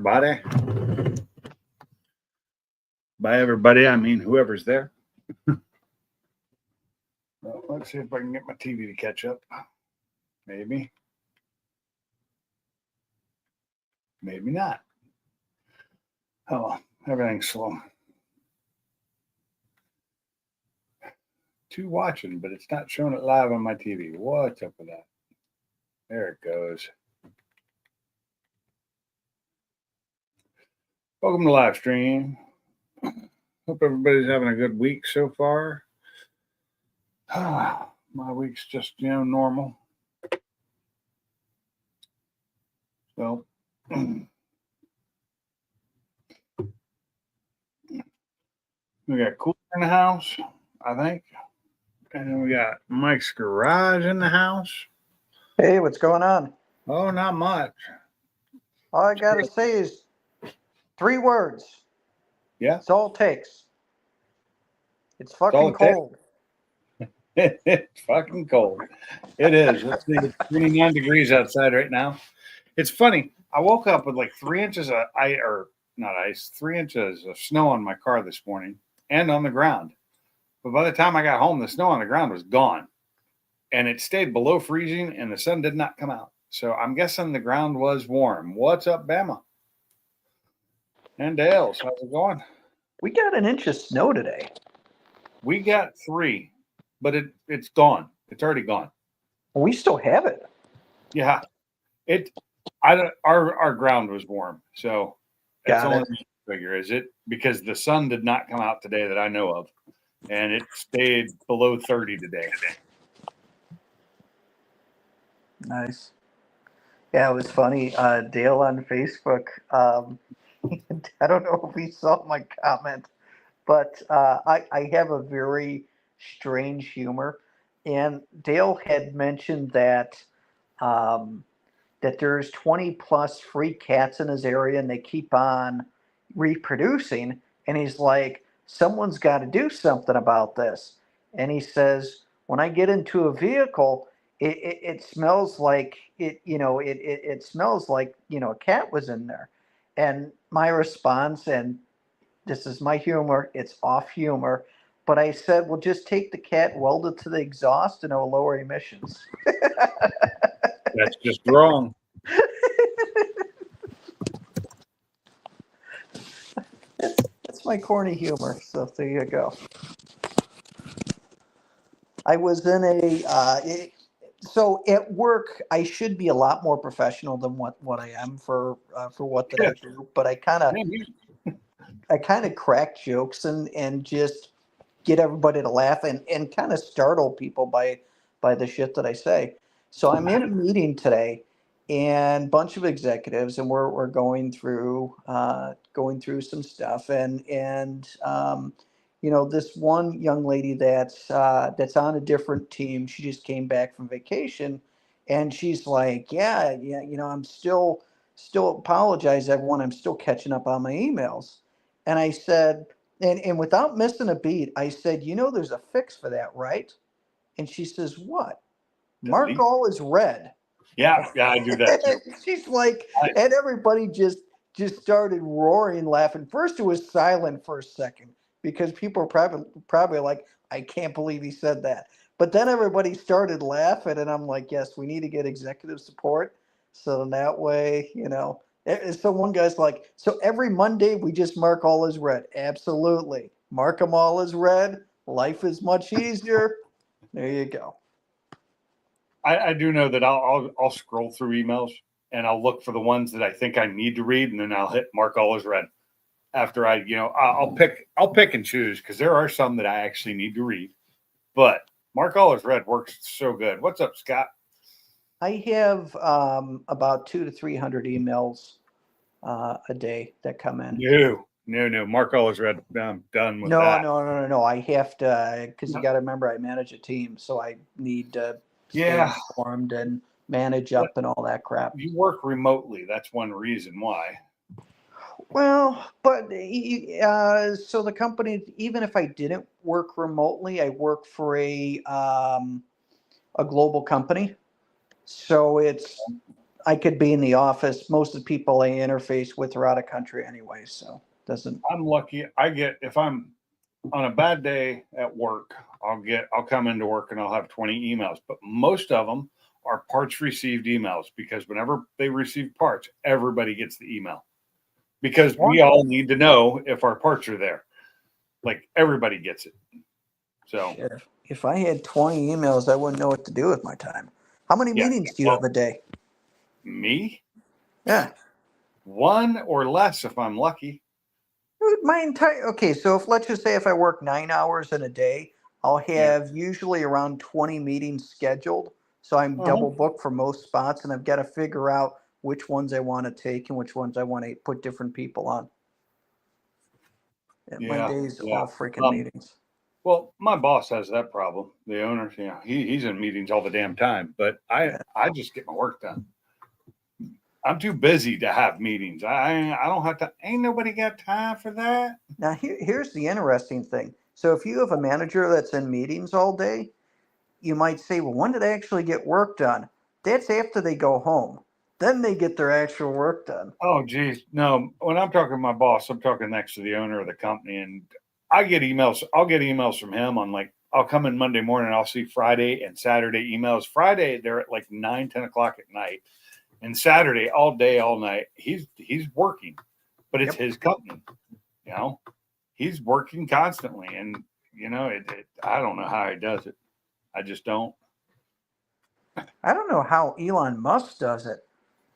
everybody. By everybody, I mean whoever's there. Well, let's see if I can get my TV to catch up. Maybe. Maybe not. Oh, everything's slow. Two watching, but it's not showing it live on my TV. What's up with that? There it goes. Welcome to live stream. Hope everybody's having a good week so far. My week's just, normal. So, we got Cooler in the house, I think. And then we got Mike's Garage in the house. Hey, what's going on? Oh, not much. All I got to say is 3 words. Yeah. That's all it takes. It's fucking cold. It's fucking cold. It is. Let's see. It's 29 degrees outside right now. It's funny. I woke up with like 3 inches of ice, or not ice, 3 inches of snow on my car this morning and on the ground. But by the time I got home, the snow on the ground was gone. And it stayed below freezing and the sun did not come out. So I'm guessing the ground was warm. What's up, Bama? And Dales, how's it going? We got an inch of snow today. We got 3, but it's gone. It's already gone. We still have it. Yeah. Our ground was warm. So that's the only figure, is it? Because the sun did not come out today that I know of. And it stayed below 30 today. Nice. Yeah, it was funny. Dale on Facebook, I don't know if he saw my comment, but I have a very strange humor. And Dale had mentioned that that there's 20 plus free cats in his area and they keep on reproducing. And he's like, someone's got to do something about this. And he says, when I get into a vehicle, it smells like it smells like, a cat was in there. And my response, and this is my humor, it's off humor, but I said, well, just take the cat, weld it to the exhaust, and it'll lower emissions. That's just wrong. That's my corny humor. So there you go. I was in so at work, I should be a lot more professional than what I am for what that I do. But I kind of crack jokes and just get everybody to laugh and kind of startle people by the shit that I say. So I'm in a meeting today, and a bunch of executives, and we're going through some stuff, and this one young lady that's on a different team. She just came back from vacation, and she's like, yeah, I'm still apologize everyone. I'm still catching up on my emails. And I said, and without missing a beat, I said, there's a fix for that, right? And she says, what? Mark all is red. Yeah, I do that too. She's like, and everybody just started roaring, laughing. First, it was silent for a second because people are probably like, I can't believe he said that. But then everybody started laughing, and I'm like, yes, we need to get executive support. So that way, So one guy's like, so every Monday we just mark all as red. Absolutely. Mark them all as red. Life is much easier. There you go. I do know that I'll scroll through emails and I'll look for the ones that I think I need to read, and then I'll hit mark all as red. After I'll pick and choose, because there are some that I actually need to read, but mark all as red works so good. What's up, Scott? I have about 200 to 300 emails a day that come in. No. Mark all as red. I'm done with that. No. I have to, because you got to remember, I manage a team, so I need to stay informed and manage up and all that crap. You work remotely. That's one reason why. Well, but so the company, even if I didn't work remotely, I work for a global company. So it's I could be in the office. Most of the people I interface with are out of country anyway, so doesn't. I'm lucky. If I'm on a bad day at work, I'll come into work and I'll have 20 emails, but most of them are parts received emails because whenever they receive parts, everybody gets the email because we all need to know if our parts are there. Like everybody gets it. So Shit. If I had 20 emails, I wouldn't know what to do with my time. How many meetings do you have a day? Me? Yeah. One or less if I'm lucky. Okay, so if let's just say if I work 9 hours in a day, I'll have usually around 20 meetings scheduled. So I'm double booked for most spots, and I've got to figure out which ones I want to take and which ones I want to put different people on. My day's all freaking meetings. Well, my boss has that problem. The owner, he's in meetings all the damn time, but I just get my work done. I'm too busy to have meetings. I don't have to. Ain't nobody got time for that. Now, here's the interesting thing. So if you have a manager that's in meetings all day, you might say, well, when did they actually get work done? That's after they go home. Then they get their actual work done. Oh, geez. No, when I'm talking to my boss, I'm talking next to the owner of the company, and I get emails. I'll get emails from him on I'll come in Monday morning. I'll see Friday and Saturday emails. Friday, they're at 9, 10 o'clock at night. And Saturday, all day, all night, he's working, but it's his company. He's working constantly, and I don't know how he does it. I just don't. I don't know how Elon Musk does it.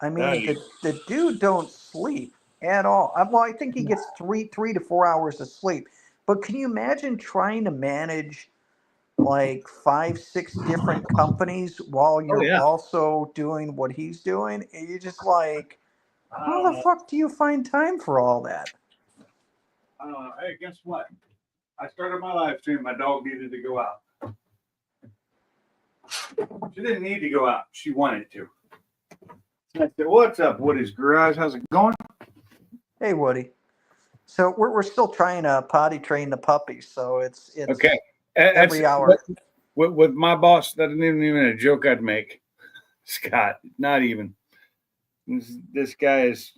I mean, the dude don't sleep at all. Well, I think he gets 3 to 4 hours of sleep. But can you imagine trying to manage 5, 6 different companies while you're also doing what he's doing? And you're just like, how the fuck do you find time for all that? Hey, guess what? I started my live stream. My dog needed to go out. She didn't need to go out. She wanted to. I said, what's up, Woody's Garage? How's it going? Hey, Woody. So we're still trying to potty train the puppies. So it's okay. Every hour. With my boss, that isn't even a joke I'd make. Scott, not even. This guy is,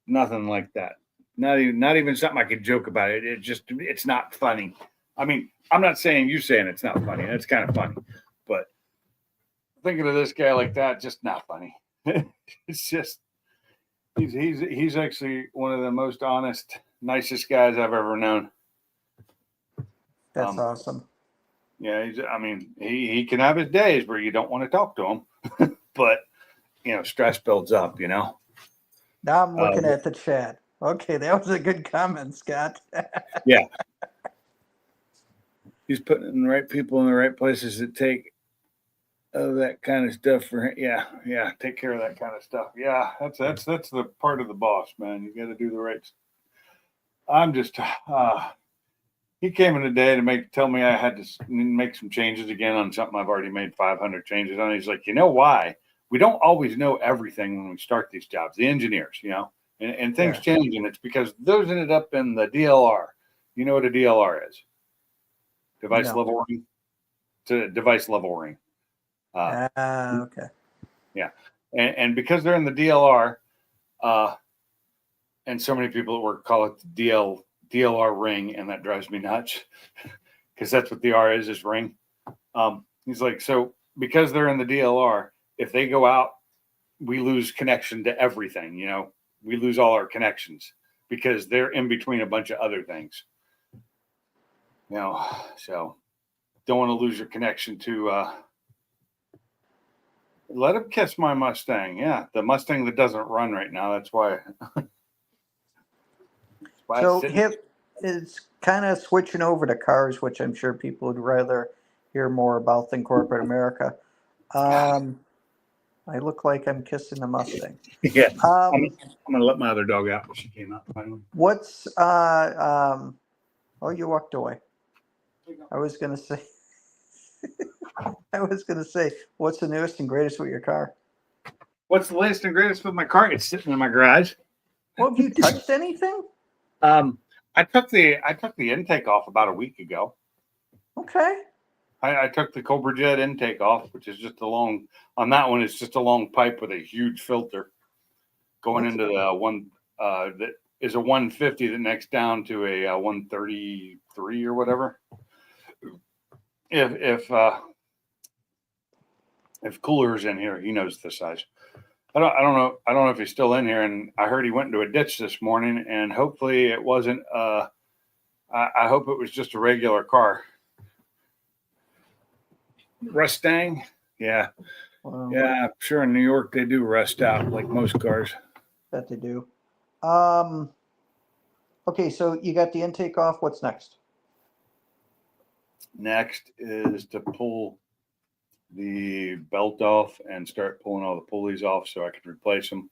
nothing like that. Not even something I could joke about. It's not funny. I mean, I'm not saying you saying it's not funny. It's kind of funny, but thinking of this guy like that, just not funny. It's just he's actually one of the most honest, nicest guys I've ever known. That's awesome. Yeah, he can have his days where you don't want to talk to him, but stress builds up. Now I'm looking at the chat. Okay, that was a good comment, Scott. Yeah. He's putting the right people in the right places to take that kind of stuff for him. Yeah, take care of that kind of stuff. Yeah, that's the part of the boss, man. You got to do the right. I'm just he came in today to tell me I had to make some changes again on something I've already made 500 changes on. He's like, why? We don't always know everything when we start these jobs, the engineers, and things change, and it's because those ended up in the DLR. You know what a DLR is? Device level ring. It's a device level ring. Okay. Yeah, and because they're in the DLR, and so many people at work call it the DLR ring, and that drives me nuts because that's what the R is ring. He's like, so because they're in the DLR, if they go out, we lose connection to everything. We lose all our connections because they're in between a bunch of other things. So don't want to lose your connection to. Let him kiss my Mustang. Yeah, the Mustang that doesn't run right now. That's why. So it's kind of switching over to cars, which I'm sure people would rather hear more about than corporate America. I look like I'm kissing the Mustang. Yeah. I'm gonna let my other dog out. She came out finally. What's oh, you walked away. I was gonna say what's the newest and greatest with your car? What's the latest and greatest with my car? It's sitting in my garage. Well, have you touched anything? I took the intake off about a week ago. Okay. I took the Cobra Jet intake off, which is just a long, on that one, it's just a long pipe with a huge filter going That's- into the one that is a 150 that necks down to a 133 or whatever. If Cooler's in here, he knows the size. I don't know if he's still in here. And I heard he went into a ditch this morning, and hopefully it wasn't. I hope it was just a regular car. Mustang, yeah, Wow. yeah. I'm sure in New York they do rust out like most cars. That they do. Okay, so you got the intake off. What's next? Next is to pull the belt off and start pulling all the pulleys off so I can replace them.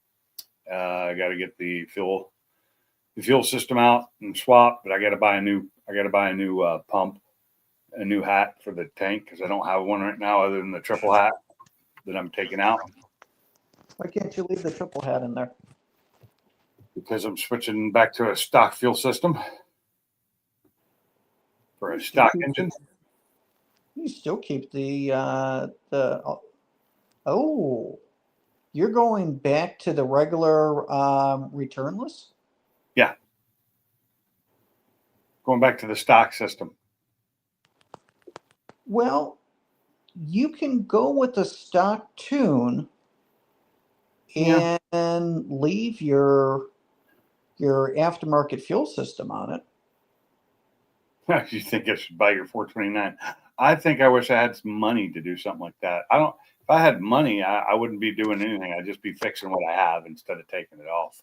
I got to get the fuel system out and swap, but I got to buy a new pump, a new hat for the tank because I don't have one right now other than the triple hat that I'm taking out. Why can't you leave the triple hat in there? Because I'm switching back to a stock fuel system for a stock engine. You still keep the oh, you're going back to the regular returnless? Yeah. Going back to the stock system. Well, you can go with the stock tune and leave your aftermarket fuel system on it. You think I should buy your 429? I think I wish I had some money to do something like that. If I had money, I wouldn't be doing anything. I'd just be fixing what I have instead of taking it off.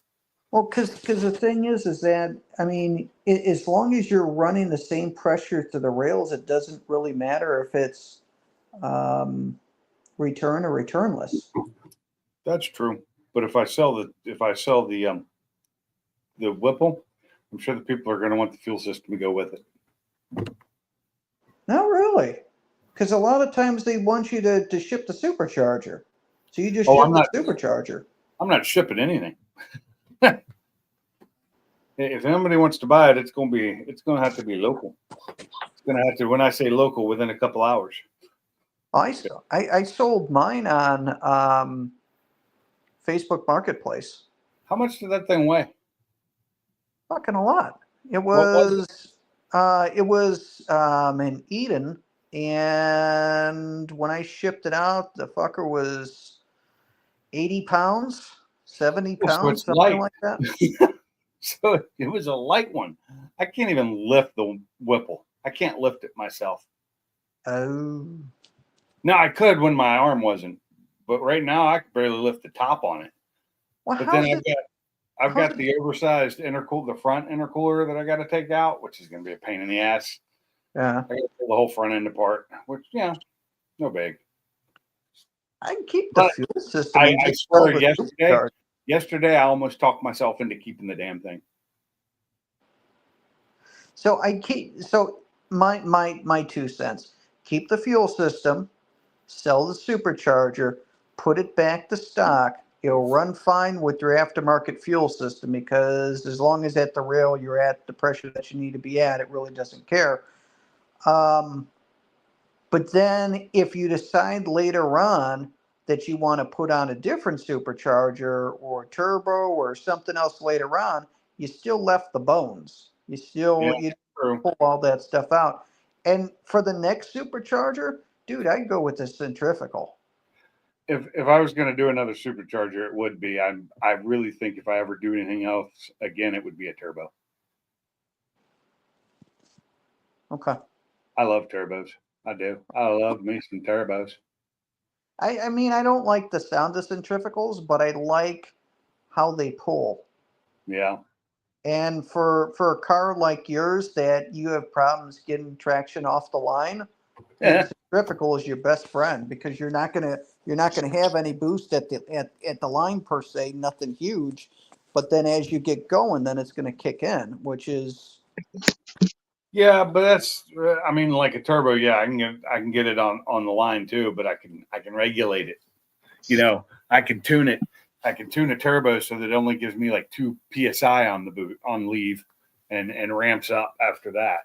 Well, because the thing is that, I mean, as long as you're running the same pressure to the rails, it doesn't really matter if it's return or returnless. That's true. But if I sell the Whipple, I'm sure the people are going to want the fuel system to go with it. Not really, because a lot of times they want you to ship the supercharger, so you just Oh, ship I'm the not- supercharger. I'm not shipping anything. If anybody wants to buy it, it's going to have to be local. It's going to have to, when I say local, within a couple hours. I sold mine on Facebook Marketplace. How much did that thing weigh? Fucking a lot. It was was in Eden, and when I shipped it out, the fucker was 80 pounds, 70 Oh, so pounds, it's something light. like that. So it was a light one. I can't even lift the Whipple. I can't lift it myself. Oh, Now I could when my arm wasn't, but right now I can barely lift the top on it. well, But how's then it? I've got the oversized the front intercooler that I got to take out, which is going to be a pain in the ass. Yeah, I got to pull the whole front end apart, which no big. I can keep the But fuel system. I and just swear sell the supercharger. yesterday I almost talked myself into keeping the damn thing. So my 2 cents. Keep the fuel system, sell the supercharger, put it back to stock. It'll run fine with your aftermarket fuel system because as long as at the rail you're at the pressure that you need to be at, it really doesn't care. But then if you decide later on that you want to put on a different supercharger or turbo or something else later on, you still left the bones. You True. pull all that stuff out. And for the next supercharger, dude, I'd go with the centrifugal. If I was going to do another supercharger, it would be. I really think if I ever do anything else again, it would be a turbo. Okay. I love turbos. I do. I love me some turbos. I mean, I don't like the sound of centrifugals, but I like how they pull. Yeah. And for a car like yours that you have problems getting traction off the line, the centrifugal is your best friend because you're not gonna have any boost at the line per se, nothing huge. But then as you get going, then it's gonna kick in, which is Yeah, but that's I mean, like a turbo. Yeah, I can get it on the line too, but I can regulate it. I can tune it. I can tune a turbo so that it only gives me like 2 psi on the boot on leave, and ramps up after that.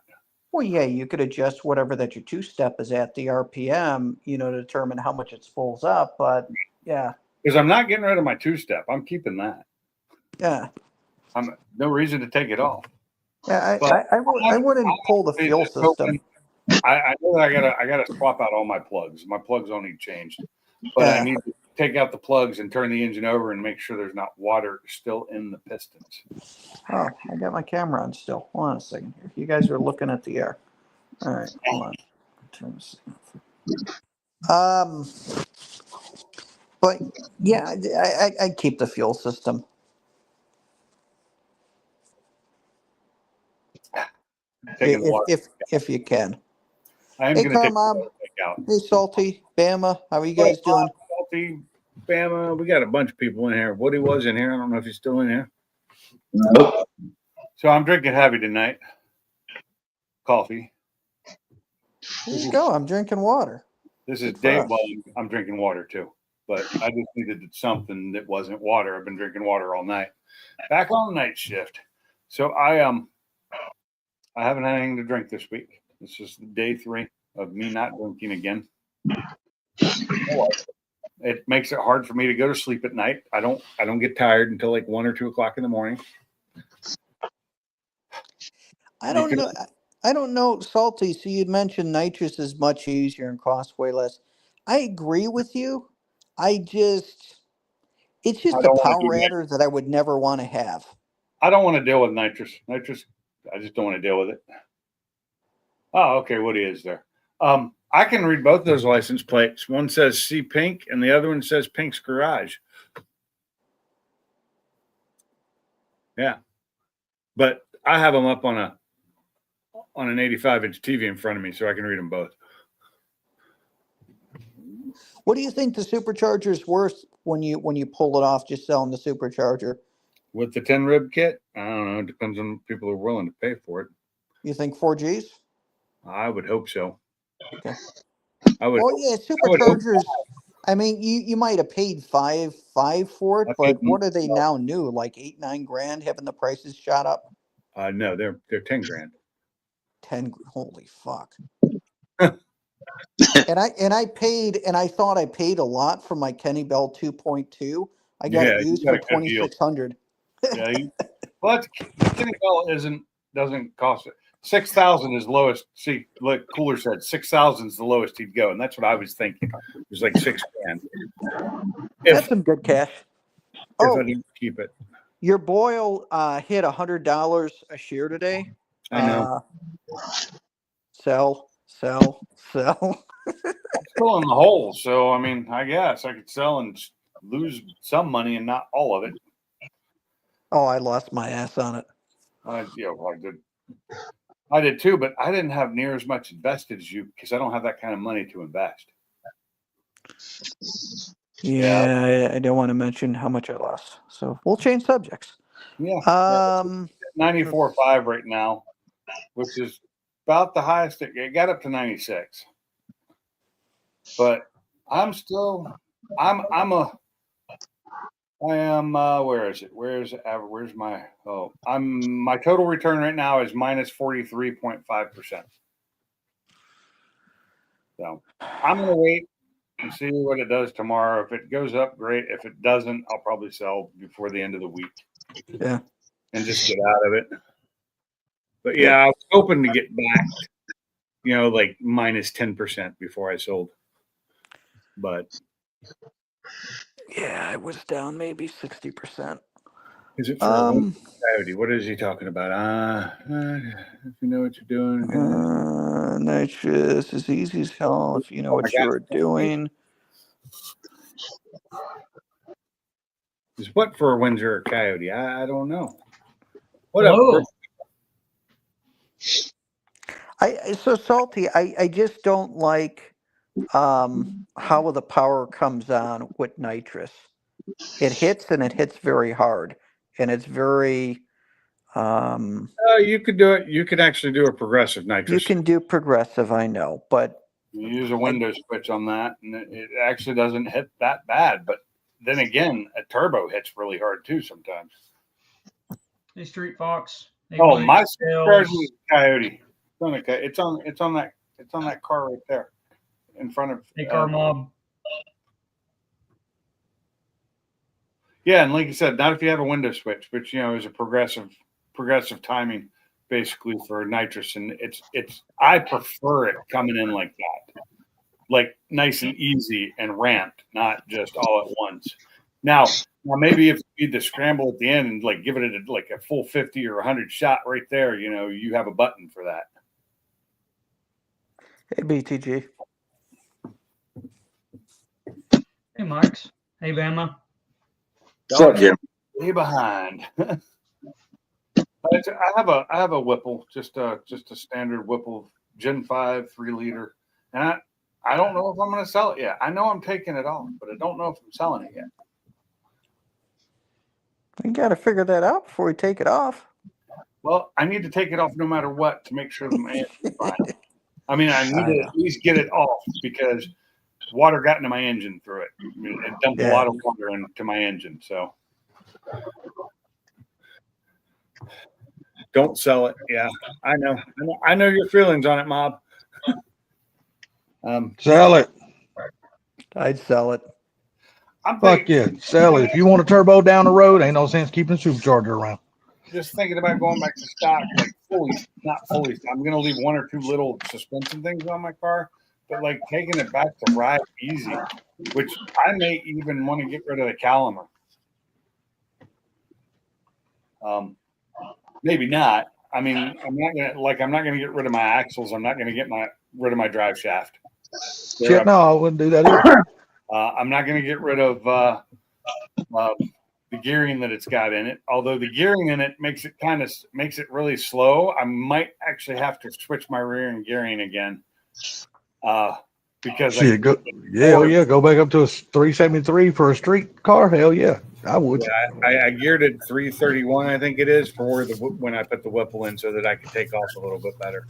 Well, yeah, you could adjust whatever that your two-step is at the RPM, to determine how much it spools up. But yeah, Because I'm not getting rid of my two-step. I'm keeping that. yeah, I'm no reason to take it off. yeah. But I wouldn't pull the fuel system. I know that I gotta swap out all my plugs. My plugs all need changed. But I Yeah. need to take out the plugs and turn the engine over and make sure there's not water still in the pistons. Oh, I got my camera on still. Hold on a second here. You guys are looking at the air. All right, hold on. Turn this off. But yeah, I'd keep the fuel system. Taking water. If you can. I am Hey, going to take Carmom. the take out. Hey, Salty, Bama, how are you guys doing? Salty, Bama. We got a bunch of people in here. Woody was in here. I don't know if he's still in here. Nope. So I'm drinking heavy tonight. Coffee. There you go. I'm drinking water. This is Good for day us. one. I'm drinking water too, but I just needed something that wasn't water. I've been drinking water all night. Back on the night shift. So I haven't had anything to drink this week. This is day 3 of me not drinking again. It makes it hard for me to go to sleep at night. I don't get tired until like 1 or 2 o'clock in the morning. I don't know. I don't know, Salty. So you'd mentioned nitrous is much easier and costs way less. I agree with you. It's just I a don't wanna power do that. adder that I would never want to have. I don't want to deal with nitrous. Nitrous, I just don't want to deal with it. Oh, okay. Woody is there. I can read both those license plates. One says C Pink and the other one says Pink's Garage. Yeah. But I have them up on an 85-inch TV in front of me so I can read them both. What do you think the supercharger is worth when you pull it off just selling the supercharger? With the 10 rib kit, I don't know. It depends on people who are willing to pay for it. You think 4Gs? I would hope so. Okay. I would. Well, yeah, superchargers. I mean, you might have paid five for it, but what are they now new? Like 8-9 grand, having the prices shot up. No, they're 10 grand. 10. Holy fuck. and I thought I paid a lot for my Kenny Bell 2.2. I got it used for 2,600. Yeah. Well, Kenny Bell doesn't cost it. 6,000 is lowest. See, like Cooler said, 6,000 is the lowest he'd go, and that's what I was thinking. It was like 6 grand. That's some good cash. If I didn't keep it, your Boyle hit $100 a share today. I know. Sell. I'm still in the hole, so I mean, I guess I could sell and lose some money and not all of it. Oh, I lost my ass on it. I did. I did too, but I didn't have near as much invested as you because I don't have that kind of money to invest. Yeah, I don't want to mention how much I lost. So we'll change subjects. Yeah. 94.5 right now, which is about the highest. It got up to 96. But I'm still, I am, where is it? Where's my, my total return right now is minus 43.5%. So I'm going to wait and see what it does tomorrow. If it goes up, great. If it doesn't, I'll probably sell before the end of the week. Yeah. And just get out of it. But yeah, I was hoping to get back, like minus 10% before I sold. But yeah, it was down maybe 60%. Is it for Coyote? What is he talking about? If you know what you're doing. Nitrous is easy as hell if you know what you're doing. Is what for a Windsor or Coyote? I don't know. What up? So Salty, I just don't like how the power comes on with nitrous. It hits and it hits very hard, and it's very. You could do it. You could actually do a progressive nitrous. You can do progressive, I know, but you use a window switch on that, and it actually doesn't hit that bad. But then again, a turbo hits really hard too sometimes. Hey, Street Fox. Hey, my supercharger is Coyote. Okay. It's on that car right there in front of. Hey, car mob. Yeah, and like you said, not if you have a window switch, which is a progressive timing, basically for nitrous, and I prefer it coming in like that, like nice and easy and ramped, not just all at once. Now maybe if you need to scramble at the end and like give it like a full 50 or 100 shot right there, you have a button for that. Hey, BTG. Hey, Max. Hey, Bama. What's up, Jim? Way behind. I have a Whipple, just a standard Whipple Gen 5 3-liter, and I don't know if I'm going to sell it yet. I know I'm taking it off, but I don't know if I'm selling it yet. You got to figure that out before we take it off. Well, I need to take it off no matter what to make sure the engine's fine. I mean, I need to at least get it off because water got into my engine through it. It dumped a lot of water into my engine, so. Don't sell it. Yeah, I know your feelings on it, Mob. Sell it. I'd sell it. Fuck yeah, sell it. If you want a turbo down the road, ain't no sense keeping a supercharger around. Just thinking about going back to stock, like not fully. I'm going to leave one or two little suspension things on my car, but like taking it back to ride easy, which I may even want to get rid of the Caliber. Maybe not. I mean, I'm not gonna get rid of my axles. I'm not gonna get rid of my drive shaft. Shit, no, I wouldn't do that either. I'm not gonna get rid of the gearing that it's got in it. Although the gearing in it makes it really slow. I might actually have to switch my rear end gearing again. Because shit, go back up to a 373 for a street car. Hell yeah, I would. Yeah, I geared it 331, I think it is, for when I put the Whipple in, so that I could take off a little bit better.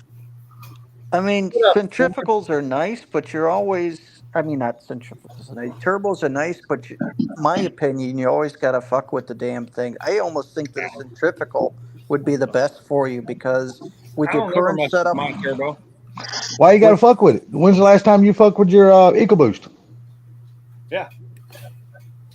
I mean, centrifugals are nice, but you're always. I mean, not centrifugals. Turbos are nice, but my opinion, you always got to fuck with the damn thing. I almost think that a centrifugal would be the best for you because with your current setup. My turbo. Why you got to fuck with it? When's the last time you fucked with your EcoBoost? Yeah.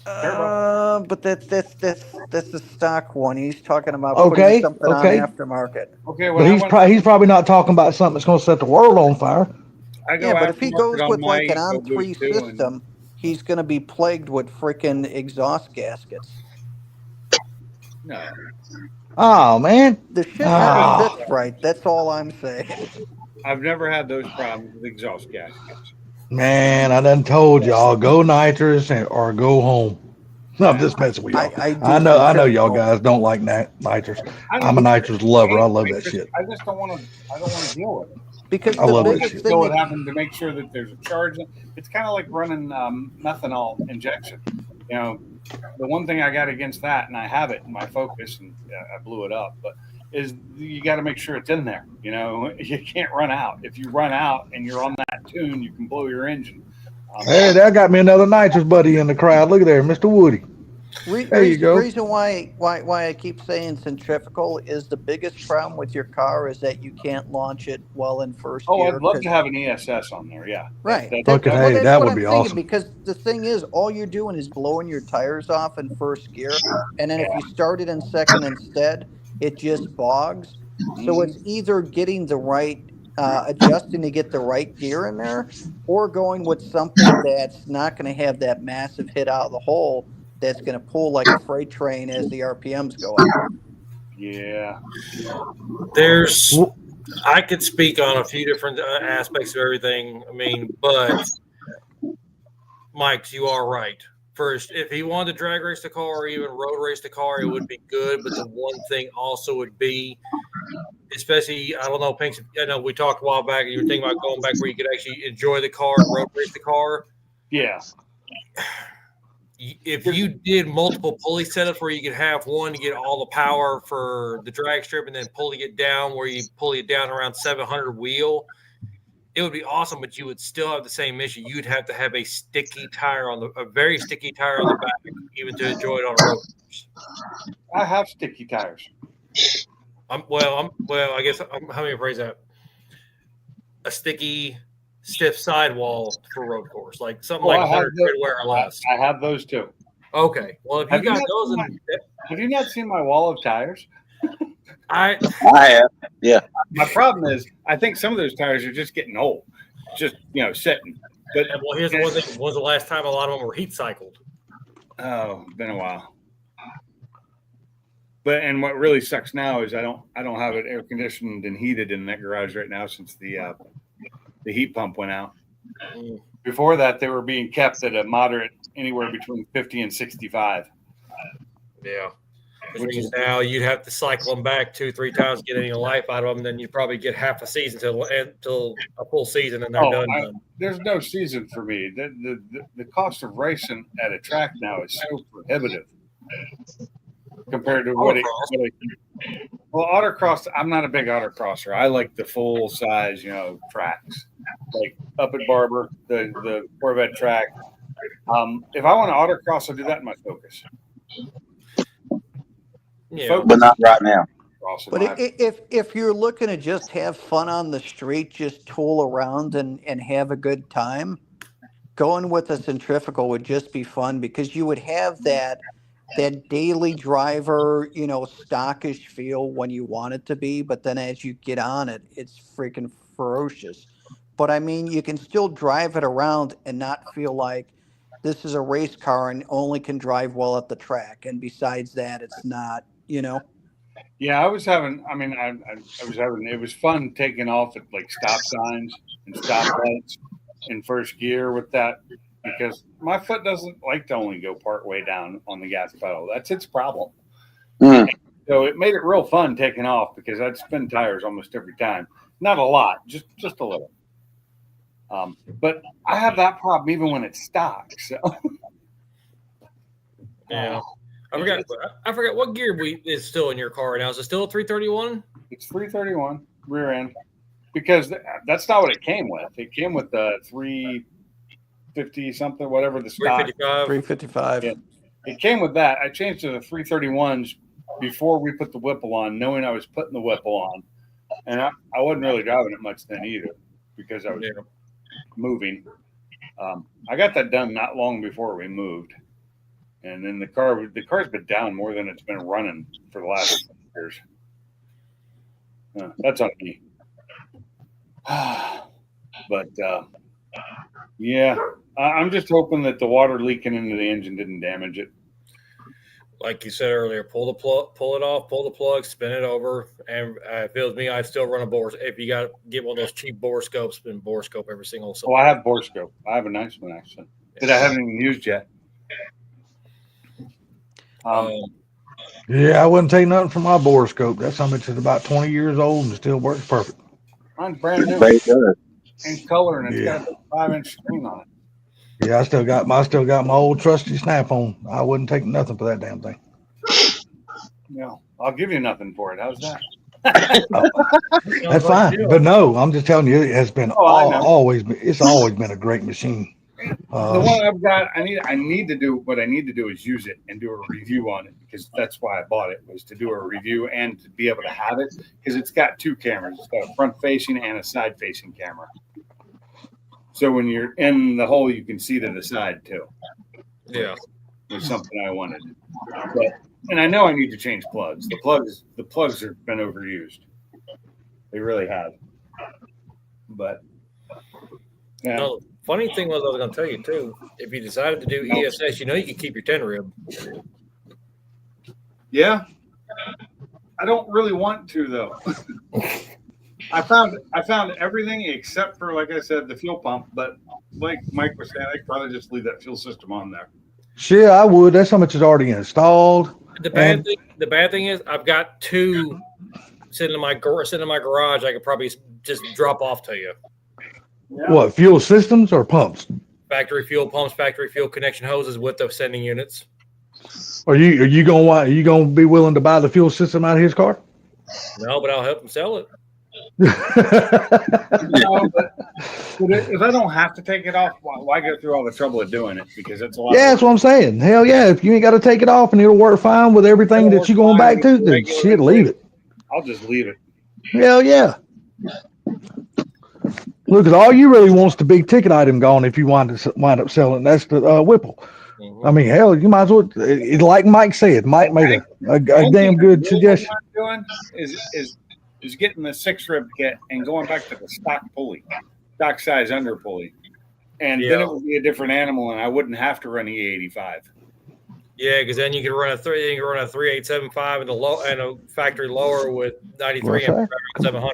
But that's the stock one. He's talking about putting something on aftermarket. Okay, well, but he's probably not talking about something that's going to set the world on fire. But if he goes with like an on-3 system, he's going to be plagued with freaking exhaust gaskets. No. Oh man, the shit never sits right. That's all I'm saying. I've never had those problems with exhaust gaskets. Man, I done told y'all go nitrous or go home. No, I'm just messing with y'all. I know y'all guys don't like nitrous. I'm a nitrous lover. I love that shit. I just don't want to deal with it. Because I love that shit. Deal with having to make sure that there's a charge. It's kind of like running methanol injection. The one thing I got against that, and I have it in my Focus, and I blew it up, but is you got to make sure it's in there. You can't run out. If you run out and you're on that tune, you can blow your engine. Hey, that got me another nitrous buddy in the crowd. Look at there, Mr. Woody. There you go. The reason why I keep saying centrifugal is the biggest problem with your car is that you can't launch it well in first gear. Oh, I'd love to have an ESS on there. Yeah. Right. That would be awesome. Because the thing is, all you're doing is blowing your tires off in first gear, and then if you start it in second instead, it just bogs. So it's either getting the right, adjusting to get the right gear in there, or going with something that's not going to have that massive hit out of the hole that's going to pull like a freight train as the RPMs go up. Yeah. I could speak on a few different aspects of everything. I mean, but Mike, you are right. First, if he wanted to drag race the car or even road race the car, it would be good. But the one thing also would be, especially, I don't know, Pinks, I know we talked a while back and you were thinking about going back where you could actually enjoy the car and road race the car. Yeah. If you did multiple pulley setups where you could have one to get all the power for the drag strip and then pulling it down where you pull it down around 700 wheel, it would be awesome, but you would still have the same issue. You'd have to have a very sticky tire on the back, even to enjoy it on a road course. I have sticky tires. I guess how many phrase that? a sticky, stiff sidewall for road course, like something Well, like I have 100 those- grit wear or less. I have those too. Okay, well if you Have you got not those, seen Have you not seen my wall of tires? I I have. My problem is, I think some of those tires are just getting old, just sitting. But well here's the one thing: when was the last time a lot of them were heat cycled? oh, been a while. But and what really sucks now is I don't have it air conditioned and heated in that garage right now since the heat pump went out. Mm. Before that, they were being kept at a moderate, anywhere between 50 and 65. Yeah. Which Which means is- now you'd have to cycle them back 2-3 times, get any life out of them. Then you'd probably get half a season till a full season, and they're done. There's no season for me. The cost of racing at a track now is so prohibitive compared to what well, autocross. I'm not a big autocrosser. I like the full size, tracks, like up at Barber, the Corvette track. If I want to autocross, I'll do that in my Focus. Yeah. But not right now. But if you're looking to just have fun on the street, just tool around and have a good time, going with a centrifugal would just be fun because you would have that daily driver, stockish feel when you want it to be. But then as you get on it, it's freaking ferocious. But I mean, you can still drive it around and not feel like this is a race car and only can drive well at the track. And besides that, it's not, Yeah, I was having. I mean, I was having. It was fun taking off at like stop signs and stoplights in first gear with that because my foot doesn't like to only go part way down on the gas pedal. That's its problem. Mm. So it made it real fun taking off because I'd spin tires almost every time. Not a lot, just a little. But I have that problem even when it's stock. So Yeah. I forgot what gear is still in your car now. Is it still a 331? it's 331 rear end because that's not what it came with. It came with the 350 something, whatever the stock. 355. 355. Yeah. It came with that. I changed to the 331s before we put the Whipple on, knowing I was putting the Whipple on. And I wasn't really driving it much then either because I was moving. I got that done not long before we moved. And then the car's been down more than it's been running for the last years. That's on me. But yeah, I'm just hoping that the water leaking into the engine didn't damage it. Like you said earlier, pull it off, pull the plug, spin it over, and if it was me, I'd still run a bore. If you got to get one of those cheap bore scopes, then bore scope every single. Oh, I have Borescope. I have a nice one actually that I haven't even used yet. Yeah, I wouldn't take nothing from my borescope. That's something that's about 20 years old and still works perfect. Mine's brand new Very good. in color, and it's Yeah. got a 5-inch screen on it. Yeah, I still got my old trusty Snap-on. I wouldn't take nothing for that damn thing. I'll give you nothing for it. How's that? That's fine. But no, I'm just telling you, it has been I know. always been a great machine. The one I've got, I need to do what I need to do is use it and do a review on it because that's why I bought it, was to do a review and to be able to have it because it's got two cameras. It's got a front facing and a side facing camera. So when you're in the hole, you can see to the side too. Yeah. Was something I wanted. And I know I need to change plugs. The plugs have been overused. They really have. But yeah. No, the funny thing was, I was going to tell you too. If you decided to do ESS, you can keep your 10 rib. Yeah. I don't really want to though. I found everything except for, like I said, the fuel pump. But like Mike was saying, I'd probably just leave that fuel system on there. Sure, I would. That's how much is already installed. The bad thing is, I've got two sitting in my garage. I could probably just drop off to you. Yeah. What, fuel systems or pumps? Factory fuel pumps, factory fuel connection hoses with the sending units. Are you gonna be willing to buy the fuel system out of his car? No, but I'll help him sell it. No, but if I don't have to take it off, why go through all the trouble of doing it? Because it's a lot. Yeah, that's what I'm saying. Hell yeah, if you ain't got to take it off and it'll work fine with everything that you're going back to, then shit, leave it. I'll just leave it. Hell yeah. Look, all you really want's the big ticket item gone if you wind up selling. That's the Whipple. I mean, hell, you might as well. Like Mike said, Mike made a damn good suggestion. What I'm doing is getting the 6-rib kit and going back to the stock pulley, stock size under pulley, and then it would be a different animal, and I wouldn't have to run E85. Yeah, because then you can run a 3875 and a factory lower with 93 and 700.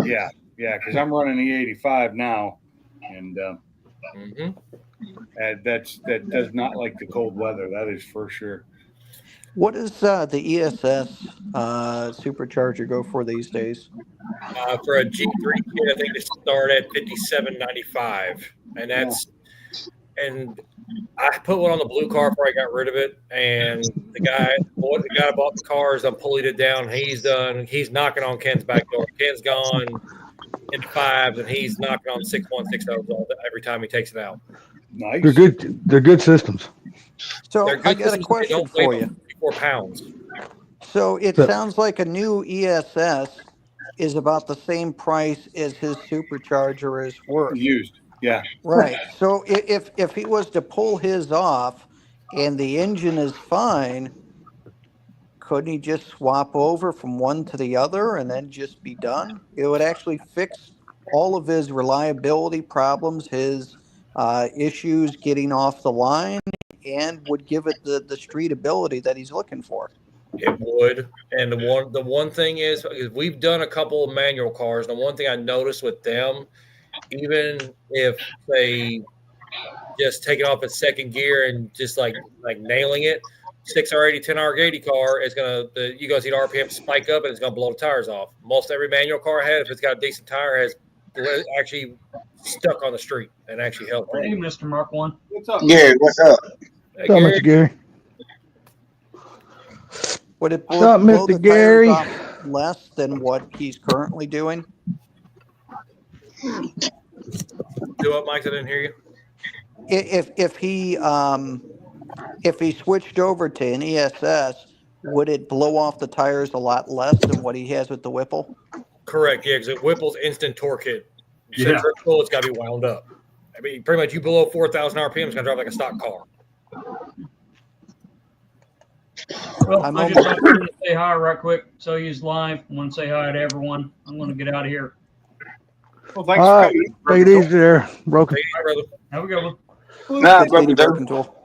Yeah, because I'm running E85 now, and that does not like the cold weather. That is for sure. What does the ESS supercharger go for these days? For a G3 kit, I think they start at $57.95, and I put one on the blue car before I got rid of it, and the guy bought the cars. I pulled it down. He's done. He's knocking on Ken's back door. Ken's gone into 5s, and he's knocking on 6160s every time he takes it out. Nice. They're good. They're good systems. So I got a question for you. 4 pounds. So it sounds like a new ESS is about the same price as his supercharger is worth. Used. Yeah. Right. So if he was to pull his off and the engine is fine, couldn't he just swap over from one to the other and then just be done? It would actually fix all of his reliability problems, his issues getting off the line, and would give it the street ability that he's looking for. It would. And the one thing is we've done a couple of manual cars. And the one thing I noticed with them, even if they just take it off at second gear and just like nailing it, 6R80, 10R80 car is you guys see the RPM spike up and it's gonna blow the tires off. Most every manual car I have, if it's got a decent tire, has actually stuck on the street and actually helped. Hey, Mr. Mark One. What's up? Gary, what's up? What's up, Mr. Gary? Would it What's up, blow Mr. the Gary? tires off less than what he's currently doing? Do what, Mike? I didn't hear you. If he switched over to an ESS, would it blow off the tires a lot less than what he has with the Whipple? Correct. Yeah, because Whipple's instant torque hit. Yeah. It's got to be wound up. I mean, pretty much you below 4,000 RPM, it's going to drive like a stock car. Well, I'm I just want to say hi right quick. So he's live. I want to say hi to everyone. I'm going to get out of here. Well, thanks All for right, take it easy there, Broken. Hi, brother. Have a good one. Nah, Lady brother. Broken Tool.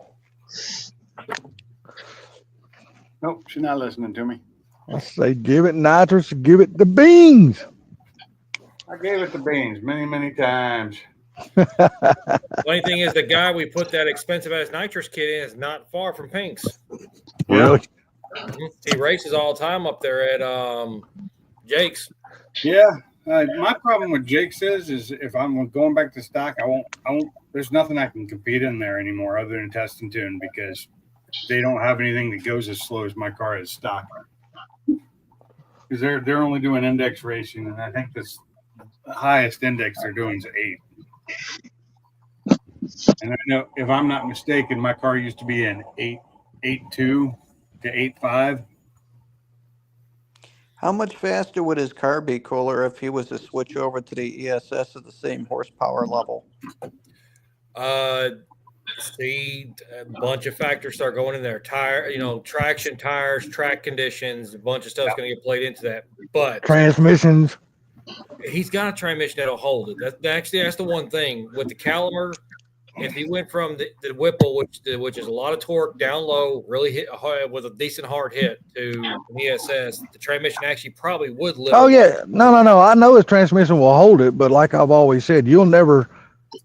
Nope, she's not listening to me. I say give it nitrous, give it the beans. I gave it the beans many, many times. Funny thing is, the guy we put that expensive ass nitrous kit in is not far from Pink's. Really? He races all the time up there at Jake's. Yeah. My problem with Jake's is if I'm going back to stock, I won't. There's nothing I can compete in there anymore other than test and tune because they don't have anything that goes as slow as my car is stock. Because they're only doing index racing, and I think the highest index they're doing is 8. And I know, if I'm not mistaken, my car used to be an 8.2 to 8.5. How much faster would his car be, Cooler, if he was to switch over to the ESS at the same horsepower level? See, a bunch of factors start going in there. Tire, traction, tires, track conditions, a bunch of stuff's going to get played into that. But Transmissions. he's got a transmission that'll hold it. That's the one thing with the Caliber. If he went from the Whipple, which is a lot of torque down low, really hit with a decent hard hit, to an ESS, the transmission actually probably would live. Oh yeah, no. I know his transmission will hold it, but like I've always said, you'll never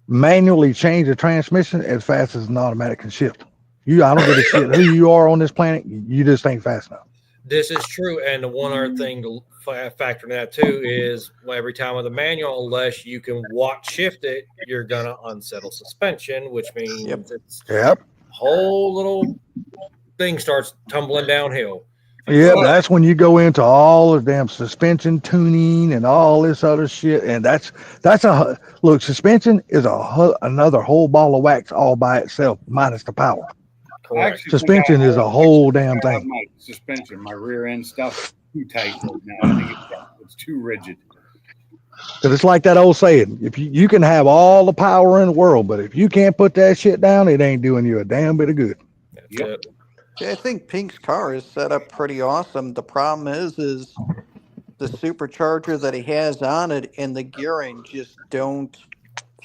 manually change a transmission as fast as an automatic can shift. I don't give a shit who you are on this planet. You just ain't fast enough. This is true, and the one other thing to factor in that too is every time with a manual, unless you can watch shift it, you're gonna unsettle suspension, which means it's whole little thing starts tumbling downhill. Yeah, that's when you go into all the damn suspension tuning and all this other shit, and that's look. Suspension is another whole ball of wax all by itself, minus the power. Suspension is a whole damn thing. My suspension, my rear end stuff, too tight now. I think it's too rigid. Because it's like that old saying: if you can have all the power in the world, but if you can't put that shit down, it ain't doing you a damn bit of good. That's Yep. it. Yeah, I think Pink's car is set up pretty awesome. The problem is the supercharger that he has on it and the gearing just don't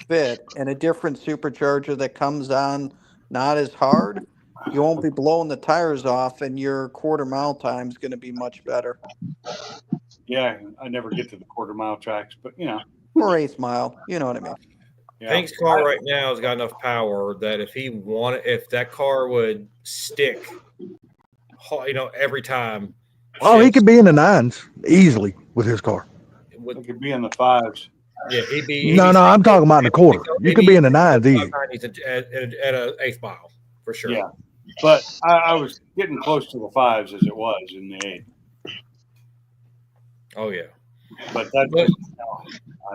fit. And a different supercharger that comes on not as hard, you won't be blowing the tires off, and your quarter mile time is going to be much better. Yeah, I never get to the quarter-mile tracks, but you know. Or eighth mile, you know what I mean. Yeah. Pink's car right now has got enough power that if that car would stick, every time. Oh, he could be in the 9s easily with his car. It could be in the 5s. Yeah, he'd be. No, I'm talking about in the quarter. You could be in the 9s easy. At an eighth mile for sure. Yeah. But I was getting close to the 5s as it was in the 8. Oh yeah. But that's But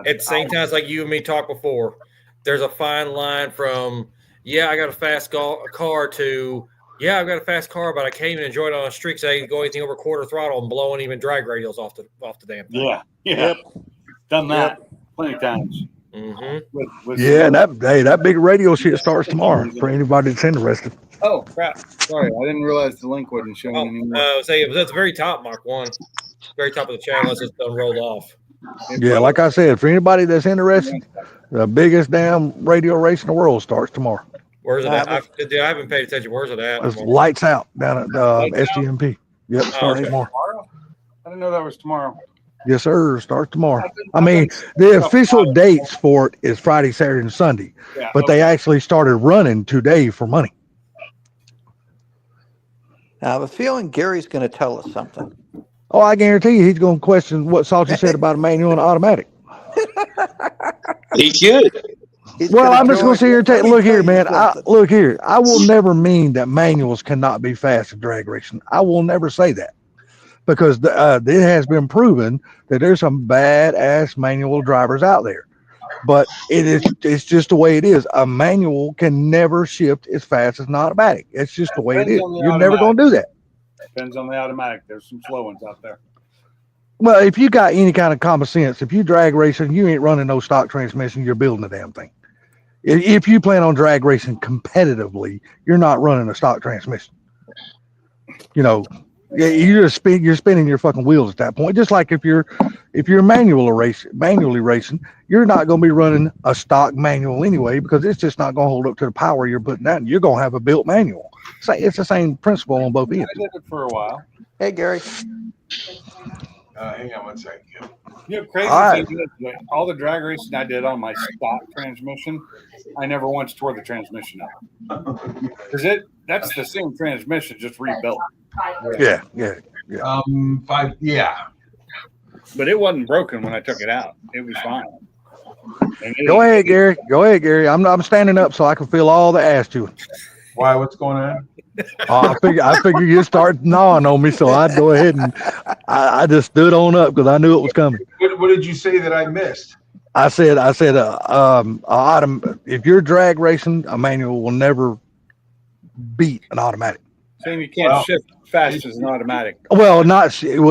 at the same time, it's like you and me talked before. There's a fine line from I got a fast car to I've got a fast car, but I can't even enjoy it on a street because I can go anything over quarter throttle and blowing even drag radials off the damn thing. Yeah. Yep. Done that plenty of times. Mm-hmm. With Yeah, that big radio shit starts tomorrow for anybody that's interested. Oh crap! Sorry, I didn't realize the link wasn't showing anymore. Say it was at the very top, Mark 1. Very top of the channel. It's just done rolled off. Yeah, like I said, for anybody that's interested, the biggest damn radio race in the world starts tomorrow. Where's it at? I haven't paid attention. Where's it at? It's lights out down at SGMP. Yep, starts okay. tomorrow. I didn't know that was tomorrow. Yes, sir. Starts tomorrow. I mean, the official dates for it is Friday, Saturday, and Sunday, Yeah, but they actually started running today for money. I have a feeling Gary's going to tell us something. Oh, I guarantee you, he's going to question what Salty said about a manual and automatic. He should. Well, I'm just going to sit here and take. Look here, man. Look here. I will never mean that manuals cannot be fast in drag racing. I will never say that, because it has been proven that there's some badass manual drivers out there. But it's just the way it is. A manual can never shift as fast as an automatic. It's just the way it is. You're never going to do that. Depends on the automatic. There's some slow ones out there. Well, if you got any kind of common sense, if you drag racing, you ain't running no stock transmission. You're building a damn thing. If you plan on drag racing competitively, you're not running a stock transmission. You're spinning your fucking wheels at that point. Just like if you're manually racing, you're not going to be running a stock manual anyway, because it's just not going to hold up to the power you're putting out. You're going to have a built manual. So it's the same principle on both ends. I did it for a while. Hey, Gary. Hang on one second. Crazy thing is, like, all the drag racing I did on my stock transmission, I never once tore the transmission up. Because that's the same transmission, just rebuilt. Yeah. But it wasn't broken when I took it out. It was fine. Go ahead, Gary. I'm standing up so I can feel all the ass chewing. Why? What's going on? I figure you start gnawing on me, so I'd go ahead and I just stood on up because I knew it was coming. What did you say that I missed? I said, if you're drag racing, a manual will never beat an automatic. Saying you can't shift fast as an automatic. Well,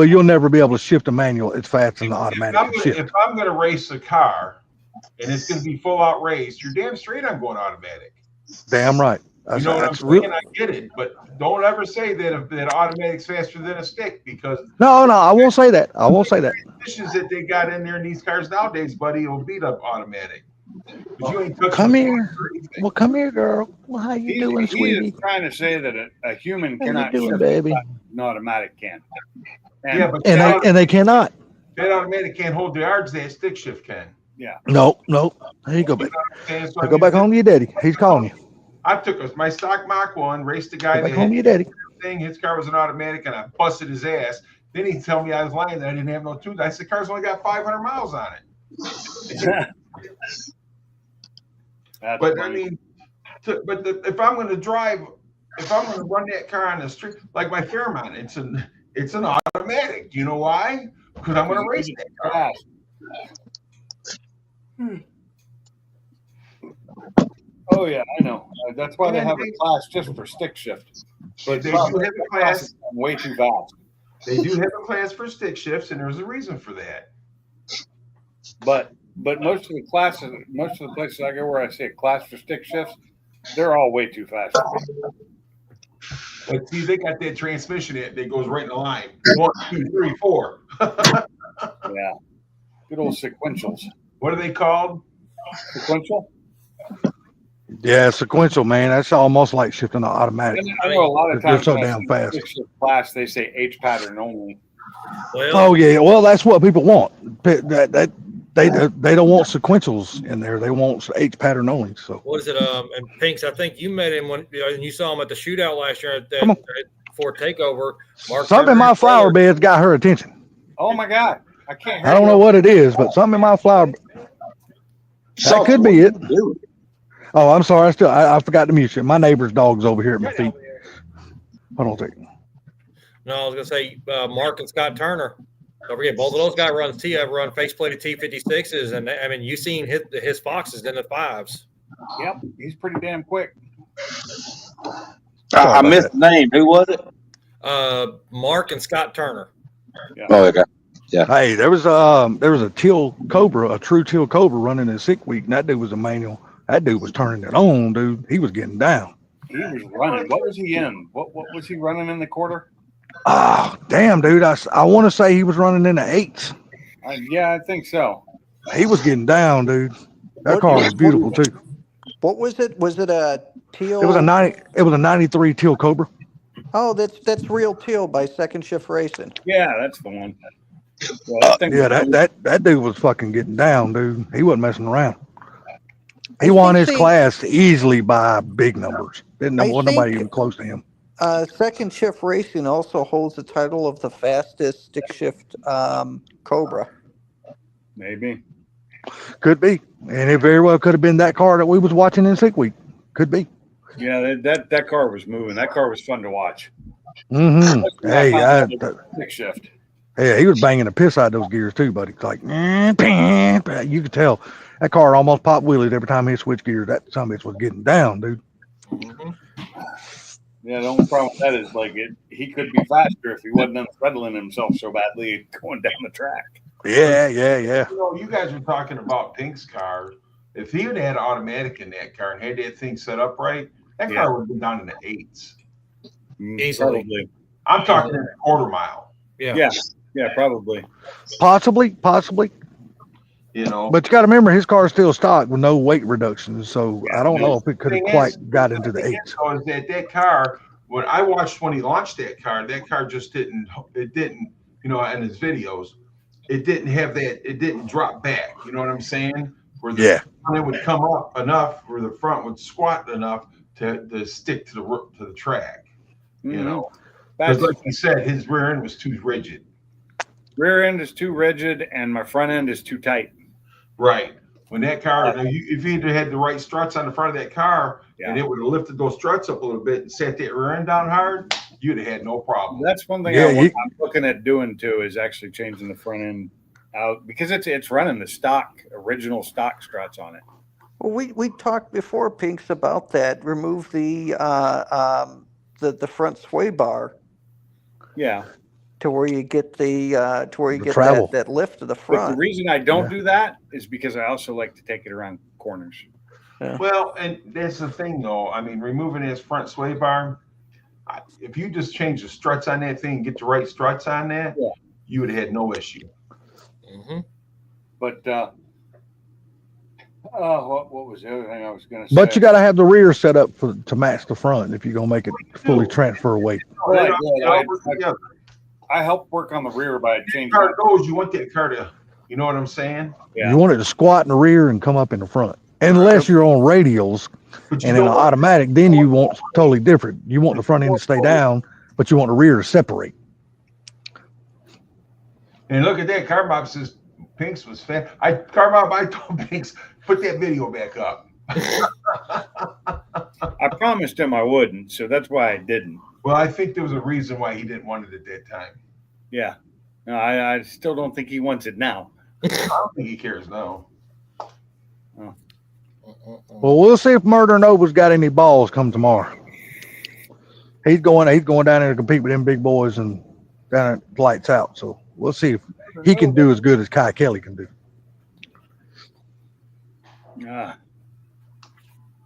you'll never be able to shift a manual as fast as an automatic. If I'm going to race a car and it's going to be full out race, you're damn straight I'm going automatic. Damn right. You know what I'm saying? I get it, but don't ever say that automatic's faster than a stick, because no, I won't say that. Transmissions that they got in there in these cars nowadays, buddy, will beat up automatic. But you ain't come here. Well, come here, girl. Well, how you doing, sweetie? He's trying to say that a human cannot doing, shift baby? An automatic can. But and they cannot. That automatic can't hold the yards that stick shift can. Yeah. No. There you go, baby. Go back home to your daddy. He's calling you. I took my stock Mach 1, raced the guy. Go back home to your daddy. His car was an automatic, and I busted his ass. Then he told me I was lying that I didn't have no tooth. I said, "Car's only got 500 miles on it." But funny. I mean, if I'm going to run that car on the street, like my Fairmont, it's an automatic. Do you know why? Because I'm going to race that car. Oh yeah, I know. That's why they have a class just for stick shift. But they do have a class way too fast. They do have a class for stick shifts, and there's a reason for that. But most of the classes, most of the places I go where I see a class for stick shifts, they're all way too fast. But see, they got that transmission that goes right in the line. 1, 2, 3, 4. Yeah. Good old sequentials. What are they called? Sequential? Yeah, sequential, man. That's almost like shifting to automatic. And I know a lot of They're times so when I damn see fast. stick shift class, they say H pattern only. Well, Oh yeah, well that's what people want. They don't want sequentials in there. They want H pattern only. So what is it? And Pinks, I think you met him when and you saw him at the shootout last year Come on. at Fort Takeover. Mark something in Turner, my his flower brother. bed's got her attention. Oh my God. I can't hear I don't you. know what it is, but something in my flower. That could be it. Oh, I'm sorry. I forgot to mute you. My neighbor's dog's over here at my feet. Hold on a second. No, I was gonna say Mark and Scott Turner. Don't forget, both of those guys run faceplated T56s, and I mean, you seen his Foxes in the 5s. Yep. He's pretty damn quick. I about missed the name. Who was it? Mark and Scott Turner. Oh, okay. Hey, there was a teal cobra, a true teal cobra running in 6 week, and that dude was a manual. That dude was turning it on, dude. He was getting down. He was running. What was he in? What was he running in the quarter? Ah, damn, dude. I want to say he was running in the 8s. Yeah, I think so. He was getting down, dude. That What- car was beautiful too. What was it? Was it a teal? It was a 93 teal cobra. Oh, that's real teal by Second Shift Racing. Yeah, that's the one. Yeah, that thing Yeah, was- that dude was fucking getting down, dude. He wasn't messing around. He I won think his class easily by big numbers. Wasn't nobody think- even close to him. Second Shift Racing also holds the title of the fastest stick shift Cobra. maybe. Could be, and it very well could have been that car that we was watching in 6 week. Could be. Yeah, that car was moving. That car was fun to watch. Mm-hmm. Hey, Stick shift. yeah, he was banging the piss out of those gears too, buddy. It's like, you could tell that car almost popped wheelies every time he switched gears. That son of a bitch was getting down, dude. Mhm. Yeah, the only problem with that is like he could be faster if he wasn't unsettling himself so badly going down the track. Yeah. You know, you guys were talking about Pink's car. If he had had automatic in that car and had that thing set up right, that car would have been down in the 8s. Easily. Probably. I'm talking in a quarter mile. Yeah. Yeah, probably. Possibly. You know, But you got to remember, his car is still stock with no weight reduction. So I don't know if it could have Thing is- quite got into the thing 8s. is, though, is that car, when I watched when he launched that car just didn't, you know, in his videos, it didn't have that, it didn't drop back. You know what I'm saying? Where the Yeah. front would come up enough, where the front would squat enough to stick to the track. You Mhm. know, That's, because like you said, his rear end was too rigid. rear end is too rigid and my front end is too tight. Right. When that car, if he had the right struts on the front of that car, and Yeah. it would have lifted those struts up a little bit and set that rear end down hard, you'd have had no problem. That's one thing Yeah, I'm looking at doing too is actually changing the front end out because it's running the original stock struts on it. Well, we talked before, Pinks, about that. Remove the front sway bar Yeah. to where you get the travel. that lift to the But the front. reason I don't Yeah. do that is because I also like to take it around corners. Well, and that's the thing, though. I mean, removing his front sway bar, if you just change the struts on that thing and get the right struts on that, Yeah. you would have had no issue. Mhm. But what was the other thing I was going to say? But you got to have the rear set up to match the front if you're going to make it fully transfer weight. Right, They yeah, all work together. I help work on the rear by changing. Car goes, you want that car to, you know what I'm saying? Yeah. You want it to squat in the rear and come up in the front. Unless you're on radials But you and in an don't want- automatic, then you want totally different. You want the front end to stay down, but you want the rear to separate. And look at that. Car Mob says Pinks was fat. I told Pinks, put that video back up. I promised him I wouldn't, so that's why I didn't. Well, I think there was a reason why he didn't want it at that time. Yeah. No, I still don't think he wants it now. I don't think he cares now. Well, we'll see if Murder Nova's got any balls come tomorrow. He's going down there to compete with them big boys and down at Lights Out. So we'll see if he can do as good as Kai Kelly can do.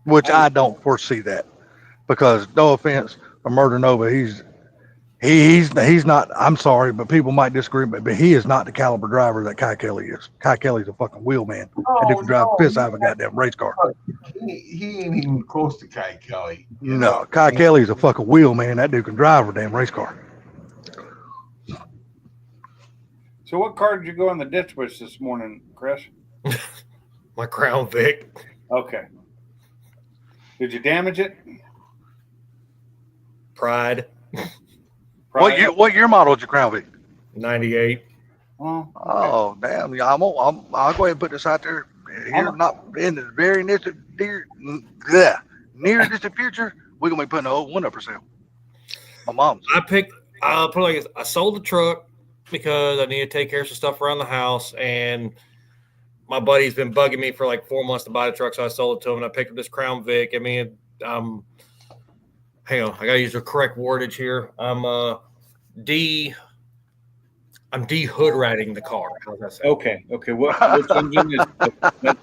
which I don't foresee that, because no offense, for Murder Nova, he's not. I'm sorry, but people might disagree, but he is not the caliber driver that Kai Kelly is. Kai Kelly's a fucking wheel man. That dude can drive the piss out of a goddamn race car. He ain't even close to Kai Kelly. No, Kai Kelly's a fucking wheel man. That dude can drive a damn race car. So what car did you go in the ditch with this morning, Chris? My Crown Vic. Okay. Did you damage it? Pride. What year model is your Crown Vic? 98. Oh, Oh damn! Yeah, I'll go ahead and put this out there. Here, not in the very near distant future, we're gonna be putting the old one up for sale. My mom's. I'll put it like this. I sold the truck because I need to take care of some stuff around the house, and my buddy's been bugging me for like 4 months to buy the truck, so I sold it to him, and I picked up this Crown Vic. I mean, hang on, I gotta use the correct wordage here. I'm de-hood ratting the car. How's that sound? okay. Which engine is that's the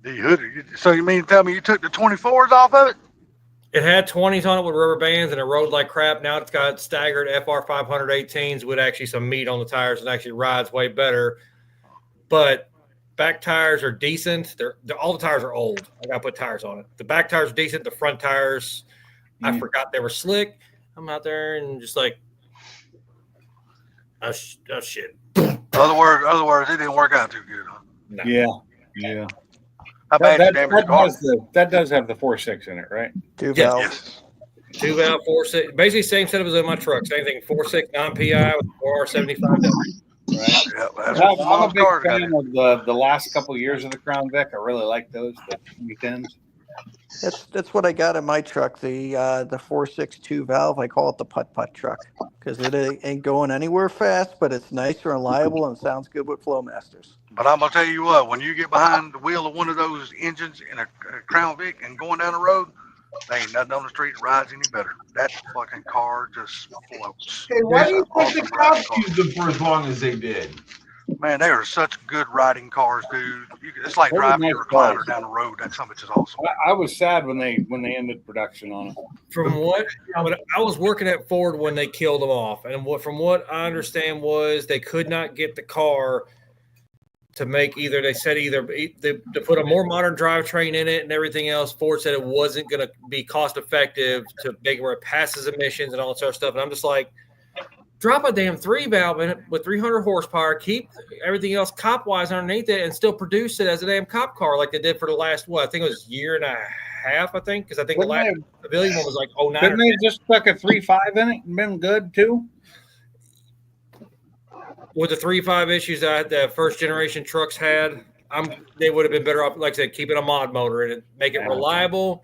4.6? So you mean to tell me you took the 24s off of it? It had 20s on it with rubber bands, and it rode like crap. Now it's got staggered FR 518s with actually some meat on the tires, and actually rides way better. But back tires are decent. All the tires are old. I got to put tires on it. The back tires are decent. The front tires, I forgot they were slick. I'm out there and just like, oh shit. Other words, it didn't work out too good, huh? No. Yeah. How bad is damage the car? That does have the 4.6 in it, right? Two Yes. valves. 2-valve 4.6, basically same setup as in my truck. Same thing, 4.6 non-PI with 4R75. Right. Yeah, that's I'm what a mom's big car got. fan of the last couple of years of the Crown Vic. I really like those, the weekends. That's what I got in my truck. The 4.6 2-valve. I call it the putt-putt truck because it ain't going anywhere fast, but it's nice and reliable and sounds good with Flowmasters. But I'm gonna tell you what, when you get behind the wheel of one of those engines in a Crown Vic and going down the road, there ain't nothing on the street that rides any better. That fucking car just floats. Hey, why do you It's think an the awesome cops riding used them for as long as they did? car. Man, they are such good riding cars, dude. It's like They're driving nice a recliner cars. down the road. That something is awesome. I was sad when they ended production on it. From what I was working at Ford when they killed them off, and from what I understand was they could not get the car to make either to put a more modern drivetrain in it and everything else. Ford said it wasn't going to be cost effective to make it where it passes emissions and all that sort of stuff. And I'm just like, drop a damn 3-valve in it with 300 horsepower, keep everything else cop wise underneath it, and still produce it as a damn cop car like they did for the last I think it was year and a half. I think because I think the last civilian one was like 09. Didn't they just stuck a 3.5 in it and been good too? With the 3.5 issues that the first generation trucks had, they would have been better off, like I said, keeping a mod motor in it, make it reliable.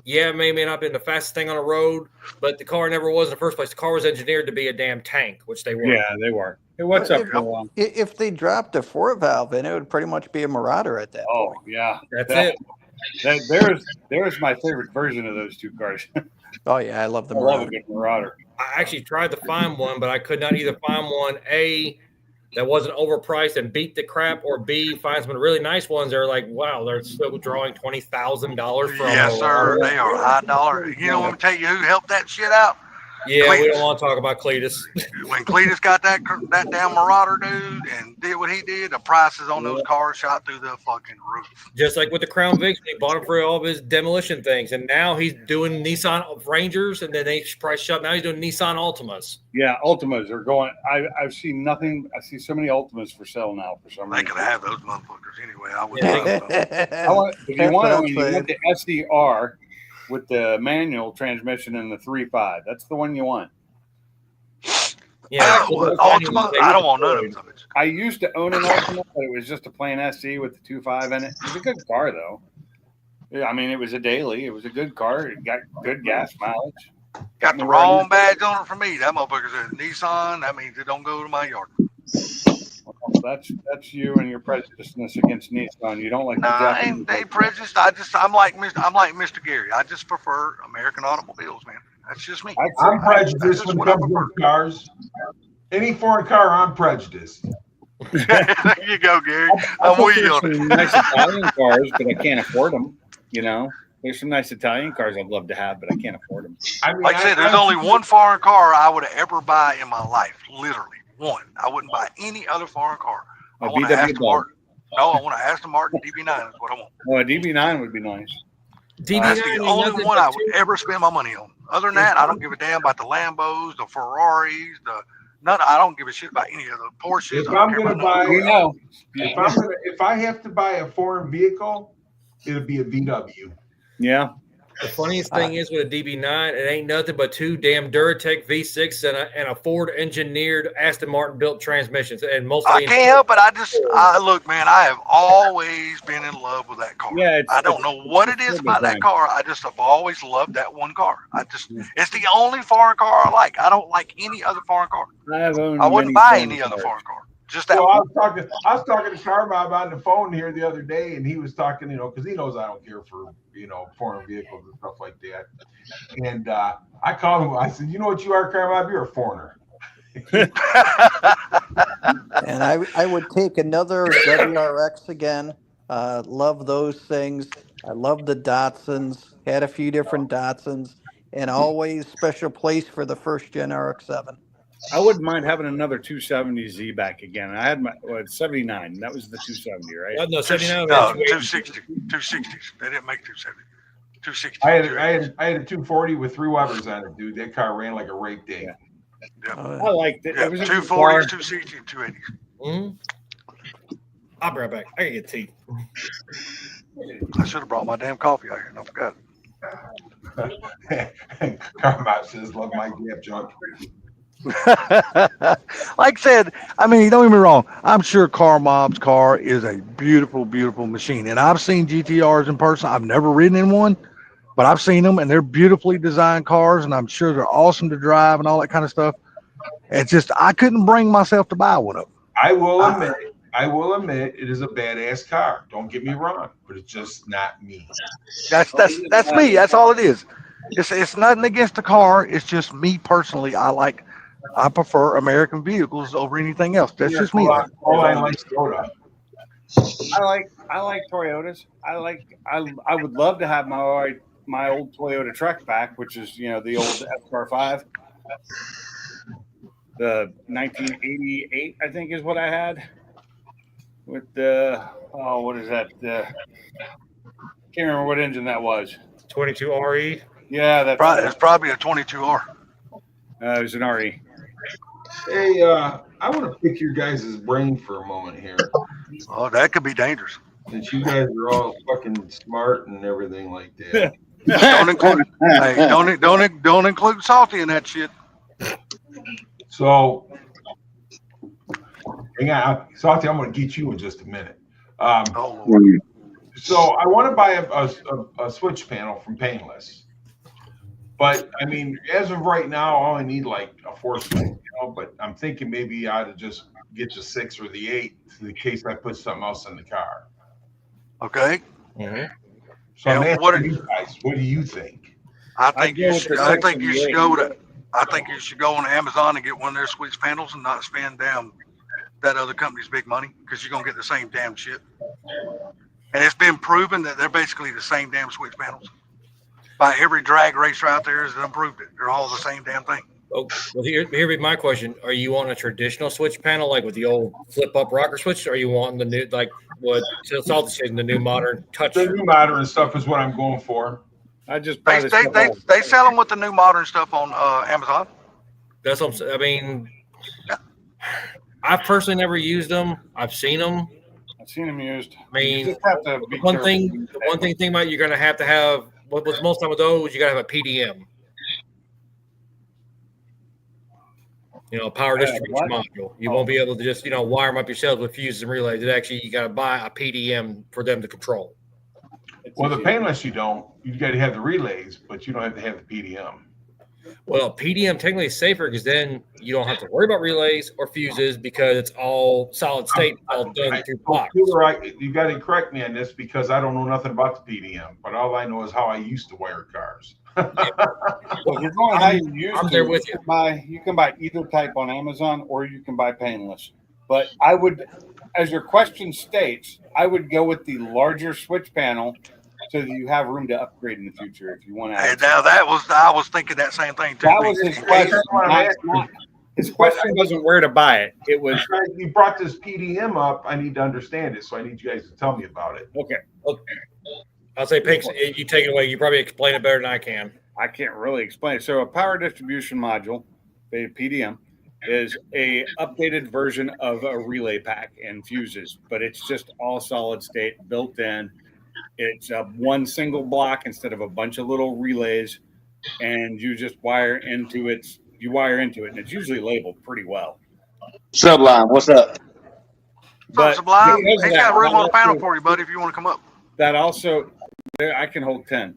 Yeah, it may not have been the fastest thing on the road, but the car never was in the first place. The car was engineered to be a damn tank, which they were. Yeah, they were. Hey, what's up, Bill? If they dropped a 4-valve in, it would pretty much be a Marauder at that Oh, point. yeah. That's it. There's my favorite version of those two cars. Oh yeah, I love the I love a Marauder. good Marauder. I actually tried to find one, but I could not either find one, A, that wasn't overpriced and beat the crap, or B, find some really nice ones. They're like, wow, they're still drawing $20,000 for Yes, sir. They are high dollar. You know, let me tell you who helped that shit out. Yeah, we Cletus. don't want to talk about Cletus. When Cletus got that damn Marauder, dude, and did what he did, the prices on those cars shot through the fucking roof. Just like with the Crown Vics, he bought them for all of his demolition things, and now he's doing Nissan Rangers, and then they price shop. Now he's doing Nissan Altimas. Yeah, Ultimas are going. I've seen nothing. I see so many Ultimas for sale now for some They reason. could have those motherfuckers anyway. I would Yeah. If you want the SDR with the manual transmission and the 3.5, that's the one you want. Yeah, Ultima. I don't want none of them. I used to own an Ultima, but it was just a plain SC with the 2.5 in it. It was a good car though. Yeah, I mean, it was a daily. It was a good car. It got good gas mileage. Got the wrong badge on it for me. That motherfucker says Nissan. That means it don't go to my yard. Well, that's you and your prejudiceness against Nissan. You don't like the Nah, I Japanese. ain't they prejudiced. I'm like Mr. Gary. I just prefer American automobiles, man. That's just me. I'm prejudiced That's when it what I comes prefer. to cars. Any foreign car, I'm prejudiced. There you go, Gary. I I'm with prefer you on it. some nice Italian cars, but I can't afford them. You know, there's some nice Italian cars I'd love to have, but I can't afford them. I mean, Like I said, there's only one foreign car I would ever buy in my life. Literally one. I wouldn't buy any other foreign car. I A want an VW Aston Bug. Martin. No, I want an Aston Martin DB9 is what I want. Well, a DB9 would be nice. DB9 That's the ain't only nothing one but I would ever spend my money on. Other than that, I don't give a damn about the Lambos, the Ferraris, I don't give a shit about any of the Porsches. If I don't I'm care gonna about none of buy, You know, if I have to buy a foreign vehicle, it'll be a VW. yeah. The funniest thing is with a DB9, it ain't nothing but two damn Duratec V6 and a Ford engineered Aston Martin built transmissions. And most of I the can't help it. I look, man, I have always been in love with that car. Yeah, I don't know what it is about that car. I just have always loved that one car. It's the only foreign car I like. I don't like any other foreign car. I wouldn't buy any other foreign car. Just that Well, one. I was talking to Carmob on the phone here the other day, and he was talking, because he knows I don't care for, foreign vehicles and stuff like that. And I called him. I said, "You know what you are, Carmob? You're a foreigner." And I would take another WRX again. Love those things. I love the Datsuns. Had a few different Datsuns, and always special place for the first gen RX-7. I wouldn't mind having another 270Z back again. I had my 79. That was the 270, right? No, 79. No, 260. 260s. They didn't make 270. 260. I had a 240 with 3 Webers on it, dude. That car ran like a rape day. Yeah. I liked it. Yeah, It was a good 240s, car. 260, and 280s. Mm-hmm. I'll be right back. I gotta get tea. I should have brought my damn coffee out here, and I forgot. Carmob says, "Love my gap junk." Like I said, I mean, don't get me wrong. I'm sure Carmob's car is a beautiful, beautiful machine. And I've seen GTRs in person. I've never ridden in one, but I've seen them, and they're beautifully designed cars, and I'm sure they're awesome to drive and all that kind of stuff. It's just I couldn't bring myself to buy one of them. I will admit it is a badass car. Don't get me wrong, but it's just not me. That's me. That's all it is. It's nothing against the car. It's just me personally. I prefer American vehicles over anything else. That's just me. All I like Toyota. I like Toyotas. I would love to have my old Toyota truck back, which is the old SR5. The 1988, I think, is what I had with the what is that? Can't remember what engine that was. 22 RE. Yeah, It's probably a 22R. It was an RE. Hey, I want to pick your guys' brain for a moment here. Oh, that could be dangerous. Since you guys are all fucking smart and everything like that. Don't include Salty in that shit. So, hang on, Salty, I'm going to get you in just a minute. So I want to buy a switch panel from Painless. But I mean, as of right now, I only need like a 4-switch, but I'm thinking maybe I ought to just get the 6 or the 8 in case I put something else in the car. Okay. Mm-hmm. So I'm asking what you guys, what do you think? I think you should go on Amazon and get one of their switch panels and not spend that other company's big money, because you're gonna get the same damn shit. And it's been proven that they're basically the same damn switch panels. By every drag racer out there has improved it. They're all the same damn thing. Oh, well, here be my question. Are you on a traditional switch panel, like with the old flip-up rocker switch, or are you wanting the new, like what Salty said, the new modern touch? The new modern stuff is what I'm going for. I just They sell them with the new modern stuff on Amazon. That's what I'm saying. I mean, I've personally never used them. I've seen them. I've seen them used. I mean, You just have to be one careful. thing about you're going to have what's most time with those, you got to have a PDM. Power distribution module. You won't be able to just, wire them up yourselves with fuses and relays. You got to buy a PDM for them to control. Well, the Painless you don't. You got to have the relays, but you don't have to have the PDM. Well, PDM technically is safer because then you don't have to worry about relays or fuses because it's all solid state, all done through blocks. You got to correct me on this because I don't know nothing about the PDM, but all I know is how I used to wire cars. Well, you're going how you use I'm it. there with you. You can buy either type on Amazon, or you can buy Painless. But I would, as your question states, I would go with the larger switch panel so that you have room to upgrade in the future if you want to. Hey, now I was thinking that same thing too. That was his question. His question wasn't where to buy it. It was. You brought this PDM up. I need to understand it, so I need you guys to tell me about it. Okay. I'll say, Pinks, you take it away. You probably explain it better than I can. I can't really explain it. So a power distribution module, a PDM, is a updated version of a relay pack and fuses, but it's just all solid state built in. It's one single block instead of a bunch of little relays, and you just wire into it. You wire into it, and it's usually labeled pretty well. Sublime, what's up? So Sublime, he's got room on the panel for you, buddy, if you want to come up. That also, I can hold 10.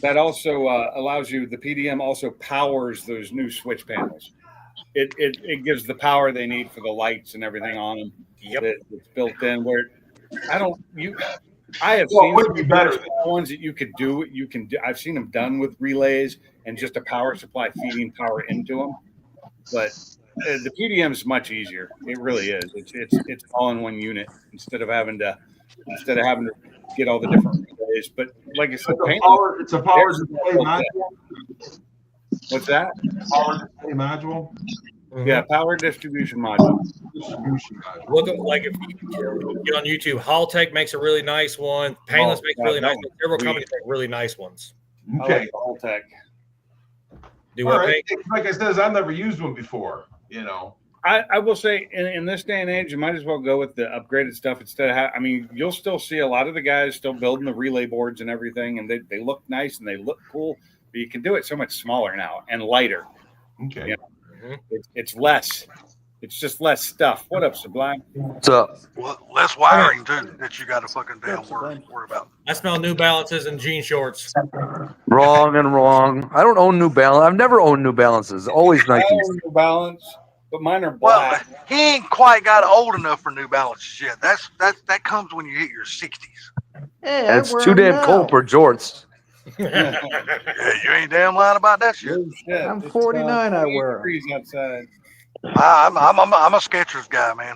That also allows you, the PDM also powers those new switch panels. It gives the power they need for the lights and everything on them. Yep. It's built in where I have Well, it seen would be better. ones that you could do. I've seen them done with relays and just a power supply feeding power into them. But the PDM is much easier. It really is. It's all in one unit instead of having to get all the different relays. But like I said, It's a power display module. What's that? Power display module. Yeah, power distribution module. Distribution module. Look at, like, if you get on YouTube, Haltech makes a really nice one. Painless makes really nice ones. Several companies make really nice ones. Okay. Haltech. Do All what? right. Like I said, I've never used one before. You know. I will say in this day and age, you might as well go with the upgraded stuff instead of you'll still see a lot of the guys still building the relay boards and everything, and they look nice and they look cool, but you can do it so much smaller now and lighter. Okay. You know, it's less. It's just less stuff. What up, Sublime? What's up? Well, less wiring too that you got to fucking damn worry about. I smell New Balances and jean shorts. Wrong and wrong. I don't own New Balance. I've never owned New Balances. Always I Nikes. own New Balance, but mine are Well, black. he ain't quite got old enough for New Balances yet. That comes when you hit your 60s. Yeah, It's too damn cold for jorts. Yeah, you ain't damn lying about that shit. Oh, shit. I'm It's, 49, I 28 wear 'em. degrees outside. I'm a Skechers guy, man.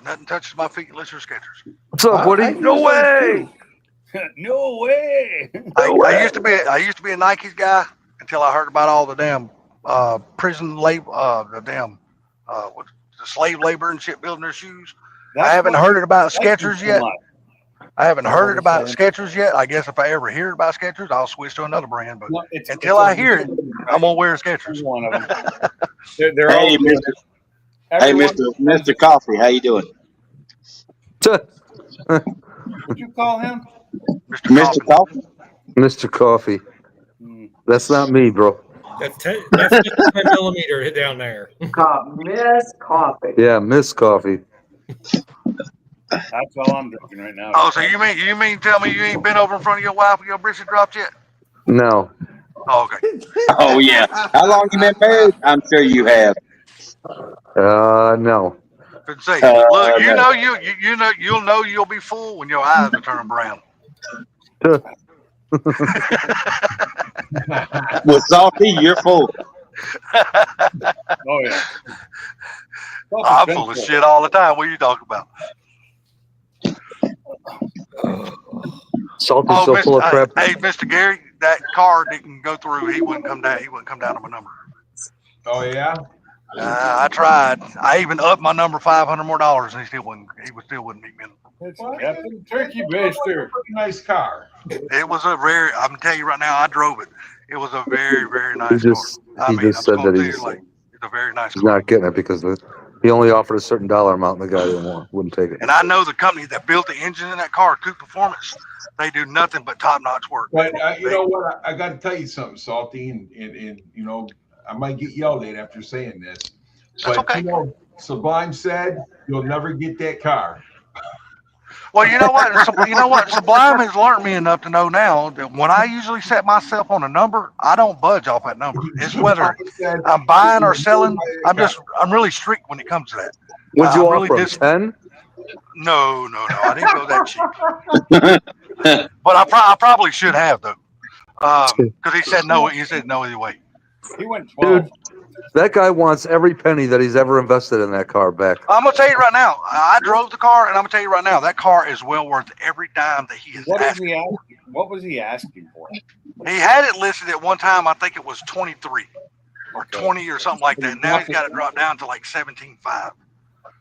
Nothing touches my feet unless they're Skechers. What's up, Woody? No way. No way. I used to be a Nikes guy until I heard about all the damn prison labor, the slave labor and shit building their shoes. I haven't heard it about Skechers yet. I haven't heard it about Skechers yet. I guess if I ever hear about Skechers, I'll switch to another brand. But until I hear it, I'm gonna wear Skechers. One of them. They're all Hey, good. Hey, Mr. Coffee, how you doing? Would you call him? Mr. Coffee? Mr. Coffee. That's not me, bro. That's 10 millimeter hit down there. Miss Coffee. Yeah, Miss Coffee. That's all I'm drinking right now. Oh, so you mean tell me you ain't been over in front of your wife with your brisket dropped yet? No. Oh, okay. Oh, yeah. How long you been married? I'm sure you have. No. Couldn't say. Look, you know you'll know you'll be full when your eyes will turn brown. With Salty, you're full. Oh yeah. I'm full of shit all the time. What are you talking about? Salty's so full of crap. Hey, Mr. Gary, that car didn't go through. He wouldn't come down. He wouldn't come down to my number. Oh yeah. I tried. I even upped my number $500 more, and he still wouldn't meet me. It's Captain Turkey Baster. Nice car. It was a very. I'm gonna tell you right now. I drove it. It was a very, very nice He just said that it's a very nice he's car. not getting it because he only offered a certain dollar amount and the guy wouldn't take it. And I know the company that built the engine in that car, Coupe Performance, they do nothing but top-notch work. But you know what? I got to tell you something, Salty, and you know, I might get yelled at after saying this, That's but okay. you know, Sublime said you'll never get that car. Well, you know what? Sublime has learned me enough to know now that when I usually set myself on a number, I don't budge off that number. It's whether I'm buying or selling. I'm really strict when it comes to that. Would you I'm offer him 10? No. I didn't go that cheap. But I probably should have though, because he said no. He said no either way. He went 12. That guy wants every penny that he's ever invested in that car back. I'm gonna tell you right now. I drove the car, and I'm gonna tell you right now, that car is well worth every dime that he has asked. What was he asking for? He had it listed at one time. I think it was 23 or 20 or something like that. Now he's got it dropped down to like 17.5.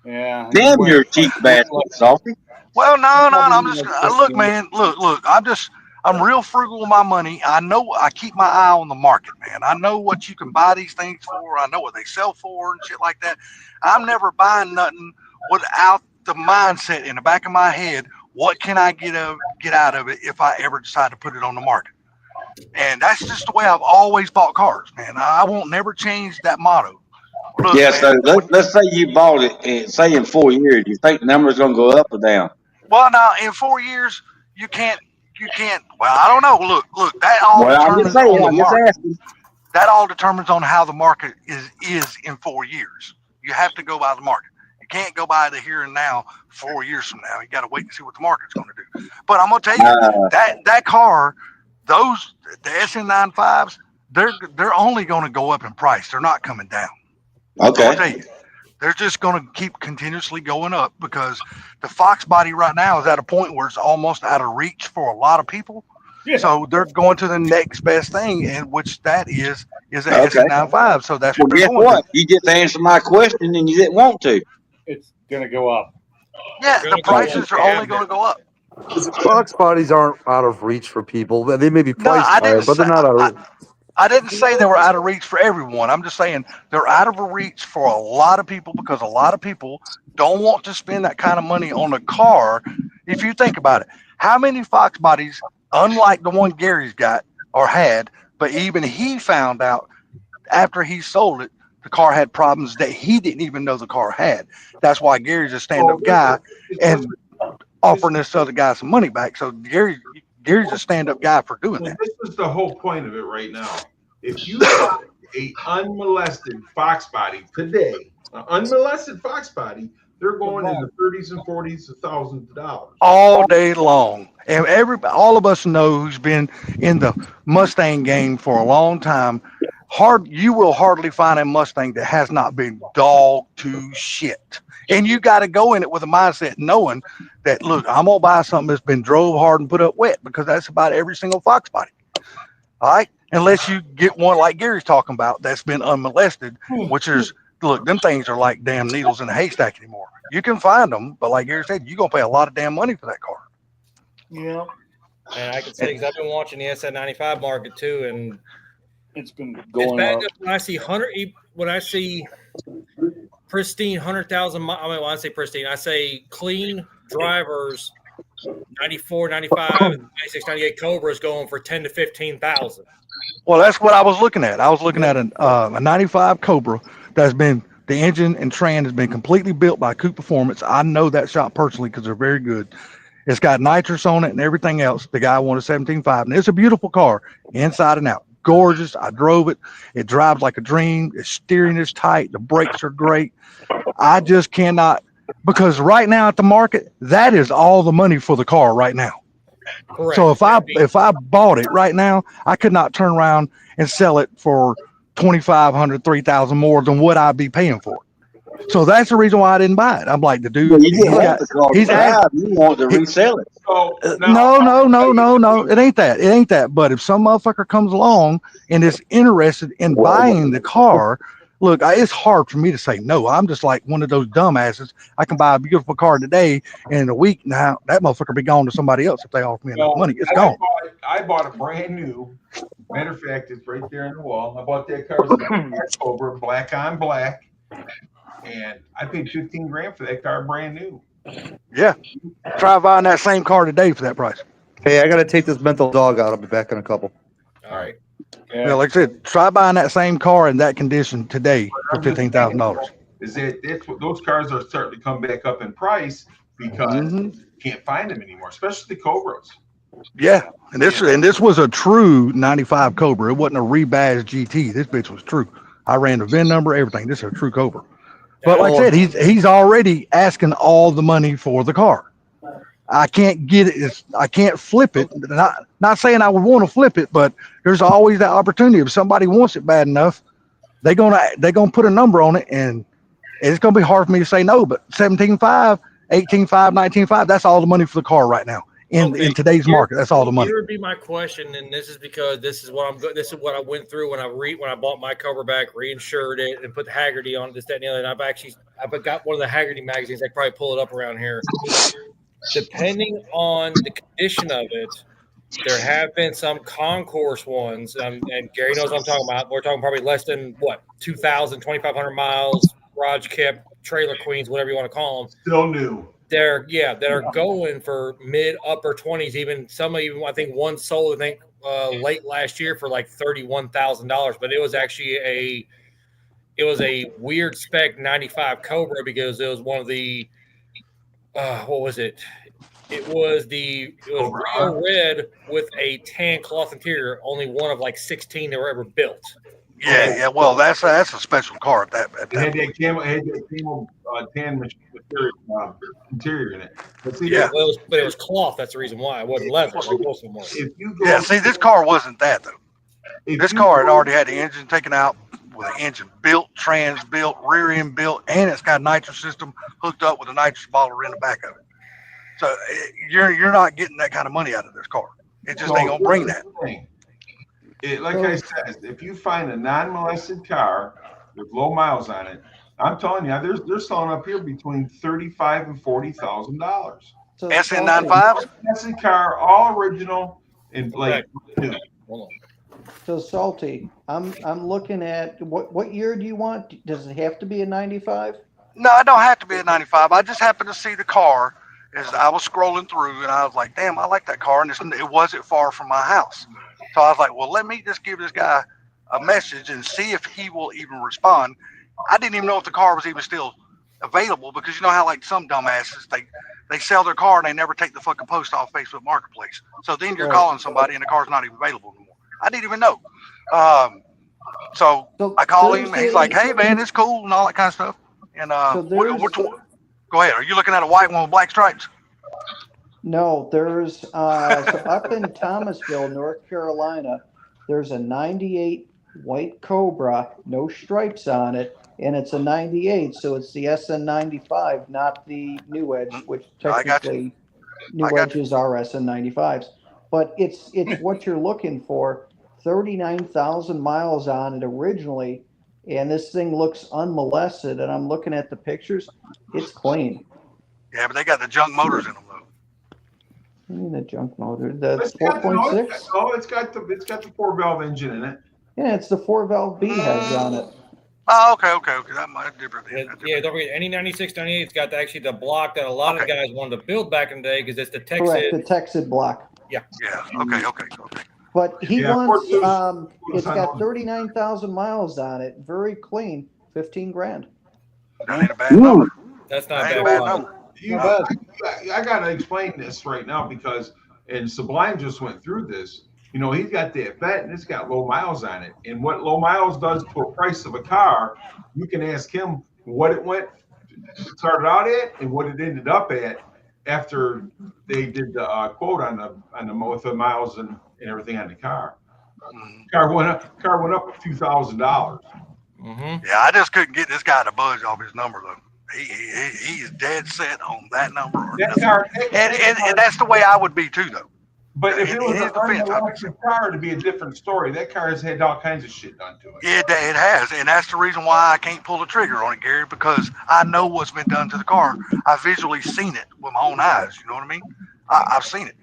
Yeah. Damn, you're a cheap bastard, Salty. Well, no. I'm just look, man. Look. I'm real frugal with my money. I know I keep my eye on the market, man. I know what you can buy these things for. I know what they sell for and shit like that. I'm never buying nothing without the mindset in the back of my head. What can I get out of it if I ever decide to put it on the market? And that's just the way I've always bought cars, man. I won't never change that motto. Look, Yeah, man, so let's say you bought it, and say in 4 years, you think the number's going to go up or down? well, now in 4 years, you can't. Well, I don't know. Look. That all determines on the market. That all determines on how the market is in 4 years. You have to go by the market. You can't go by the here and now 4 years from now. You got to wait and see what the market's going to do. But I'm going to tell you that car, the SN95s, they're only going to go up in price. They're not coming down. Okay. I'll tell you, they're just going to keep continuously going up because the Fox body right now is at a point where it's almost out of reach for a lot of people. Yeah. So they're going to the next best thing, and which that is an SN95. So that's what they're guess going what? to. You just answered my question, and you didn't want to. It's gonna go up. Yeah, the prices are only going to go up. Fox bodies aren't out of reach for people. They may be priced higher, but they're not out of reach. I didn't say they were out of reach for everyone. I'm just saying they're out of reach for a lot of people because a lot of people don't want to spend that kind of money on a car. If you think about it, how many Fox bodies, unlike the one Gary's got or had, but even he found out after he sold it, the car had problems that he didn't even know the car had. That's why Gary's a stand-up guy and offering this other guy some money back. So Gary's a stand-up guy for doing that. This is the whole point of it right now. If you buy a unmolested Fox body today, an unmolested Fox body, they're going in the 30s and 40s of thousands of dollars All day long. And all of us know who's been in the Mustang game for a long time. You will hardly find a Mustang that has not been dog to shit. And you got to go in it with a mindset knowing that, look, I'm going to buy something that's been drove hard and put up wet because that's about every single Fox body. All right? Unless you get one like Gary's talking about that's been unmolested, which is, look, them things are like damn needles in a haystack anymore. You can find them, but like Gary said, you're going to pay a lot of damn money for that car. Yeah. And I can say, because I've been watching the SN95 market too, and it's been it's going bad up. enough when I see pristine 100,000. I mean, when I say pristine, I say clean drivers. 94, 95, 96, 98 Cobras going for 10 to 15,000. Well, that's what I was looking at. I was looking at a 95 Cobra that's been, the engine and trans has been completely built by Coupe Performance. I know that shop personally because they're very good. It's got nitrous on it and everything else. The guy wanted 17.5, and it's a beautiful car inside and out. Gorgeous. I drove it. It drives like a dream. The steering is tight. The brakes are great. I just cannot, because right now at the market, that is all the money for the car right now. Correct. So if I bought it right now, I could not turn around and sell it for $2,500, $3,000 more than what I'd be paying for it. So that's the reason why I didn't buy it. I'm like, the dude, you want to resell it. So no, it ain't that. It ain't that. But if some motherfucker comes along and is interested in buying the car, look, it's hard for me to say no. I'm just like one of those dumbasses. I can buy a beautiful car today, and in a week now, that motherfucker be gone to somebody else if they offer me enough money. It's gone. I bought a brand new. Matter of fact, it's right there on the wall. I bought that car. It's Cobra, black on black, and I paid $15,000 for that car, brand new. Yeah, try buying that same car today for that price. Hey, I got to take this mental dog out. I'll be back in a couple. All right. Yeah, like I said, try buying that same car in that condition today for $15,000. Is that's what those cars are starting to come back up in price because you can't find them anymore, especially the Cobras. Yeah, and this was a true 95 Cobra. It wasn't a rebadged GT. This bitch was true. I ran the VIN number, everything. This is a true Cobra. But like I said, he's already asking all the money for the car. I can't get it. I can't flip it. Not saying I would want to flip it, but there's always that opportunity. If somebody wants it bad enough, they're gonna put a number on it, and it's gonna be hard for me to say no. But 17.5, 18.5, 19.5, that's all the money for the car right now in today's market. That's all the money. Here would be my question, and this is because this is what I went through when I bought my Cobra back, reinsured it, and put Haggerty on this, that, and the other. And I've got one of the Haggerty magazines. I probably pull it up around here. Depending on the condition of it, there have been some concourse ones, and Gary knows what I'm talking about. We're talking probably less than 2,000, 2,500 miles, garage kept, trailer queens, whatever you want to call them. Still new. That are going for mid upper 20s. Even I think one sold late last year for like $31,000, but it was actually a weird spec 95 Cobra Oh, because it was one of the what was it? It was real red with a tan cloth interior. Only one of like 16 that were ever built. Yeah. Well, that's a special car at that. It had that camel tan material interior in it. But see, Yeah, but it was cloth. That's the reason why it wasn't leather. Like most of them were. if you go, Yeah. See, this car wasn't that though. if This you car had go- already had the engine taken out, with the engine built, trans built, rear end built, and it's got a nitrous system hooked up with a nitrous bottle in the back of it. So you're not getting that kind of money out of this car. It just ain't gonna bring that. Like I said, if you find a non-molested car with low miles on it, I'm telling you, they're selling up here between $35,000 and $40,000. So SN95s? Molested car, all original, and like new. Hold on. So Salty, I'm looking at what year do you want? Does it have to be a 95? No, I don't have to be a 95. I just happened to see the car as I was scrolling through, and I was like, damn, I like that car, and it wasn't far from my house. So I was like, well, let me just give this guy a message and see if he will even respond. I didn't even know if the car was even still available, because you know how like some dumbasses, they sell their car and they never take the fucking post off Facebook Marketplace. So then you're Right. calling somebody and the car's not even available anymore. I didn't even know. So I call him and he's like, hey man, it's cool and all that kind of stuff. And go ahead. Are you looking at a white one with black stripes? No, there's so up in Thomasville, North Carolina, there's a 98 white Cobra, no stripes on it, and it's a 98, so it's the SN95, not the New Edge, which technically New Edges are SN95s. But it's what you're looking for. 39,000 miles on it originally, and this thing looks unmolested. And I'm looking at the pictures; it's clean. Yeah, but they got the junk motors in them though. I mean, the junk motor, the It's got the 4.6. no, it's got the 4-valve engine in it. Yeah, it's the 4-valve B heads on it. Oh, okay. That might be different. Yeah, don't forget, any 96, 98, it's got actually the block that a lot of guys wanted to build back in the day because it's the Texas. Correct, the Texid block. Yeah. Okay. But he Yeah, wants, Ford it's got 39,000 miles on it, very clean, 15 grand. That ain't a bad number. That's not That ain't bad. a bad number. I gotta explain this right now because, and Sublime just went through this. You know, he's got that vet and it's got low miles on it. And what low miles does to a price of a car, you can ask him what it started out at and what it ended up at after they did the quote on the with the miles and everything on the car. Car went up a few $1,000s. Mm-hmm. Yeah, I just couldn't get this guy to budge off his number though. He's dead set on that number. And that's the way I would be too though. But if it was his an defense, unelectric car, it'd be a different story. That car has had all kinds of shit done to it. It has, and that's the reason why I can't pull the trigger on it, Gary, because I know what's been done to the car. I've visually seen it with my own eyes. You know what I mean? I've seen it.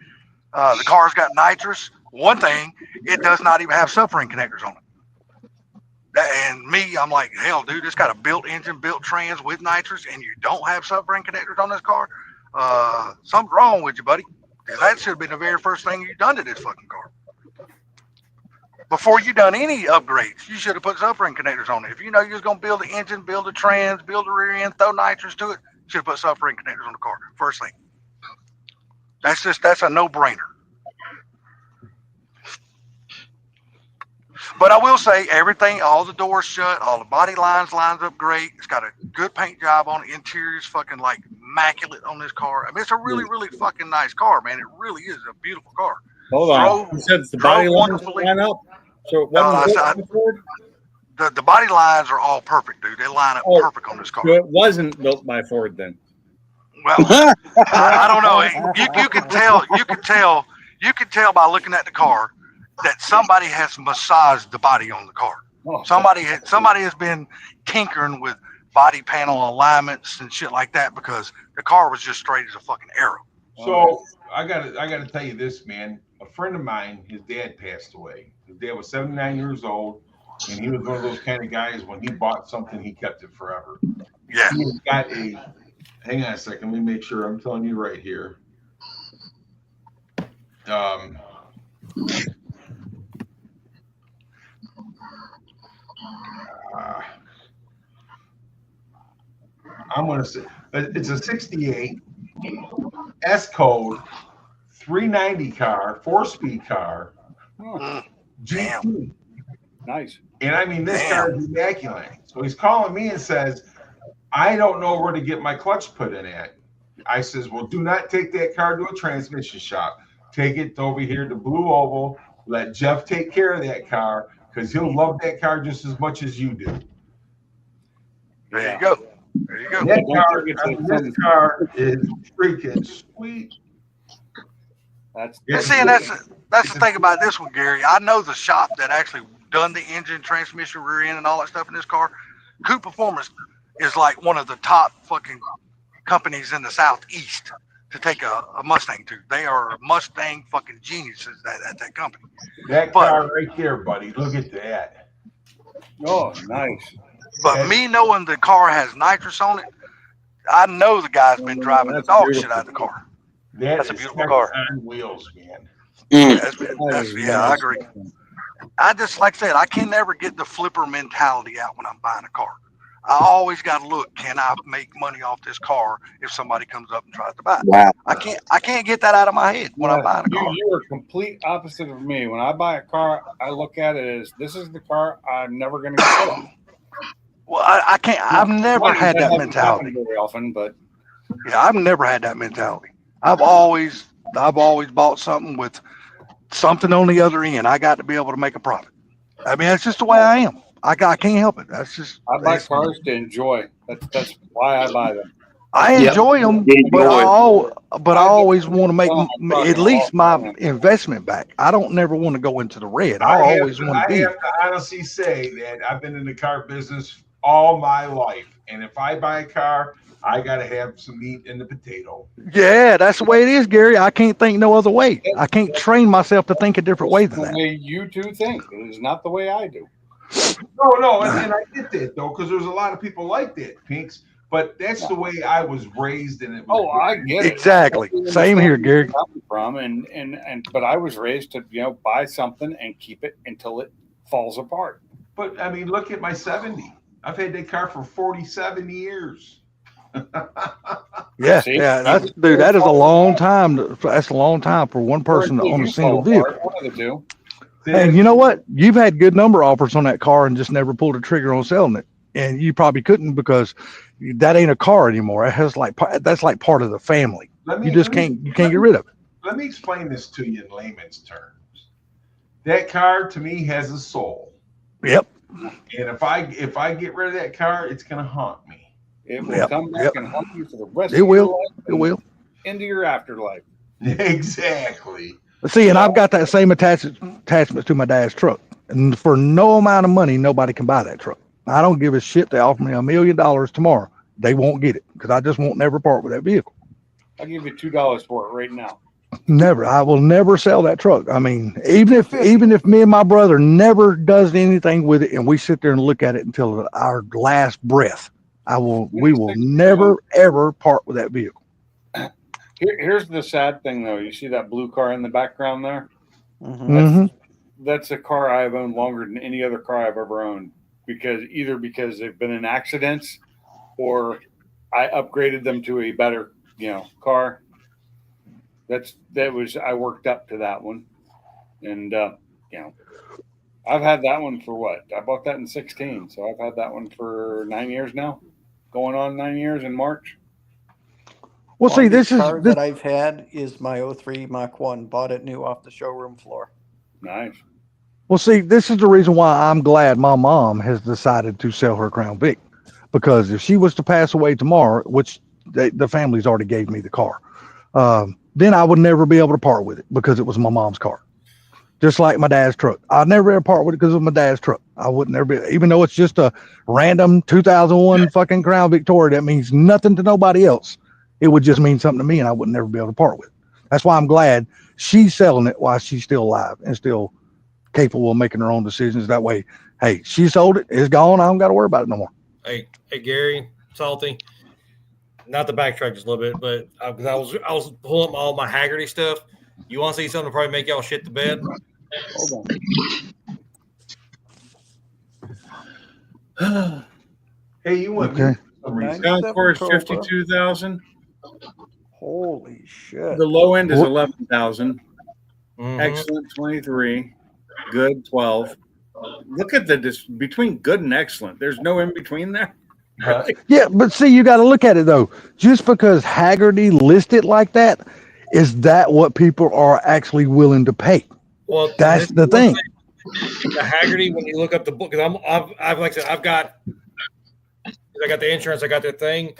The car's got nitrous. One thing, it does not even have subframe connectors on it. And me, I'm like, hell, dude, it's got a built engine, built trans with nitrous, and you don't have subframe connectors on this car. Something's wrong with you, buddy. That should have been the very first thing you done to this fucking car. Before you done any upgrades, you should have put subframe connectors on it. If you know you was gonna build the engine, build the trans, build the rear end, throw nitrous to it, you should have put subframe connectors on the car. First thing. That's a no-brainer. But I will say everything, all the doors shut, all the body lines up great. It's got a good paint job on it. Interior's fucking like immaculate on this car. I mean, it's a really, really fucking nice car, man. It really is a beautiful car. Hold on. You said the body lines line up. So what the body lines are all perfect, dude. They line up perfect on this car. So it wasn't built by Ford then. Well, I don't know. You can tell. You can tell by looking at the car that somebody has massaged the body on the car. Oh, Somebody has been tinkering with body panel alignments and shit like that because the car was just straight as a fucking arrow. So I gotta tell you this, man. A friend of mine, his dad passed away. His dad was 79 years old, and he was one of those kind of guys. When he bought something, he kept it forever. Yeah. He's got a. Hang on a second. Let me make sure I'm telling you right here. I'm going to say it's a 68 S code 390 car, 4-speed car. GT. Nice. And I mean, this car is immaculate. So he's calling me and says, I don't know where to get my clutch put in at. I says, well, do not take that car to a transmission shop. Take it over here to Blue Oval. Let Jeff take care of that car because he'll love that car just as much as you do. There you go. There you go. This car is freaking sweet. And that's the thing about this one, Gary. I know the shop that actually done the engine, transmission, rear end, and all that stuff in this car. Coupe Performance is like one of the top fucking companies in the Southeast to take a Mustang to. They are Mustang fucking geniuses at that company. That car right there, buddy. Look at that. Oh, nice. But me knowing the car has nitrous on it, I know the guy's been driving the dog shit out of the car. That's a beautiful car. On wheels, man. Yeah, I agree. I just, like I said, I can never get the flipper mentality out when I'm buying a car. I always got to look, can I make money off this car if somebody comes up and tries to buy it? Wow. I can't get that out of my head when I'm buying a car. You are complete opposite of me. When I buy a car, I look at it as this is the car I'm never going to get. Well, I can't. I've never had that mentality very often, but yeah, I've never had that mentality. I've always bought something with something on the other end. I got to be able to make a profit. I mean, that's just the way I am. I can't help it. That's just. I buy cars to enjoy. That's why I buy them. I enjoy them, but I always want to make at least my investment back. I don't never want to go into the red. I always want to be. I have to honestly say that I've been in the car business all my life, and if I buy a car, I got to have some meat in the potato. Yeah, that's the way it is, Gary. I can't think no other way. I can't train myself to think a different way than that. The way you two think. It is not the way I do. No, and I get that though, because there's a lot of people like that, Pinks. But that's the way I was raised, and it was. I get it. Exactly. Same here, Gary. From but I was raised to buy something and keep it until it falls apart. But I mean, look at my 70. I've had that car for 47 years. Yeah, that is a long time. That's a long time for one person to own a single vehicle. One of the two. And you know what? You've had good number offers on that car and just never pulled a trigger on selling it. And you probably couldn't because that ain't a car anymore. It has that's like part of the family. You can't get rid of it. Let me explain this to you in layman's terms. That car to me has a soul. Yep. And if I get rid of that car, it's gonna haunt me. It will come back and haunt you for the rest of your life. It will. Into your afterlife. Exactly. See, and I've got that same attachment to my dad's truck. And for no amount of money, nobody can buy that truck. I don't give a shit. They offer me $1 million tomorrow. They won't get it because I just won't never part with that vehicle. I'll give you $2 for it right now. Never. I will never sell that truck. I mean, even if me and my brother never does anything with it and we sit there and look at it until our last breath, we will never ever part with that vehicle. Here's the sad thing though. You see that blue car in the background there? Mm-hmm. That's a car I've owned longer than any other car I've ever owned because they've been in accidents or I upgraded them to a better, car. I worked up to that one. And, I've had that one for what? I bought that in 2016. So I've had that one for 9 years now, going on 9 years in March. Well, see, this car that I've had is my 03 Mach 1. Bought it new off the showroom floor. Nice. Well, see, this is the reason why I'm glad my mom has decided to sell her Crown Vic, because if she was to pass away tomorrow, which the family's already gave me the car, then I would never be able to part with it because it was my mom's car. Just like my dad's truck. I'd never ever part with it because of my dad's truck. I would never be, even though it's just a random 2001 fucking Crown Victoria that means nothing to nobody else. It would just mean something to me and I would never be able to part with it. That's why I'm glad she's selling it while she's still alive and still capable of making her own decisions. That way, hey, she sold it, it's gone. I don't got to worry about it no more. Hey, Gary, Salty. Not to backtrack just a little bit, but because I was pulling up all my Haggerty stuff. You want to see something to probably make y'all shit the bed? Hold on. Hey, you went Okay. for some reason. Concourse Cobra. 52,000. Holy shit. The low end is What? 11,000. Mhm. Excellent 23. Good 12. Look at between good and excellent. There's no in between there. Huh? Yeah, but see, you got to look at it though. Just because Haggerty listed like that, is that what people are actually willing to pay? Well, That's this the is one thing. The Haggerty, when you look up the book, because I've like I said, I got the insurance, I got their thing.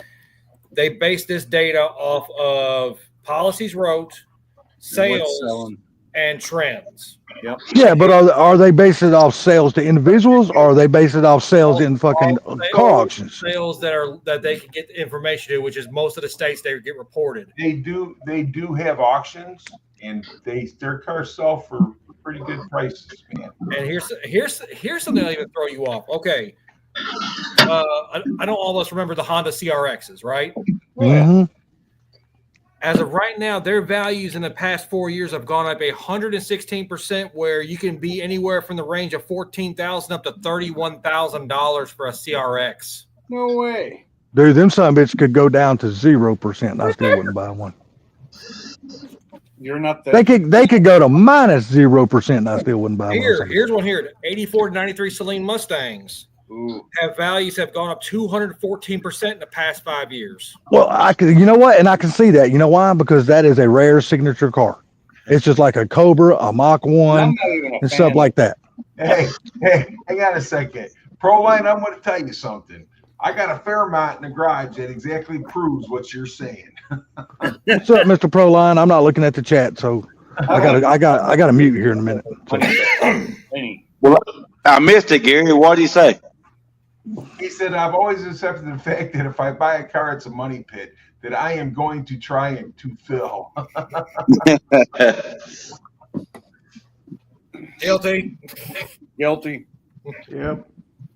They base this data off of policies wrote, What's sales, selling? and trends. Yep. Yeah, but are they basing it off sales to individuals, or are they basing it off sales in fucking car auctions? Sales that they can get the information to, which is most of the states they get reported. They do have auctions, and their cars sell for pretty good prices, man. And here's something that'll even throw you off. Okay, I don't almost remember the Honda CRXs, right? Mhm. As of right now, their values in the past 4 years have gone up 116%, where you can be anywhere from the range of $14,000 up to $31,000 for a CRX. No way. Dude, them son of a bitch could go down to 0%. And I still wouldn't buy one. You're not They could go to minus 0%. And I still wouldn't buy one. Here's one here. 84 to 93 Celine Mustangs Ooh. have gone up 214% in the past 5 years. Well, you know what? And I can see that. You know why? Because that is a rare signature car. It's just like a Cobra, a Mach 1, I'm not even a and fan. stuff like that. Hey, hang on a second. Proline, I'm going to tell you something. I got a Fairmont in the garage that exactly proves what you're saying. What's up, Mr. Proline? I'm not looking at the chat, so I got to mute here in a minute. So, Well, I missed it, Gary. What did he say? He said, I've always accepted the fact that if I buy a car, it's a money pit that I am going to try and to fill. Guilty. Guilty. Yep.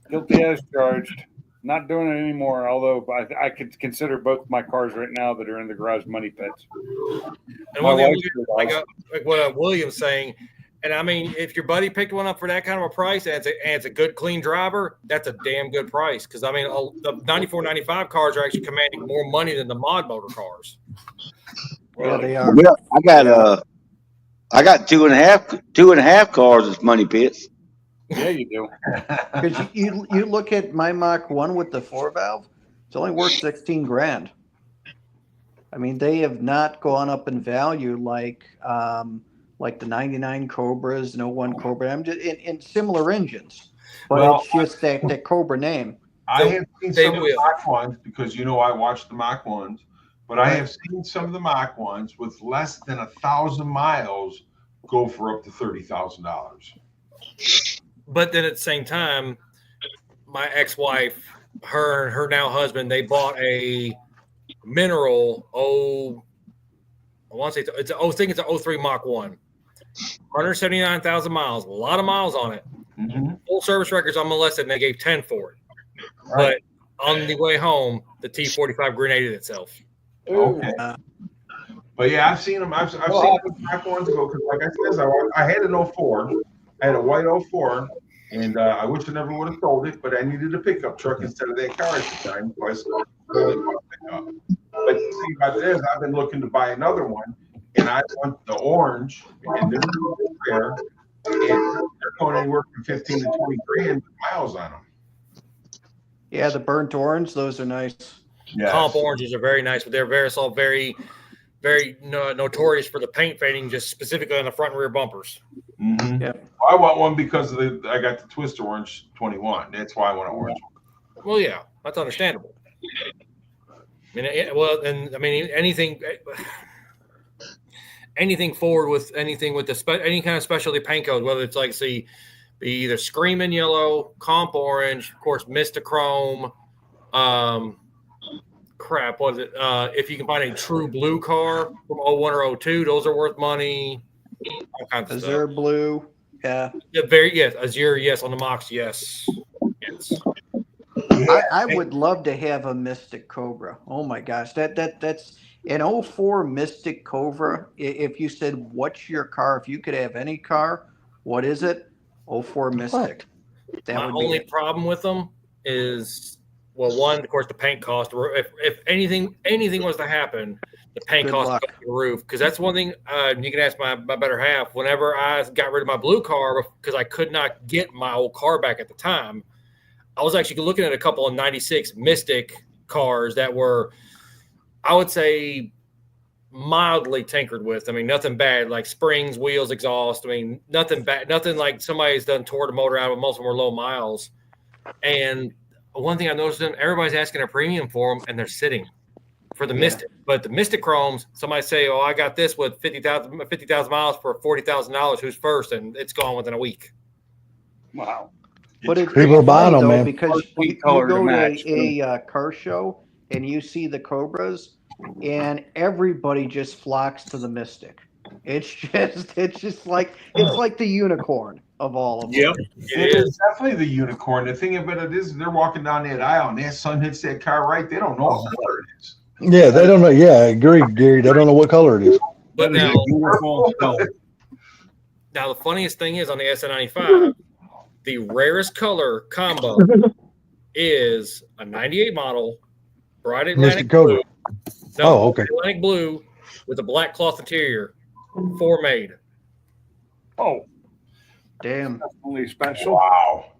Guilty as charged. Not doing it anymore, although I could consider both my cars right now that are in the garage money pits. And My one thing, wife sure does. like what William's saying, and I mean, if your buddy picked one up for that kind of a price and it's a good, clean driver, that's a damn good price. Because I mean, the 94, 95 cars are actually commanding more money than the mod motor cars. Yeah, they are. Well, I got two and a half cars as money pits. Yeah, you do. Because you look at my Mach 1 with the 4-valve, it's only worth 16 grand. I mean, they have not gone up in value like the 99 Cobras, no 01 Cobra. I'm just in similar engines, but Well, it's just that Cobra name. I have seen They some of the will. Mach 1s because, I watch the Mach 1s, but I have seen some of the Mach 1s with less than 1,000 miles go for up to $30,000. But then at the same time, my ex-wife, her and her now husband, they bought a Mineral. I want to say it's a 03 Mach 1, 179,000 miles, a lot of miles on it. Mm-hmm. Full service records unmolested, and they gave 10 for it. But on the way home, the T45 grenaded itself. Okay. But yeah, I've seen them. I've seen the Mach 1s go because, like I said, I had an 04. I had a white 04, and I wish I never would have sold it, but I needed a pickup truck instead of that car at the time. So I sold the pickup. But the thing about this, I've been looking to buy another one, and I want the orange, and they're rare, and they're going anywhere from 15 to 20 grand miles on them. Yeah, the burnt orange, those are nice. Yes. Comp oranges are very nice, but they're very very notorious for the paint fading, just specifically on the front and rear bumpers. Mm-hmm. Yeah. I want one because I got the Twist Orange 21. That's why I want an orange one. Well, yeah, that's understandable. I mean, anything forward with anything with any kind of specialty paint code, whether it's like be either Screaming Yellow, Comp Orange, of course, Mistachrome. What is it? If you can find a true blue car from 01 or 02, those are worth money. All kinds of Azure stuff. blue. Yeah. Azure, yes, on the Mox, yes. I would love to have a Mystic Cobra. Oh my gosh, that's an 04 Mystic Cobra. If you said what's your car, if you could have any car, what is it? 04 Mystic. My only problem with them is, well, one, of course, the paint cost. If anything was to happen, the paint cost goes through the roof. Because that's one thing you can ask my better half. Whenever I got rid of my blue car because I could not get my old car back at the time, I was actually looking at a couple of 96 Mystic cars that were, I would say, mildly tinkered with. I mean, nothing bad, like springs, wheels, exhaust. I mean, nothing bad, nothing like somebody's done tore the motor out, but most of them were low miles. And one thing I noticed, everybody's asking a premium for them, and they're sitting for the Mystic. But the Mystic Chromes, somebody say, "Oh, I got this with 50,000 miles for $40,000. Who's first?" And it's gone within a week. Wow. But it's People are buying them, man. Because you go to a car show and you see the Cobras, and everybody just flocks to the Mystic. It's just like the unicorn of all of them. Yep, it is definitely the unicorn. The thing about it is, they're walking down that aisle and that sun hits that car right. They don't know what color it is. Yeah, they don't know. Yeah, I agree, Gary. They don't know what color it is. But now, the funniest thing is on the SN95, the rarest color combo is a 98 model bright Atlantic blue. No, okay. Atlantic blue with a black cloth interior, 4 made. Oh, damn! Only special. Wow.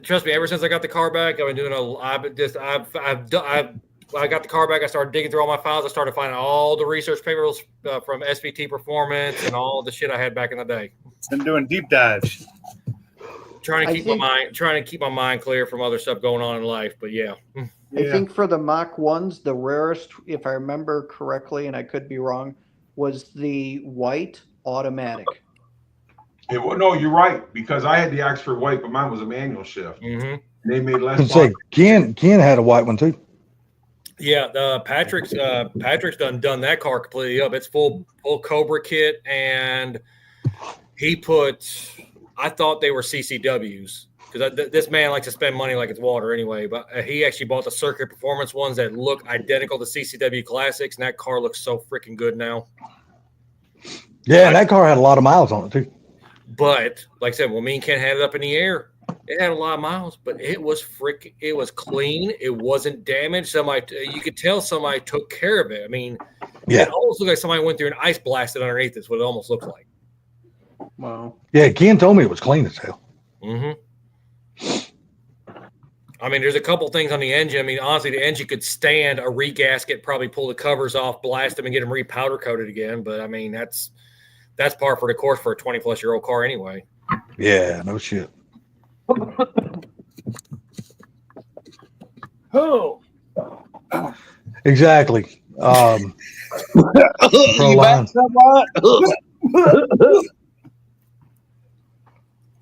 Trust me. Ever since I got the car back, I've been doing I got the car back. I started digging through all my files. I started finding all the research papers from SVT Performance and all the shit I had back in the day. Been doing deep dives. Trying to keep my mind clear from other stuff going on in life. But yeah. I think for the Mach 1s, the rarest, if I remember correctly, and I could be wrong, was the white automatic. No, you're right, because I had the Oxford white, but mine was a manual shift. Mm-hmm. They made less. Say Ken had a white one too. Yeah, Patrick's done that car completely up. It's full Cobra kit, and he put. I thought they were CCWs because this man likes to spend money like it's water anyway. But he actually bought the Circuit Performance ones that look identical to CCW Classics, and that car looks so freaking good now. Yeah, and that car had a lot of miles on it too. But like I said, when me and Ken had it up in the air, it had a lot of miles, but it was clean. It wasn't damaged. You could tell somebody took care of it. I mean, It almost looked like somebody went through an ice blasted underneath. That's what it almost looks like. Wow. Yeah, Ken told me it was clean as hell. Mm-hmm. I mean, there's a couple things on the engine. I mean, honestly, the engine could stand a regasket, probably pull the covers off, blast them, and get them repowder coated again. But I mean, that's par for the course for a 20-plus-year-old car anyway. Yeah, no shit. Oh, exactly.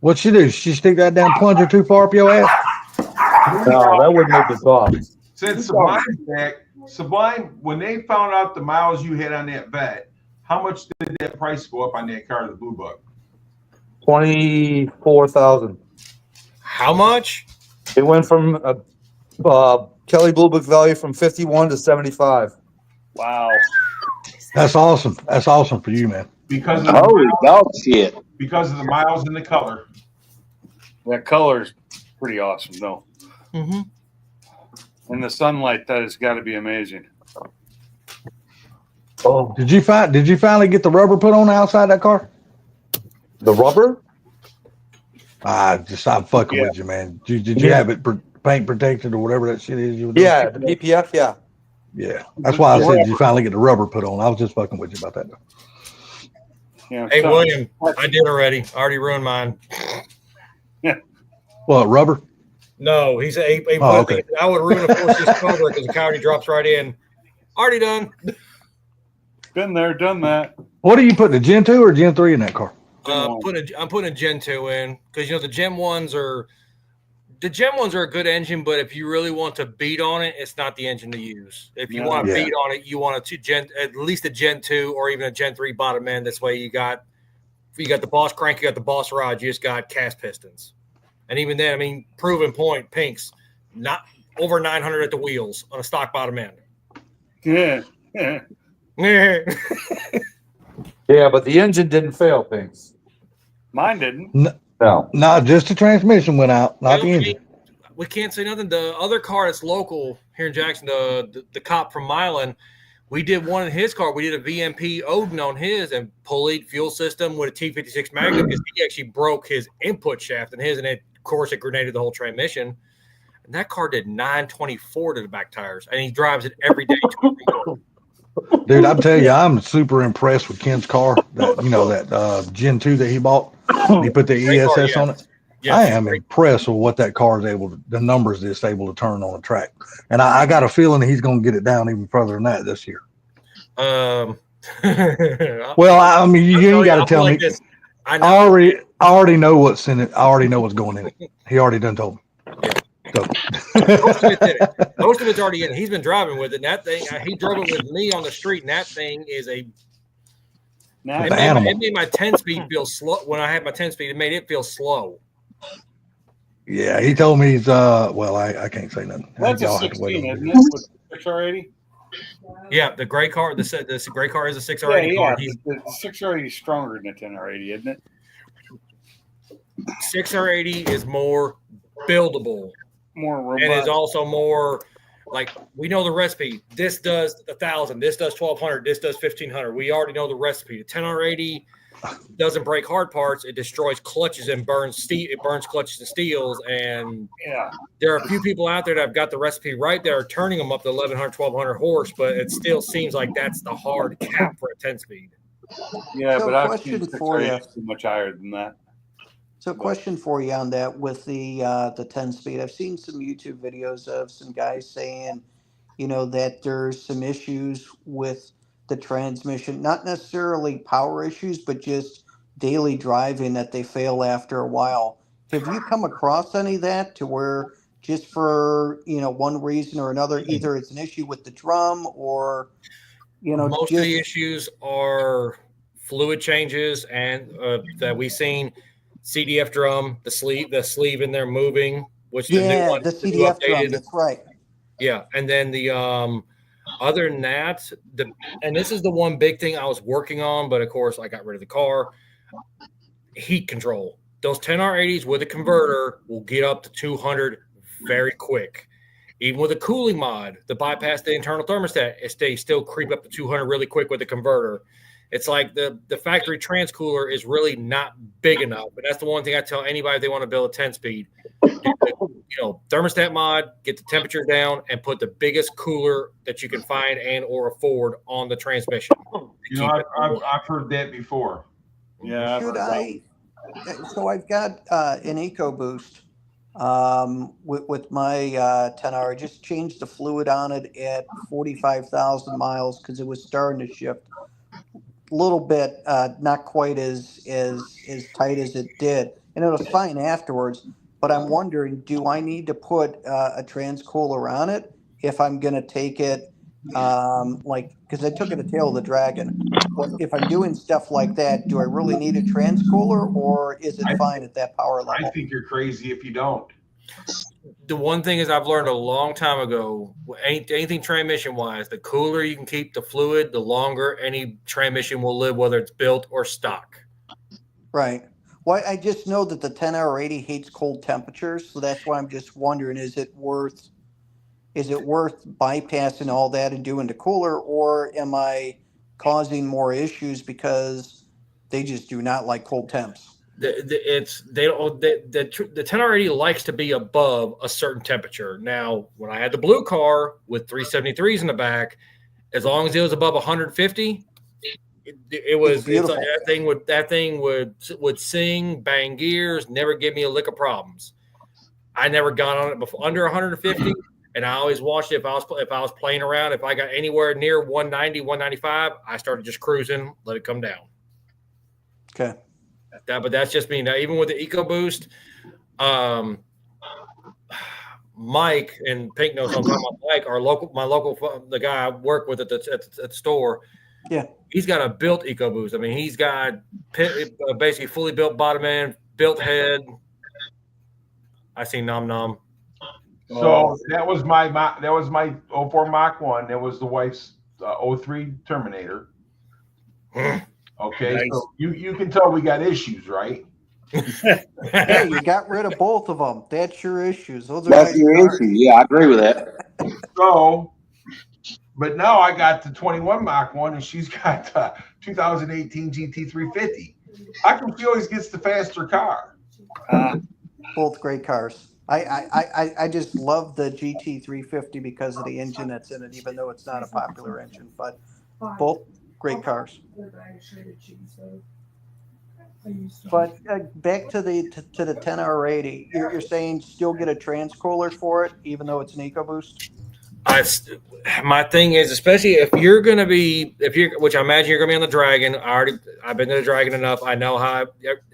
What'd she do? She stick that damn plunger too far up your ass? No, that wouldn't make it soft. Since Sublime, when they found out the miles you had on that vet, how much did that price go up on that car, the Blue Book? 24,000. How much? It went from Kelly Blue Book value from 51 to 75. Wow. That's awesome. That's awesome for you, man. Because of the miles and the color. That color's pretty awesome, though. Mm-hmm. In the sunlight, that has got to be amazing. Oh, did you finally get the rubber put on the outside of that car? The rubber? I'm fucking with you, man. Did you have it paint protected or whatever that shit is? Yeah, the PPF, yeah. Yeah, that's why I said you finally get the rubber put on. I was just fucking with you about that. Yeah, Hey, so- William, I did already. I already ruined mine. What, rubber? No, he said, he Oh, put, okay. I would ruin a 4.6 Cobra because the coyote drops right in. Already done. Been there, done that. What are you putting, a Gen 2 or Gen 3 in that car? I'm putting a Gen 2 in because, you know, the Gen 1s are a good engine, but if you really want to beat on it, it's not the engine to use. If you want to beat on it, you want at least a Gen 2 or even a Gen 3 bottom end. This way you got the boss crank, you got the boss rod, you just got cast pistons. And even then, I mean, proven point, Pinks, not over 900 at the wheels on a stock bottom end. Yeah. Yeah, but the engine didn't fail, Pinks. Mine didn't. No. Not just the transmission went out, not the engine. We can't say nothing. The other car that's local here in Jackson, the cop from Milan, we did one in his car. We did a VMP Odin on his and pulleyed fuel system with a T56 Magnum because he actually broke his input shaft in his, and of course it grenaded the whole transmission. And that car did 924 to the back tires, and he drives it every day. Dude, I'm telling you, I'm super impressed with Ken's car. That Gen 2 that he bought. He put the ESS on it. Yes. I am impressed with what that car is the numbers it's able to turn on a track. And I got a feeling that he's going to get it down even further than that this year. Well, I mean, you ain't got to tell me. This. I already know what's in it. I already know what's going in it. He already done told me. So. Most of it's already in. He's been driving with it. And that thing, he drove it with me on the street, and that thing is a. It made my 10-speed feel slow. When I had my 10-speed, it made it feel slow. Yeah, he told me he's I can't say nothing. That's a 16, isn't it? With 6R80? Yeah, the gray car, the gray car is a 6R80 car. The 6R80 is stronger than the 10R80, isn't it? 6R80 is more buildable. More robust. And is also more like, we know the recipe. This does 1,000, this does 1,200, this does 1,500. We already know the recipe. The 10R80 doesn't break hard parts. It destroys clutches and burns steel. It burns clutches and steels. And there are a few people out there that have got the recipe right. That are turning them up to 1,100, 1,200 horse, but it still seems like that's the hard cap for a 10-speed. Yeah, So but I've question seen for you. too much higher than that. So question for you on that with the 10-speed. I've seen some YouTube videos of some guys saying, that there's some issues with the transmission, not necessarily power issues, but just daily driving that they fail after a while. Have you come across any of that to where just for, one reason or another, either it's an issue with the drum or, most of the issues are fluid changes and that we've seen CDF drum, the sleeve in there moving, which the new one, the CDF drum, that's right. Yeah, and then the other than that, and this is the one big thing I was working on, but of course I got rid of the car. Heat control. Those 10R80s with a converter will get up to 200 very quick. Even with a cooling mod, the bypass the internal thermostat, they still creep up to 200 really quick with the converter. It's like the factory transcooler is really not big enough. But that's the one thing I tell anybody if they want to build a 10-speed. Thermostat mod, get the temperature down, and put the biggest cooler that you can find and or afford on the transmission. I've heard that before. Yeah. So I've got an EcoBoost with my 10R. I just changed the fluid on it at 45,000 miles because it was starting to shift a little bit, not quite as tight as it did, and it was fine afterwards. But I'm wondering, do I need to put a transcooler on it if I'm going to take it, because I took it to Tail of the Dragon. If I'm doing stuff like that, do I really need a transcooler, or is it fine at that power level? I think you're crazy if you don't. The one thing is I've learned a long time ago, anything transmission-wise, the cooler you can keep the fluid, the longer any transmission will live, whether it's built or stock. Right. Well, I just know that the 10R80 hates cold temperatures, so that's why I'm just wondering: is it worth bypassing all that and doing the cooler, or am I causing more issues because they just do not like cold temps? The 10R80 likes to be above a certain temperature. Now, when I had the blue car with 373s in the back, as long as it was above 150, it was beautiful. that thing would sing, bang gears, never give me a lick of problems. I never got on it before under 150, and I always watched it if I was playing around. If I got anywhere near 190, 195, I started just cruising, let it come down. Okay. But that's just me. Now, even with the EcoBoost, Mike and Pink knows I'm talking about. Mike, the guy I work with at the store. Yeah, he's got a built EcoBoost. I mean, he's got basically fully built bottom end, built head. I see Nom Nom. So that was my 04 Mach 1. That was the wife's 03 Terminator. Okay, nice. So you can tell we got issues, right? Hey, you got rid of both of them. That's your issues. That's nice your issue. Yeah, I agree with that. So, but now I got the 21 Mach 1, and she's got 2018 GT350. How come she always gets the faster car? Both great cars. I just love the GT350 because of the engine that's in it, even though it's not a popular engine. But both great cars. But back to the 10R80, you're saying still get a transcooler for it, even though it's an EcoBoost? My thing is, especially if you're, which I imagine you're going to be on the Dragon. I've been to the Dragon enough. I know how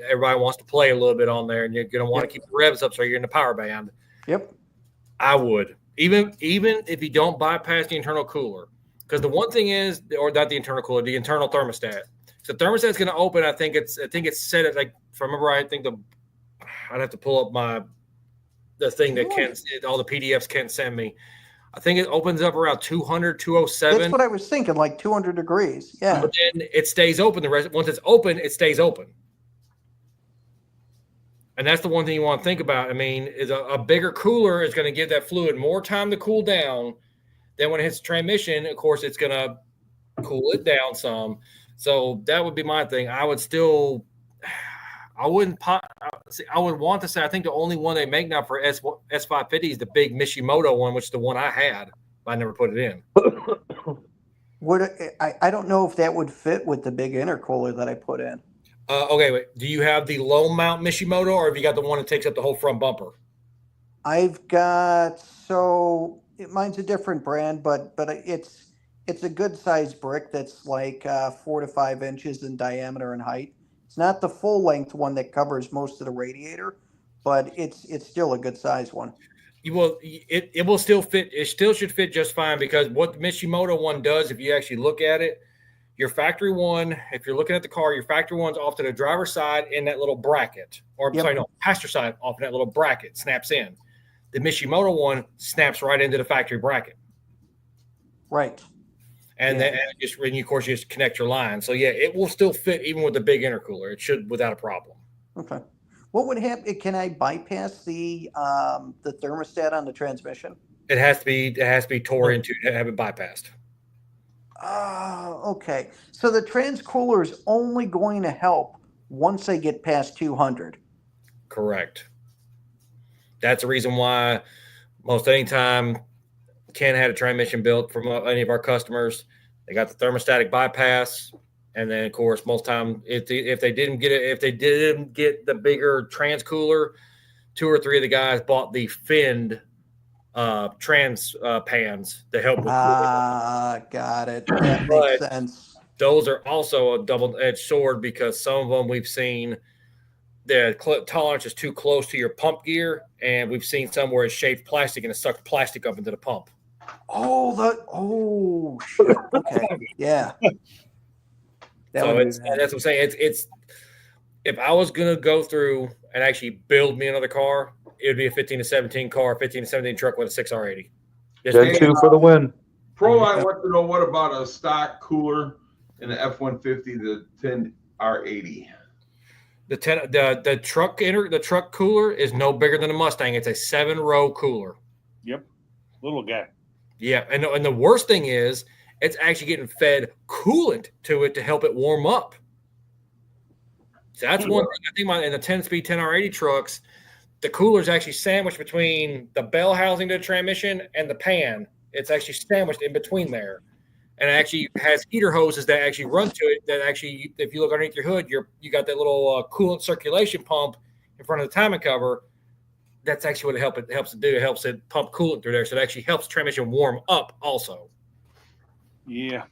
everybody wants to play a little bit on there, and you're going to want to keep the revs up so you're in the power band. Yep. I would, even if you don't bypass the internal cooler, because the one thing is, or not the internal cooler, the internal thermostat. So the thermostat's going to open. I think it's set at, like, if I remember right, I'd have to pull up the thing that all the PDFs can't send me. I think it opens up around 200, 207. That's what I was thinking, like 200 degrees. Yeah. But then it stays open. Once it's open, it stays open. And that's the one thing you want to think about. I mean, is a bigger cooler is going to give that fluid more time to cool down. Then when it hits the transmission, of course, it's going to cool it down some. So that would be my thing. I would want to say, I think the only one they make now for S550 is the big Mishimoto one, which is the one I had, but I never put it in. I don't know if that would fit with the big intercooler that I put in. Okay, wait. Do you have the low mount Mishimoto, or have you got the one that takes up the whole front bumper? I've got, mine's a different brand, but it's a good sized brick that's like 4 to 5 inches in diameter and height. It's not the full length one that covers most of the radiator, but it's still a good size one. It will still fit. It still should fit just fine, because what the Mishimoto one does, if you actually look at it, your factory one, if you're looking at the car, your factory one's off to the driver's side in that little bracket, or passenger side off in that little bracket, snaps in. The Mishimoto one snaps right into the factory bracket. Right. And then of course, you just connect your line. So, yeah, it will still fit even with the big intercooler. It should without a problem. Okay. What would happen? Can I bypass the thermostat on the transmission? It has to be tore into to have it bypassed. Okay. So the transcooler is only going to help once they get past 200. Correct. That's the reason why most any time Ken had a transmission built from any of our customers. They got the thermostatic bypass, and then of course most time if they didn't get the bigger trans cooler, 2 or 3 of the guys bought the finned trans pans to help with cooling. Got it. That makes sense. Those are also a double-edged sword, because some of them we've seen the tolerance is too close to your pump gear, and we've seen some where it's shaved plastic and it sucks plastic up into the pump. Shit. Okay. Yeah. That's what I'm saying. It's if I was gonna go through and actually build me another car, it would be a 15 to 17 car, 15 to 17 truck with a 6R80. Gen 2 for the win. Pro, I want to know, what about a stock cooler in the F-150, the 10R80? The truck cooler is no bigger than a Mustang. It's a 7-row cooler. Yep, little guy. Yeah, and the worst thing is it's actually getting fed coolant to it to help it warm up. So that's one thing I think about in the 10-speed 10R80 trucks. The cooler is actually sandwiched between the bell housing to the transmission and the pan. It's actually sandwiched in between there. And it actually has heater hoses that actually run to it. That actually, if you look underneath your hood, you got that little coolant circulation pump in front of the timing cover. That's actually what it helps to do. It helps it pump coolant through there, so it actually helps the transmission warm up also. Yeah.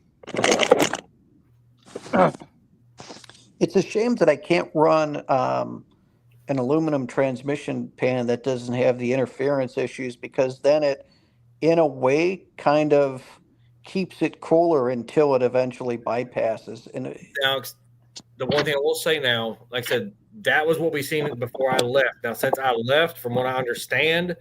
It's a shame that I can't run an aluminum transmission pan that doesn't have the interference issues, because then it, in a way, kind of keeps it cooler until it eventually bypasses. And Now, the one thing I will say now, like I said, that was what we seen before I left. Now, since I left, from what I understand,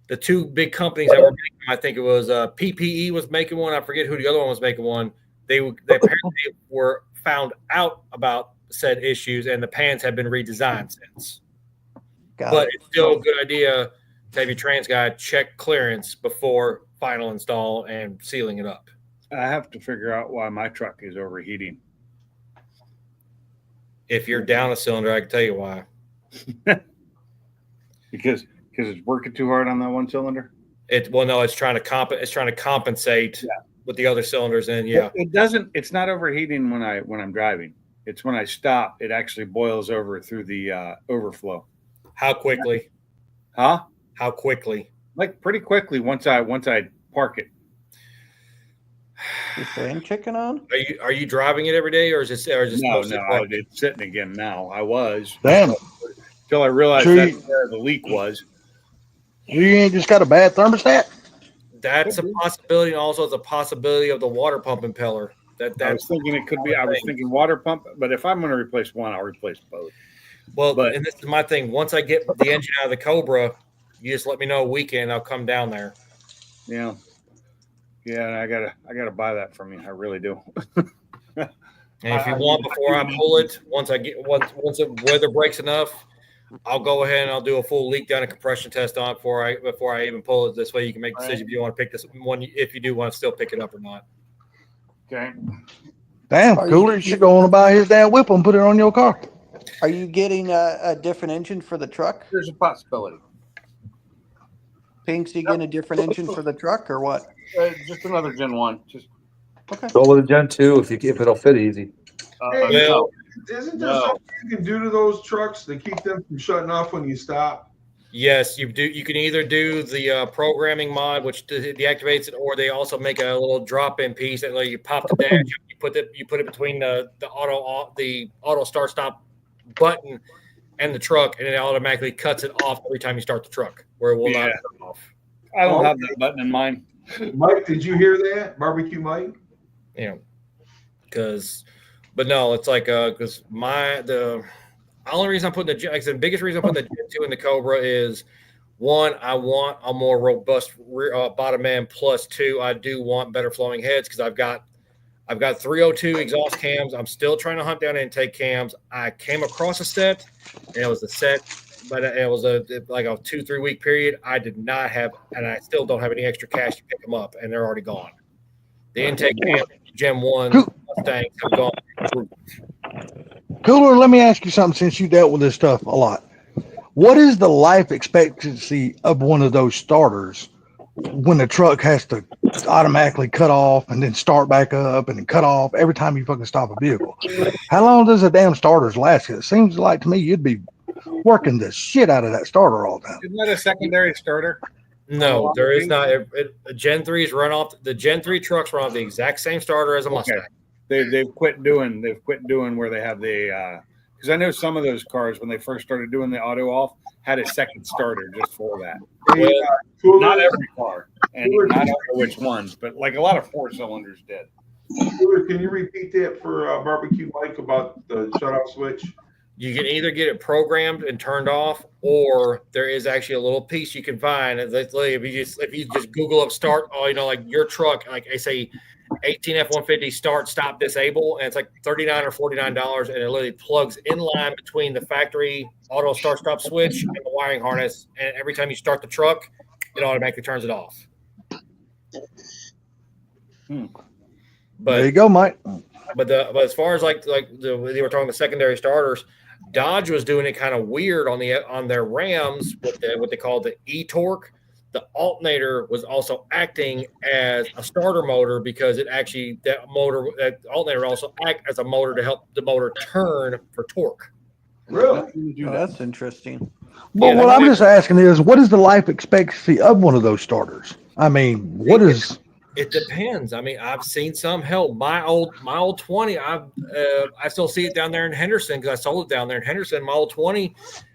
the two big companies that were making them, I think it was PPE was making one. I forget who the other one was making one. They apparently were found out about said issues, and the pans have been redesigned since. But it's still a good idea to have your trans guy check clearance before final install and sealing it up. I have to figure out why my truck is overheating. If you're down a cylinder, I can tell you why. because it's working too hard on that one cylinder. No, it's trying to compensate with the other cylinders, and it doesn't. It's not overheating when I'm driving. It's when I stop, it actually boils over through the overflow. How quickly? Huh? How quickly? Like pretty quickly once I park it. Is fan chicken on? Are you driving it every day, or is it No, it's sitting again now. I was. Damn it. Until I realized Sure that's where the leak was. You ain't just got a bad thermostat? That's a possibility, and also it's a possibility of the water pump impeller. I was thinking it could be. I was thinking water pump, but if I'm going to replace one, I'll replace both. Well, and this is my thing. Once I get the engine out of the Cobra, you just let me know a weekend. I'll come down there. Yeah, and I gotta buy that from you. I really do. And if you want, before I pull it, once the weather breaks enough, I'll go ahead and I'll do a full leak down and compression test on it before I even pull it. This way, you can make a decision if you want to pick this one, if you do want to still pick it up or not. Okay. Damn, Cooler, you should go on and buy his damn Whipple and put it on your car. Are you getting a different engine for the truck? There's a possibility. Pinks, you getting a different engine for the truck or what? Just another Gen 1. Just okay. Go with a Gen 2 if it'll fit easy. Isn't there something you can do to those trucks to keep them from shutting off when you stop? Yes, you do. You can either do the programming mod, which deactivates it, or they also make a little drop-in piece that you pop the dash, you put it between the auto start stop button and the truck, and it automatically cuts it off every time you start the truck, where it will not turn off. I don't have that button in mine. Mike, did you hear that? Barbecue Mike? But no, it's like because the only reason I'm putting the biggest reason I'm putting the Gen 2 in the Cobra is, one, I want a more robust rear, bottom end. Plus, two, I do want better flowing heads because I've got 302 exhaust cams. I'm still trying to hunt down intake cams. I came across a set, and it was a set, but it was like a 2-3 week period. I did not have, and I still don't have any extra cash to pick them up, and they're already gone. The intake cams, Gen 1 Mustangs have gone. Cooler, let me ask you something since you dealt with this stuff a lot. What is the life expectancy of one of those starters when the truck has to automatically cut off and then start back up and then cut off every time you fucking stop a vehicle? How long does a damn starters last? It seems like to me you'd be working the shit out of that starter all the time. Isn't that a secondary starter? No, there is not. Gen 3s run off. The Gen 3 trucks run off the exact same starter as a Mustang. They've quit doing where they have the because I know some of those cars when they first started doing the auto off had a second starter just for that. Not every car, and I don't know which ones, but like a lot of 4-cylinders did. Can you repeat that for Barbecue Mike about the shutoff switch? You can either get it programmed and turned off, or there is actually a little piece you can find. If you just Google up start, like your truck, like I say, 18 F-150 start, stop, disable, and it's like $39 or $49, and it literally plugs in line between the factory auto start stop switch and the wiring harness. And every time you start the truck, it automatically turns it off. But there you go, Mike. But as far as like they were talking the secondary starters, Dodge was doing it kind of weird on their Rams with what they call the e-torque. The alternator was also acting as a starter motor because that alternator also act as a motor to help the motor turn for torque. Really? Oh, that's interesting. But what I'm just asking is, what is the life expectancy of one of those starters? I mean, what is? It depends. I mean, I've seen some. Hell, my old 20. I still see it down there in Henderson because I sold it down there in Henderson. My old 20,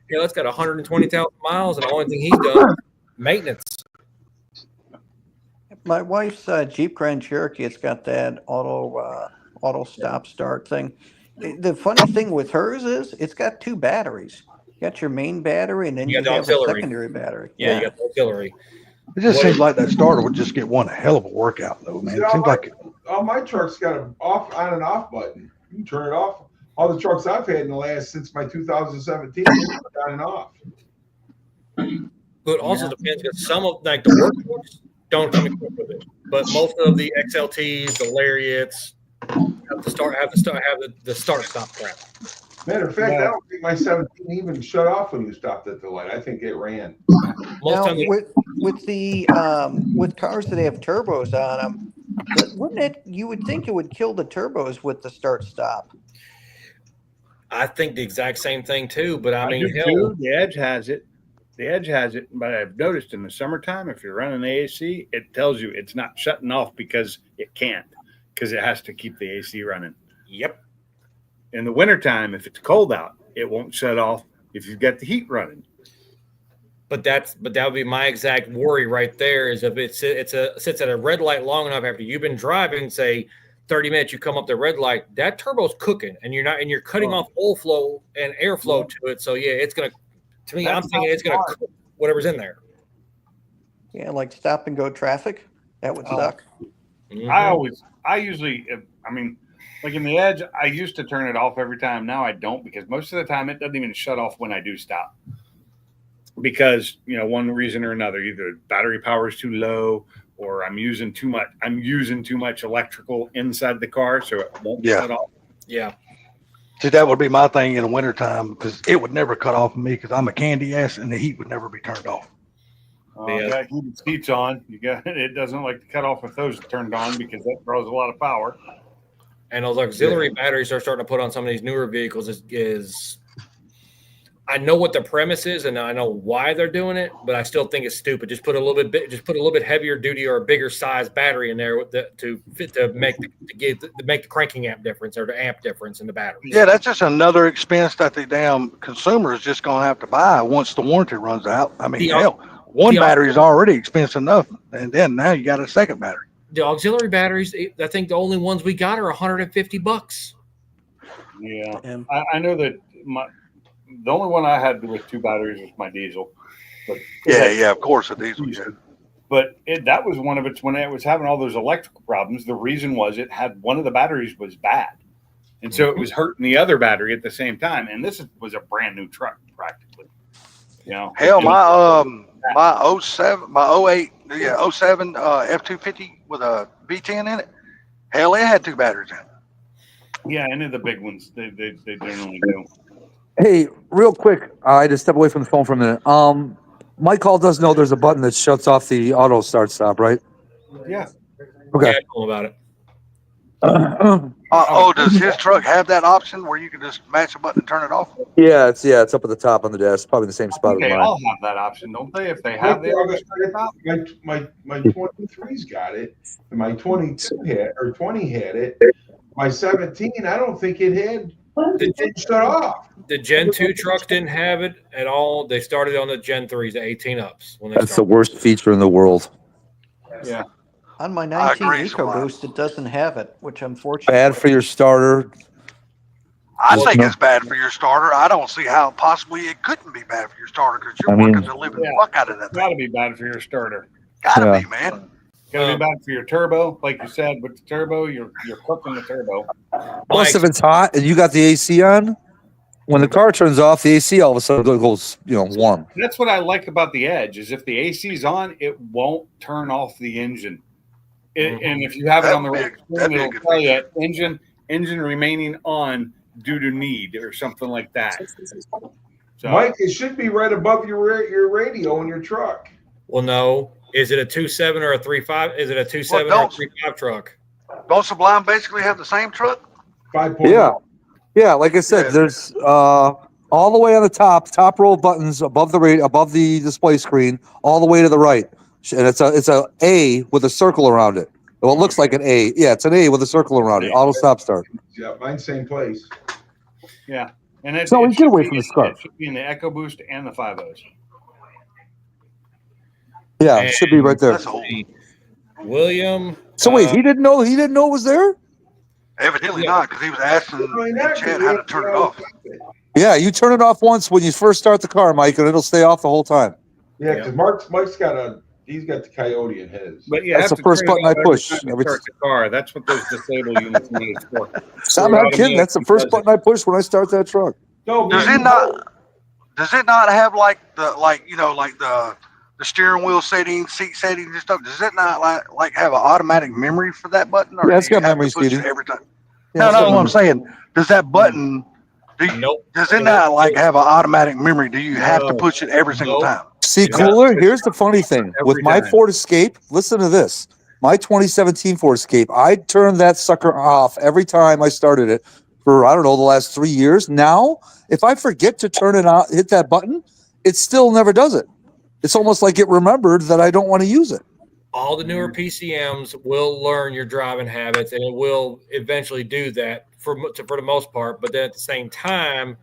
it's got 120,000 miles, and the only thing he's done maintenance. My wife's Jeep Grand Cherokee, it's got that auto stop start thing. The funny thing with hers is it's got 2 batteries. You got your main battery, and then you have a secondary battery. Yeah, you got the auxiliary. It just seems like that starter would just get one hell of a workout, though, man. It seems like all my trucks got an on and off button. You can turn it off. All the trucks I've had since my 2017 on and off. But also depends because some of the workhorse don't come equipped with it, but most of the XLTs, the Lariats have the start stop crap. Matter of fact, I don't think my 17 even shut off when you stopped at the light. I think it ran. Now, with cars that have turbos on them, you would think it would kill the turbos with the start stop. I think the exact same thing too, but I mean, the Edge has it. The Edge has it, but I've noticed in the summertime, if you're running the AC, it tells you it's not shutting off because it can't, because it has to keep the AC running. Yep. In the wintertime, if it's cold out, it won't shut off if you've got the heat running. But that would be my exact worry right there is if it sits at a red light long enough after you've been driving, say 30 minutes, you come up the red light, that turbo's cooking and you're cutting off oil flow and airflow to it. So yeah, it's gonna. To me, I'm thinking it's gonna cook whatever's in there. Yeah, like stop and go traffic. That would suck. Mm-hmm. I usually, like in the Edge, I used to turn it off every time. Now I don't because most of the time it doesn't even shut off when I do stop. Because, one reason or another, either battery power is too low or I'm using too much electrical inside the car, so it won't shut off. Yeah. See, that would be my thing in the wintertime because it would never cut off me because I'm a candy ass and the heat would never be turned off. Got heated seats on. It doesn't like to cut off with those turned on because that draws a lot of power. And those auxiliary batteries are starting to put on some of these newer vehicles is I know what the premise is and I know why they're doing it, but I still think it's stupid. Just put a little bit heavier duty or a bigger size battery in there to make the cranking amp difference or the amp difference in the battery. Yeah, that's just another expense that the damn consumer is just going to have to buy once the warranty runs out. I mean, one battery is already expensive enough, and then now you got a second battery. The auxiliary batteries, I think the only ones we got are $150. Yeah, I know that the only one I had with 2 batteries was my diesel. But of course, a diesel. Yeah. But that was one of its when it was having all those electrical problems. The reason was it had one of the batteries was bad, and so it was hurting the other battery at the same time. And this was a brand new truck, practically. Hell, my 07, my 08, 07 F-250 with a V10 in it. Hell, it had 2 batteries in it. Yeah, any of the big ones they generally do. Hey, real quick, I had to step away from the phone for a minute. Mike Hall does know there's a button that shuts off the auto start stop, right? Yeah. Okay. Yeah, I know about it. Does his truck have that option where you can just match a button and turn it off? Yeah, it's up at the top on the desk, probably the same spot as They mine. all have that option, don't they? If they have my 23's got it, and my 22 had 20 had it. My 17, I don't think it had. It didn't shut off. The Gen 2 trucks didn't have it at all. They started on the Gen 3s, the 18 ups. That's the worst feature in the world. Yeah. On my 19 EcoBoost, it doesn't have it, which I'm fortunate. Bad for your starter. I think it's bad for your starter. I don't see how possibly it couldn't be bad for your starter because you're working the living fuck out of that thing. Got to be bad for your starter. Gotta be, man. Got to be bad for your turbo, like you said. With the turbo, you're cooking the turbo. Plus, if it's hot and you got the AC on, when the car turns off, the AC all of a sudden goes, warm. That's what I like about the Edge is if the AC's on, it won't turn off the engine. And if you have it on the right screen, it'll tell you engine remaining on due to need or something like that. So, Mike, it should be right above your radio in your truck. Well, no. Is it a 2.7 or a 3.5? Is it a 2.7 or a don't- 3.5 truck? Don't Sublime basically have the same truck? 5.0. Yeah. Yeah, like I said, Yeah. there's all the way on the top row of buttons above the display screen, all the way to the right. And it's a A with a circle around it. Well, it looks like an A. Yeah, it's an A with a circle around it. Auto stop start. Yeah, mine's same place. yeah. And it, So it we get should away be from the in- scarf. It should be in the EcoBoost and the 5.0s. Yeah, it should be right there. That's old. William. So wait, he didn't know it was there? Evidently not, because he was asking in chat how to turn it off. Yeah, you turn it off once when you first start the car, Mike, and it'll stay off the whole time. Yeah, because Mike's got the Coyote in his. But you That's have the to first turn it button I off every push. time you Every- start the car. That's what those disabled units need it for. I'm not kidding. That's the first button I push when I start that truck. No, Does man, it not have like the steering wheel settings, seat settings and stuff? Does it not like have an automatic memory for that button? Or Yeah, it's do you got have to memory push it seating. every time? Yeah, No, what I'm saying. Does that button Nope. does it not like have an automatic memory? Do you have to No. push it every single Nope. time? See, Yeah. Cooler, here's the funny thing. With Every my time. Ford Escape, listen to this. My 2017 Ford Escape, I turned that sucker off every time I started it for, I don't know, the last 3 years. Now, if I forget to turn it on, hit that button, it still never does it. It's almost like it remembered that I don't want to use it. All the newer PCMs will learn your driving habits, and it will eventually do that for the most part. But then at the same time,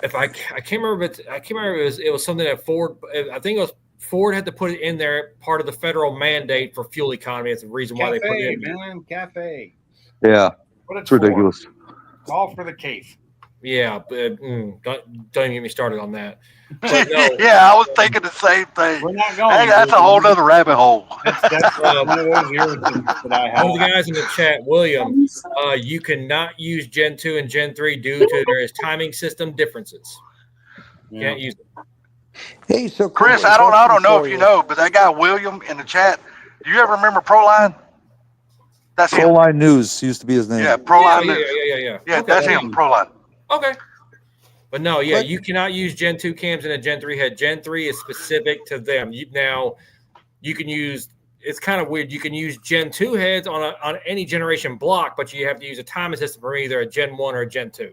if I can't remember, it was something that Ford. I think it was Ford had to put it in there, part of the federal mandate for fuel economy. It's the reason why they put it Cafe, in. man, cafe. Yeah, What it's ridiculous. All for the cave. Yeah, but don't even get me started on that. But no, Yeah, I was thinking the same thing. We're not going. Hey, that's a whole nother rabbit hole. That's one of those irritants that I all the have. guys in the chat, William, you cannot use Gen 2 and Gen 3 due to there is timing system differences. You Yeah. can't use it. Hey, so Chris, Cooler, I don't question know for if you know, but that guy William in the chat, do you ever remember Proline? That's him. Proline News used to be his name. Yeah, Yeah, Proline. yeah, News. yeah. Yeah, Okay. that's him, Proline. Okay. But no, yeah, But- you cannot use Gen 2 cams in a Gen 3 head. Gen 3 is specific to them. Now, you can use. It's kind of weird. You can use Gen 2 heads on any generation block, but you have to use a timing system for either a Gen 1 or a Gen 2.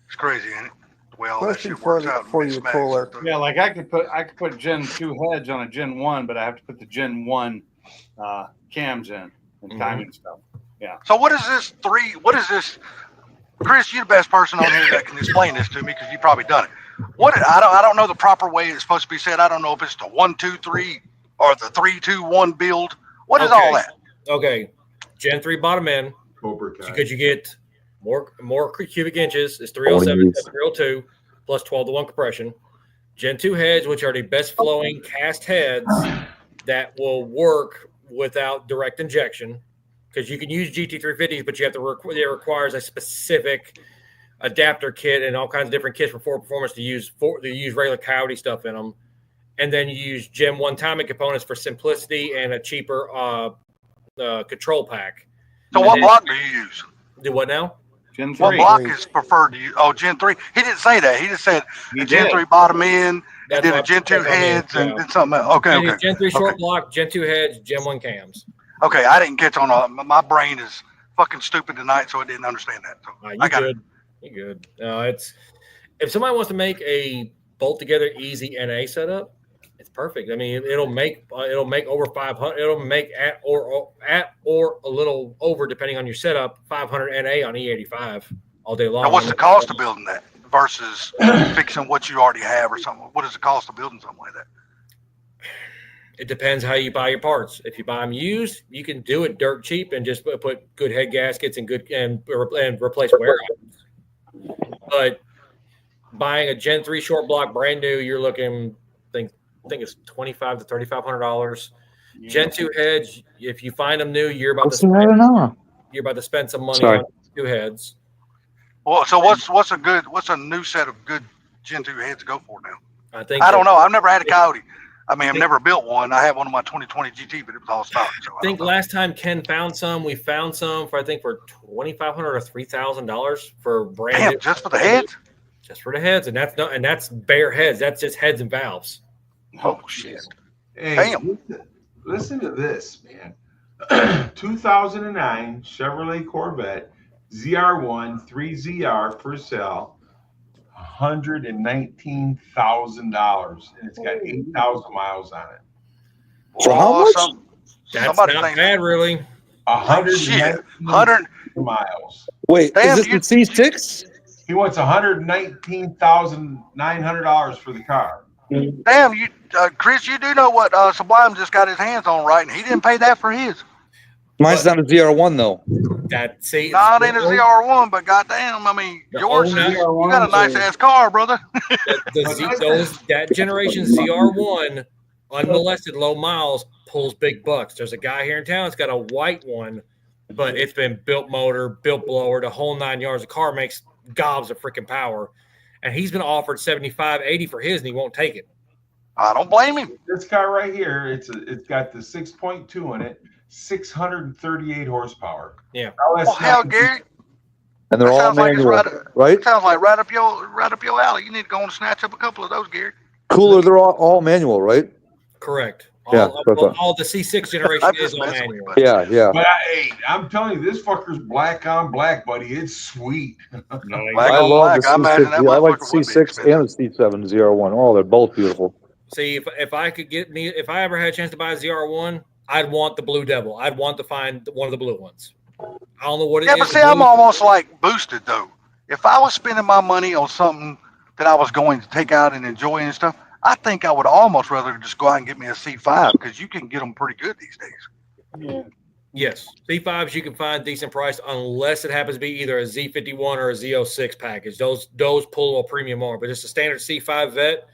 It's crazy, ain't it? The way all that Question shit works out. for you, Cooler. Yeah, like I could put Gen 2 heads on a Gen 1, but I have to put the Gen 1 cams in and Mhm. timing stuff. So what is this three? What is this? Chris, you're the best person on here that can explain this to me because you've probably done it. I don't know the proper way it's supposed to be said. I don't know if it's the 1, 2, 3 or the 3, 2, 1 build. What is all that? Okay. Gen 3 bottom end, Cobra Kai. because you get more cubic inches is 307 to 302 plus 12-to-1 compression. Gen 2 heads, which are the best flowing cast heads that will work without direct injection, because you can use GT350s, but you have to it requires a specific adapter kit and all kinds of different kits for Ford Performance to use regular Coyote stuff in them. And then you use Gen 1 timing components for simplicity and a cheaper control pack. So what block do you use? Do what now? Gen What 3. block is preferred to you? Oh, Gen 3. He didn't say that. He just said He Gen did. 3 bottom end, That's and then what a Gen 2 that's what I mean, heads, yeah. and something else. Okay, okay. Gen 3 short Okay. block, Gen 2 heads, Gen 1 cams. Okay, I didn't catch on. My brain is fucking stupid tonight, so I didn't understand that. So You I got it. good. You good. No, it's if somebody wants to make a bolt together easy NA setup, it's perfect. I mean, it'll make over 500. It'll make at or a little over, depending on your setup, 500 NA on E85 all day long. Now, what's the cost of building that versus fixing what you already have or something? What is the cost of building something like that? It depends how you buy your parts. If you buy them used, you can do it dirt cheap and just put good head gaskets and replace wear items. But buying a Gen 3 short block brand new, you're looking, I think it's $2,500 to $3,500. Gen 2 heads, if you find them new, you're about to spend some money Sorry. on 2 heads. Well, so what's a new set of good Gen 2 heads to go for now? I think I don't know. I've never had a Coyote. I mean, I've never built one. I had one of my 2020 GT, but it was all stock. So I think last time Ken found some, we found some for $2,500 or $3,000 for brand damn, new. just for the heads. Just for the heads, and that's bare heads. That's just heads and valves. Oh shit! Hey, Damn. listen to this, man. 2009 Chevrolet Corvette ZR1 3ZR for sale, $119,000, and it's got 8,000 miles on it. For how much? That's Somebody not thinks- bad, really. Shit, 119 100. miles. Wait, Damn, is this the C6? He wants $119,900 for the car. Damn, you, Chris, you do know what Sublime just got his hands on, right? And he didn't pay that for his. Mine's not a ZR1 though. That see, No, it ain't a ZR1, but goddamn, I mean, The yours old is, you got a nice ass car, brother. that generation ZR1 unmolested low miles pulls big bucks. There's a guy here in town that's got a white one, but it's been built motor, built blower, the whole 9 yards. The car makes gobs of freaking power, and he's been offered 75, 80 for his, and he won't take it. I don't blame him. This car right here, it's got the 6.2 in it, 638 horsepower. Yeah. Now, that's Well, hell, not- Gary, And they're that all sounds like it's manual, right. right? It sounds like right up your alley. You need to go and snatch up a couple of those, Gary. Cooler, they're all manual, right? Correct. Yeah, All the C6 generation I'm is just all messing with manual. you. Yeah, yeah. But hey, I'm telling you, this fucker's black on black, buddy. It's sweet. Black I on love black. the I imagine C6. that Yeah, I like the motherfucker would be C6 expensive. and the C7 ZR1. Oh, they're both beautiful. See, if I could if I ever had a chance to buy a ZR1, I'd want the Blue Devil. I'd want to find one of the blue ones. I don't know what it is. Yeah, but see, I'm almost like boosted though. If I was spending my money on something that I was going to take out and enjoy and stuff, I think I would almost rather just go out and get me a C5 because you can get them pretty good these days. Yes, C5s you can find decent price unless it happens to be either a Z51 or a Z06 package. Those pull a little premium more, but just a standard C5 vet,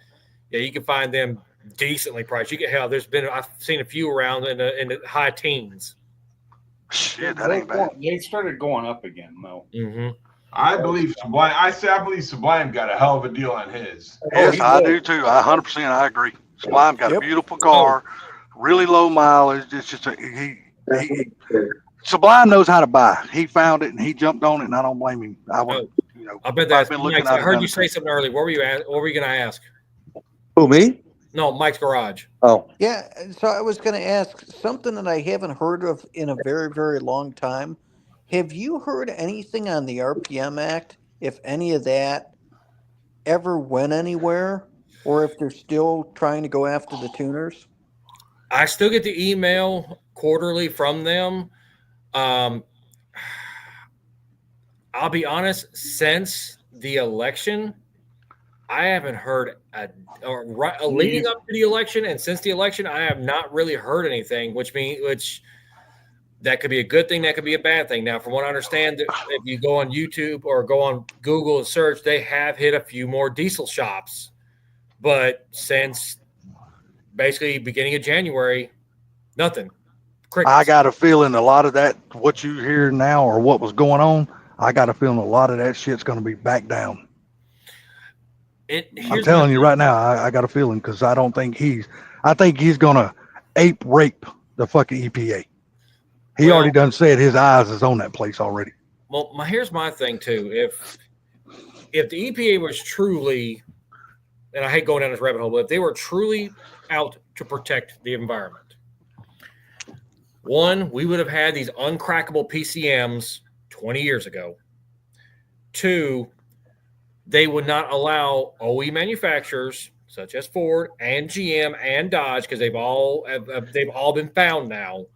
yeah, you can find them decently priced. You can I've seen a few around in the high teens. Shit, that ain't bad. They started going up again, though. Mm-hmm. I believe Sublime. I believe Sublime got a hell of a deal on his. Yes, I do too. 100%. I agree. Sublime got a beautiful car, really low mileage. It's just Sublime knows how to buy. He found it and he jumped on it, and I don't blame him. I would, I bet that's been looking Mike, I at it heard done you it. say something earlier. What were you going to ask? Who, me? No, Mike's Garage. Oh, Yeah, so I was going to ask something that I haven't heard of in a very, very long time. Have you heard anything on the RPM Act, if any of that ever went anywhere, or if they're still trying to go after the tuners? I still get the email quarterly from them. I'll be honest, since the election, I haven't heard leading up to the election, and since the election, I have not really heard anything, which that could be a good thing, that could be a bad thing. Now, from what I understand, if you go on YouTube or go on Google and search, they have hit a few more diesel shops, but since basically beginning of January, nothing. Crickets. I got a feeling a lot of that, what you hear now or what was going on, I got a feeling a lot of that shit's going to be back down. I'm telling you right now, I got a feeling because I think he's going to ape rape the fucking EPA. He already done said his eyes is on that place already. Well, here's my thing too. If the EPA was truly, and I hate going down this rabbit hole, but if they were truly out to protect the environment, one, we would have had these uncrackable PCMs 20 years ago. Two, they would not allow OE manufacturers such as Ford and GM and Dodge, because they've all been found now,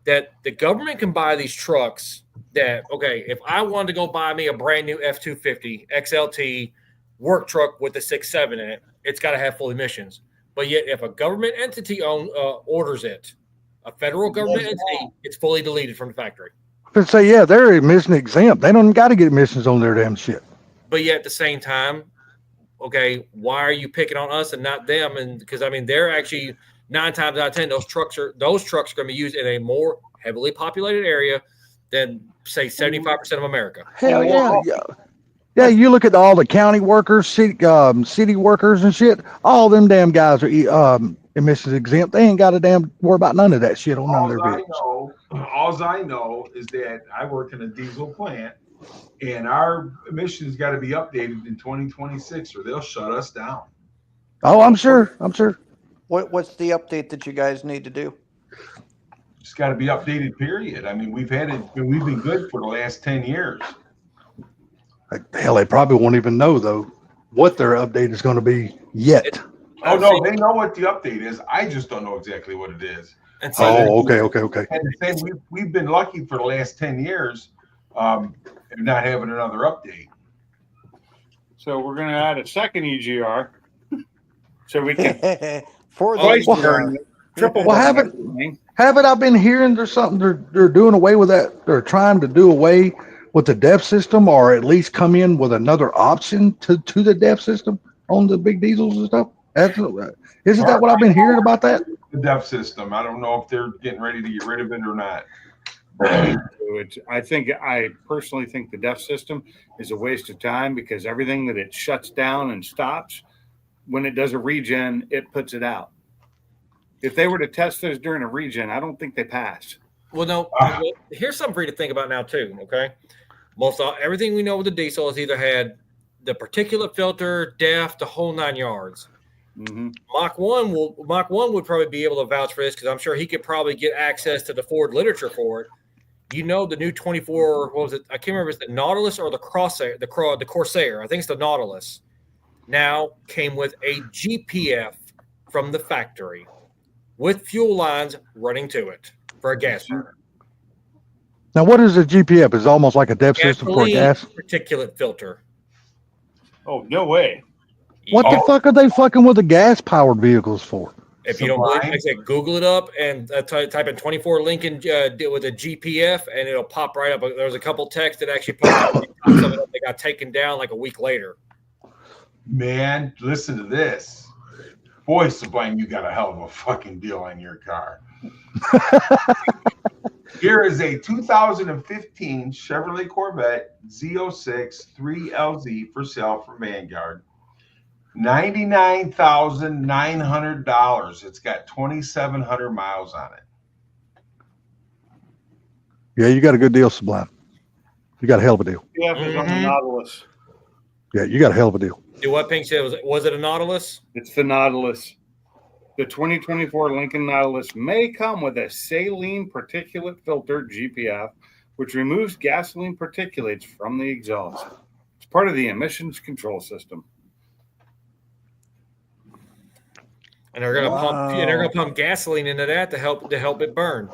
that the government can buy these trucks that, okay, if I wanted to go buy me a brand new F-250 XLT work truck with the 6.7 in it, it's got to have full emissions. But yet if a government entity orders it, a federal government entity, it's fully deleted from the factory. But say, yeah, they're emission exempt. They don't got to get emissions on their damn shit. But yet at the same time, okay, why are you picking on us and not them? And because I mean, they're actually 9 times out of 10, those trucks are going to be used in a more heavily populated area than say 75% of America. Hell yeah. Yeah, you look at all the county workers, city workers and shit. All them damn guys are emissions exempt. They ain't got to damn worry about none of that shit on none of their vehicles. All I know is that I work in a diesel plant, and our emissions got to be updated in 2026, or they'll shut us down. Oh, I'm sure. I'm sure. What's the update that you guys need to do? It's got to be updated. Period. I mean, we've been good for the last 10 years. Hell, they probably won't even know though what their update is going to be yet. Oh no, they know what the update is. I just don't know exactly what it is. And so Okay. And the thing, we've been lucky for the last 10 years, not having another update. So we're going to add a second EGR, so we can For the twice EGR. burn, triple. Well, burn haven't everything. I been hearing there's something they're doing away with that? They're trying to do away with the DEF system, or at least come in with another option to the DEF system on the big diesels and stuff. Isn't that what I've been hearing about that? The DEF system. I don't know if they're getting ready to get rid of it or not. I personally think the DEF system is a waste of time, because everything that it shuts down and stops, when it does a regen, it puts it out. If they were to test those during a regen, I don't think they pass. Well, no. Here's something for you to think about now too. Okay, everything we know with the diesel has either had the particulate filter, DEF, the whole 9 yards. Mm-hmm. Mach 1 would probably be able to vouch for this, because I'm sure he could probably get access to the Ford literature for it. You know, the new 24, what was it? I can't remember if it's the Nautilus or the Corsair, the Corsair. I think it's the Nautilus. Now came with a GPF from the factory with fuel lines running to it for a gas burner. Now, what is a GPF? It's almost like a DEF system for a gas. Particulate filter. Oh, no way. What the fuck are they fucking with the gas-powered vehicles for? If you don't believe, like I said, Google it up and type in 24 Lincoln with a GPF, and it'll pop right up. There was a couple texts that actually posted some of them. They got taken down like a week later. Man, listen to this. Boy, Sublime, you got a hell of a fucking deal on your car. Here is a 2015 Chevrolet Corvette Z06 3LZ for sale from Vanguard. $99,900. It's got 2,700 miles on it. Yeah, you got a good deal, Sublime. You got a hell of a deal. Yeah, it's on the Nautilus. Yeah, you got a hell of a deal. Do what Pink said? Was it a Nautilus? It's the Nautilus. The 2024 Lincoln Nautilus may come with a saline particulate filter GPF, which removes gasoline particulates from the exhaust. It's part of the emissions control system. And they're gonna pump gasoline into that to help it burn.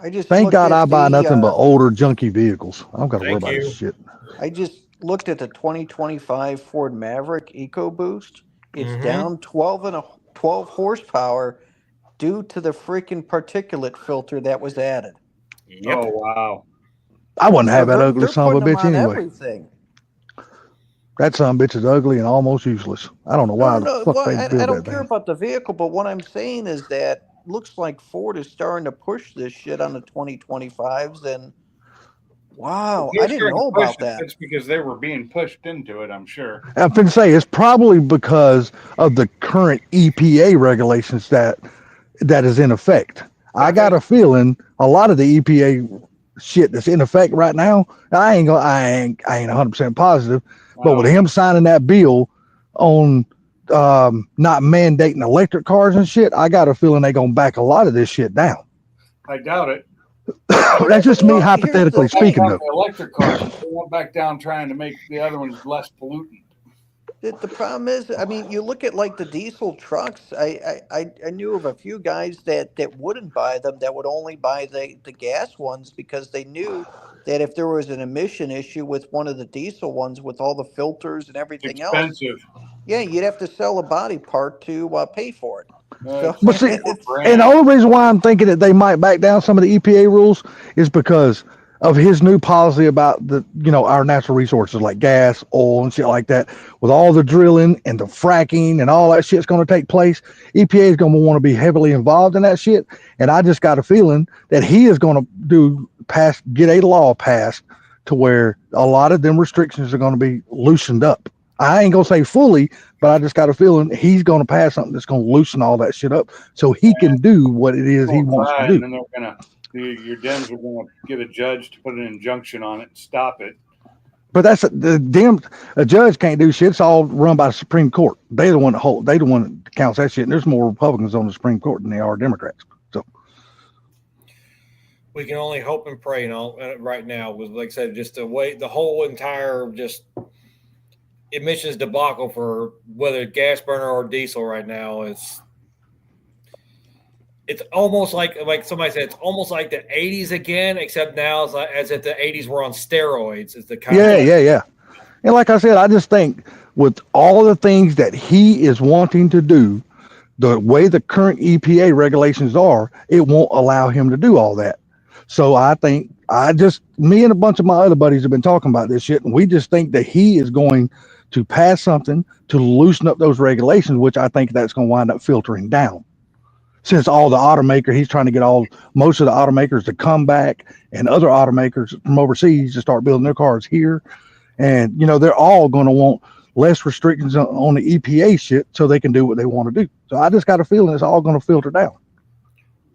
I just Thank looked God at I buy the, nothing but older junky vehicles. I don't got to worry Thank about you. this shit. I just looked at the 2025 Ford Maverick EcoBoost. It's Mhm. down 12 horsepower due to the freaking particulate filter that was added. Yep. Oh, wow. I wouldn't have that They're- ugly they're son of a putting them bitch on anyway. Everything. That son of a bitch is ugly and almost useless. I don't know why the fuck well, they I build don't that care thing. about the vehicle, but what I'm saying is that looks like Ford is starting to push this shit on the 2025s, and wow, I didn't know about that. It's because they were being pushed into it, I'm sure. I'm finna say it's probably because of the current EPA regulations that is in effect. I got a feeling a lot of the EPA shit that's in effect right now, I ain't 100% positive, but with him signing that bill on not mandating electric cars and shit, I got a feeling they gonna back a lot of this shit down. I doubt it. That's just me hypothetically speaking Of of. the electric cars, they went back down trying to make the other ones less pollutant. The problem is, I mean, you look at like the diesel trucks. I knew of a few guys that wouldn't buy them, that would only buy the gas ones because they knew that if there was an emission issue with one of the diesel ones with all the filters and everything else, Expensive. yeah, you'd have to sell a body part to pay for it. But see, and the only reason why I'm thinking that they might back down some of the EPA rules is because of his new policy about our natural resources like gas, oil, and shit like that. With all the drilling and the fracking and all that shit's going to take place, EPA is going to want to be heavily involved in that shit. And I just got a feeling that he is going to get a law passed to where a lot of them restrictions are going to be loosened up. I ain't gonna say fully, but I just got a feeling he's gonna pass something that's gonna loosen all that shit up so he can do what it is he wants to And do. then they're gonna, your Dems are gonna get a judge to put an injunction on it, and stop it. But that's a judge can't do shit. It's all run by the Supreme Court. They the one that counts that shit. And there's more Republicans on the Supreme Court than there are Democrats. So We can only hope and pray, right now with, like I said, just the whole entire just emissions debacle for whether gas burner or diesel right now is. It's almost like somebody said, it's almost like the 80s again, except now it's like, as if the 80s were on steroids. Is the kind yeah. And like I said, I just think with all the things that he is wanting to do, the way the current EPA regulations are, it won't allow him to do all that. So I think me and a bunch of my other buddies have been talking about this shit, and we just think that he is going to pass something to loosen up those regulations, which I think that's going to wind up filtering down. Since all the automaker, he's trying to get most of the automakers to come back and other automakers from overseas to start building their cars here. And, they're all going to want less restrictions on the EPA shit so they can do what they want to do. So I just got a feeling it's all going to filter down.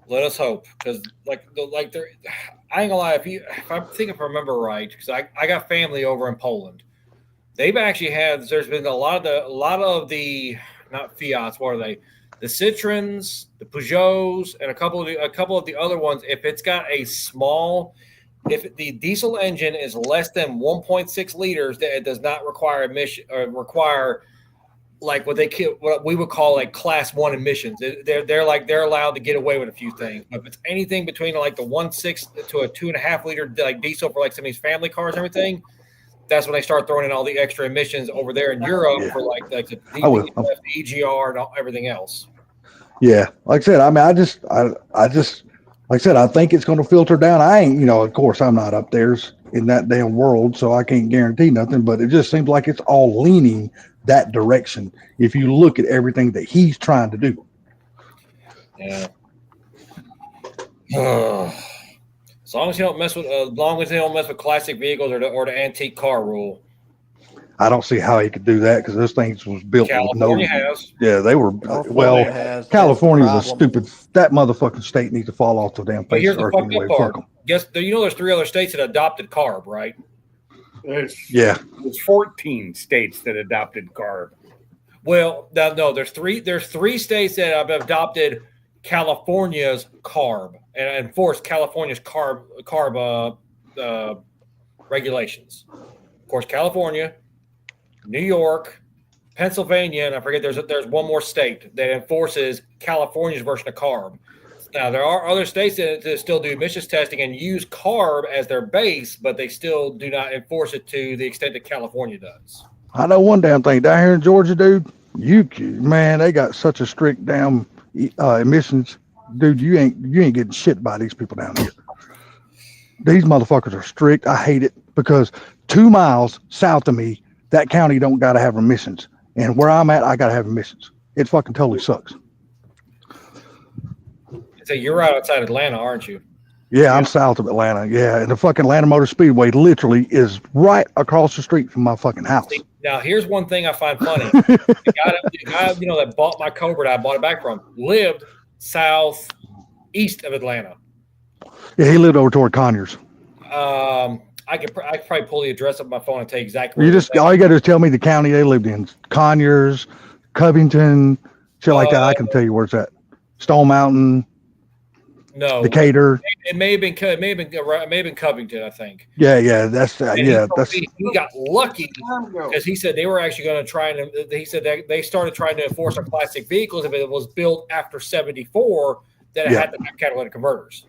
Let us hope, because I ain't gonna lie, if I remember right, because I got family over in Poland. They've actually there's been a lot of the not Fiats, what are they? The Citroens, the Peugeots, and a couple of the other ones. If it's got if the diesel engine is less than 1.6 liters, that it does not require require like what we would call like class 1 emissions. They're allowed to get away with a few things. But if it's anything between like the 1.6 to a 2.5 liter like diesel for like some of these family cars and everything, that's when they start throwing in all the extra emissions over there in Europe for like the EGR and everything else. Yeah, like I said, I mean, I just, like I said, I think it's going to filter down. I ain't, of course, I'm not up there in that damn world, so I can't guarantee nothing. But it just seems like it's all leaning that direction if you look at everything that he's trying to do. Yeah. As long as they don't mess with classic vehicles or the antique car rule. I don't see how he could do that because those things was built. California has. Yeah, they were. California was stupid. That motherfucking state needs to fall off the damn face. But here's the fucked up part. Guess there's 3 other states that adopted CARB, right? There's 14 states that adopted CARB. Well, no, there's three states that have adopted California's CARB and enforced California's CARB regulations. Of course, California, New York, Pennsylvania, and I forget there's one more state that enforces California's version of CARB. Now, there are other states that still do emissions testing and use CARB as their base, but they still do not enforce it to the extent that California does. I know one damn thing down here in Georgia, dude. They got such a strict damn emissions, dude. You ain't getting shit by these people down here. These motherfuckers are strict. I hate it because 2 miles south of me, that county don't got to have emissions, and where I'm at, I got to have emissions. It fucking totally sucks. So you're right outside Atlanta, aren't you? Yeah, I'm south of Atlanta. Yeah, and the fucking Atlanta Motor Speedway literally is right across the street from my fucking house. See, now, here's one thing I find funny. the guy that bought my Cobra that I bought it back from lived southeast of Atlanta. Yeah, he lived over toward Conyers. I could probably pull the address up on my phone and tell you exactly. All you got to do is tell me the county they lived in: Conyers, Covington, shit like that. I can tell you where it's at. Stone Mountain. No, Decatur. It may have been Covington, I think. Yeah, that's he got lucky because he said they were actually going to try and he said that they started trying to enforce on classic vehicles if it was built after 74 that it had to have catalytic converters,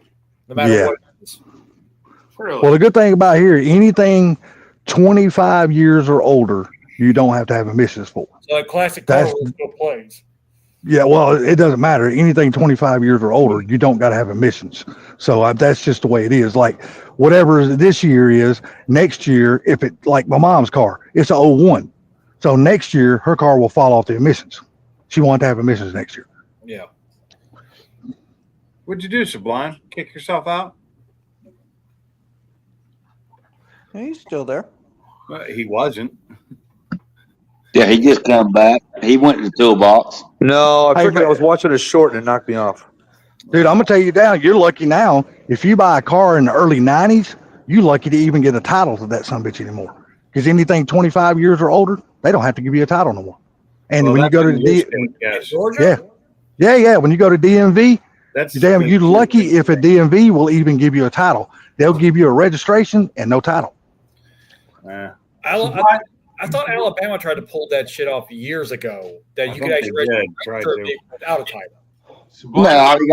no matter what it is. Really? Well, the good thing about here, anything 25 years or older, you don't have to have emissions for. So a classic car still plays. Yeah, well, it doesn't matter. Anything 25 years or older, you don't got to have emissions. So that's just the way it is. Like whatever this year is, next year, if it like my mom's car, it's a 01. So next year, her car will fall off the emissions. She wants to have emissions next year. Yeah. What'd you do, Sublime? Kick yourself out? He's still there. He wasn't. Yeah, he just come back. He went to the toolbox. No, I Hey, figured I was watching a short and it knocked me off. Dude, I'm gonna tell you now, you're lucky now. If you buy a car in the early 90s, you're lucky to even get a title to that son of a bitch anymore. Because anything 25 years or older, they don't have to give you a title no more. And when you go to the yes. Georgia? yeah, when you go to DMV, That's you're lucky if a DMV will even give you a title. They'll give you a registration and no title. I thought Alabama tried to pull that shit off years ago. That you could actually register a vehicle without a title. No, all you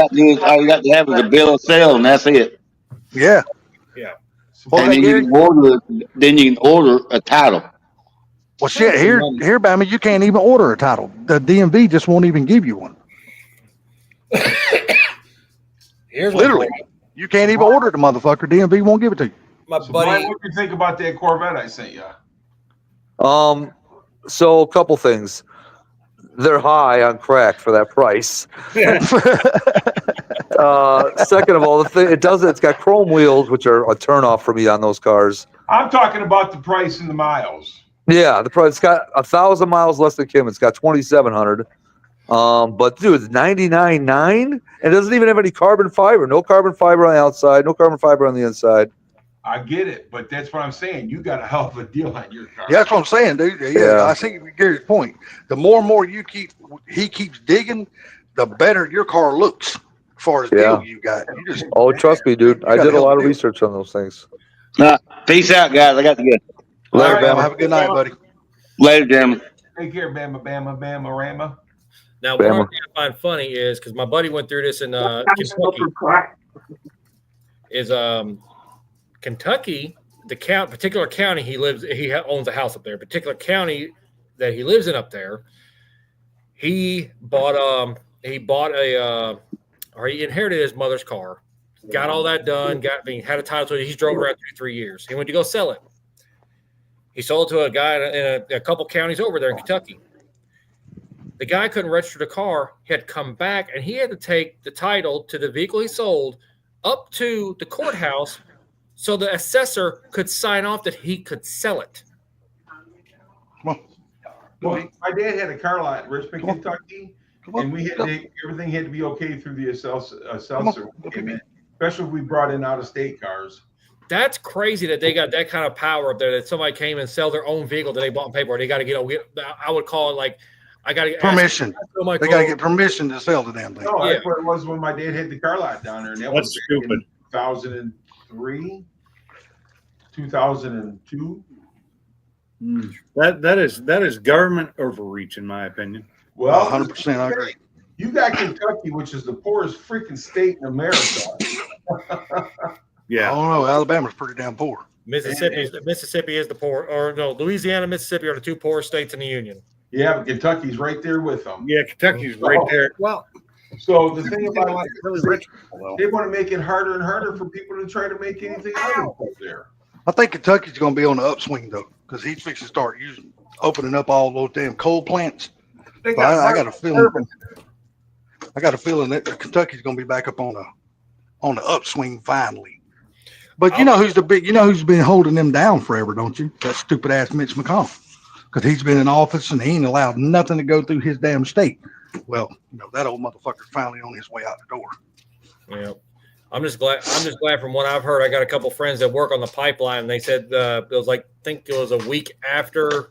got to have is a bill of sale, and that's it. Yeah. Yeah. Well, And then you can order a title. Well, shit, here, Bama, you can't even order a title. The DMV just won't even give you one. Here's Literally, you can't even order the motherfucker. DMV won't give it to you. My So, buddy. Mike, what do you think about that Corvette I sent you? So a couple things. They're high on crack for that price. Second of all, it's got chrome wheels, which are a turnoff for me on those cars. I'm talking about the price and the miles. Yeah, the price. It's got 1,000 miles less than Kim. It's got 2,700. But dude, it's 99.9. It doesn't even have any carbon fiber. No carbon fiber on the outside. No carbon fiber on the inside. I get it, but that's what I'm saying. You got a hell of a deal on your car. Yeah, that's what I'm saying, dude. Yeah, I see Gary's point. The more and more he keeps digging, the better your car looks as far as deal you got. Trust me, dude. I did a lot of research on those things. Peace out, guys. I got to go. Later, Bama. Have a good night, buddy. Later, gentlemen. Take care, Bama, Bama, Bama, Rama. Now, what I find funny is because my buddy went through this in Kentucky. Is Kentucky, the particular county he owns a house up there. Particular county that he lives in up there. He inherited his mother's car, got all that done, had a title to it. He drove around 3 years. He went to go sell it. He sold it to a guy in a couple counties over there in Kentucky. The guy couldn't register the car. He had to come back, and he had to take the title to the vehicle he sold up to the courthouse so the assessor could sign off that he could sell it. Well, my dad had a car lot in Richmond, Kentucky, and everything had to be okay through the assessor, especially if we brought in out-of-state cars. That's crazy that they got that kind of power up there that somebody came and sell their own vehicle that they bought in paper. They got to get. I would call it like I got to get permission. They got to get permission to sell the damn thing. No, that's what it was when my dad had the car lot down there, and that was stupid. In 2003, 2002. That is government overreach, in my opinion. Well, 100%, I agree. You got Kentucky, which is the poorest freaking state in America. Yeah, I don't know. Alabama's pretty damn poor. Mississippi is the poor, or no, Louisiana, Mississippi are the two poorest states in the union. Yeah, but Kentucky's right there with them. Yeah, Kentucky's right there. Well, so the thing about it, really rich people, they want to make it harder and harder for people to try to make anything out of there. I think Kentucky's going to be on the upswing though, because he's fixing to start opening up all those damn coal plants. I got a feeling. I got a feeling that Kentucky's going to be back up on the upswing finally. But you know who's been holding them down forever, don't you? That stupid ass Mitch McConnell, because he's been in office and he ain't allowed nothing to go through his damn state. Well, that old motherfucker's finally on his way out the door. Yeah. I'm just glad from what I've heard. I got a couple friends that work on the pipeline. They said it was like, I think it was a week after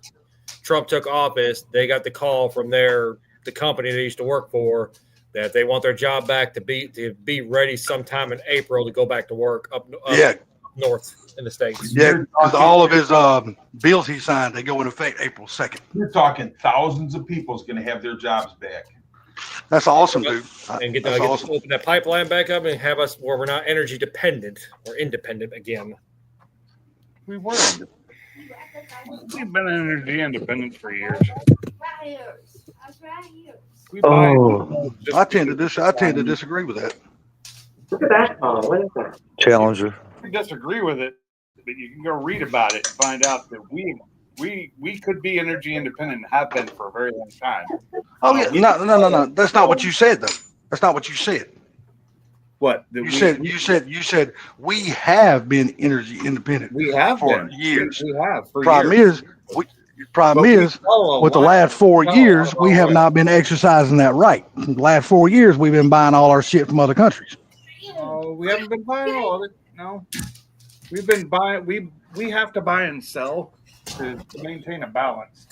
Trump took office, they got the call from the company they used to work for that they want their job back to be ready sometime in April to go back to work up north in the States. Yeah, because all of his bills he signed, they go in effect April 2nd. You're talking thousands of people's going to have their jobs back. That's awesome, dude. And get to open that pipeline back up and have us where we're not energy dependent or independent again. we were. We've been energy independent for years. We buy I tend to disagree with that. Look at that car. What is that? Challenger. I disagree with it, but you can go read about it and find out that we could be energy independent and have been for a very long time. Oh yeah, no. That's not what you said though. That's not what you said. What? That You said we have been energy independent we have for been. years. We have for Problem years. is, with the last 4 years, we have not been exercising that right. The last 4 years, we've been buying all our shit from other countries. Oh, we haven't been buying all of it. No, we've been buying. We have to buy and sell to maintain a balance.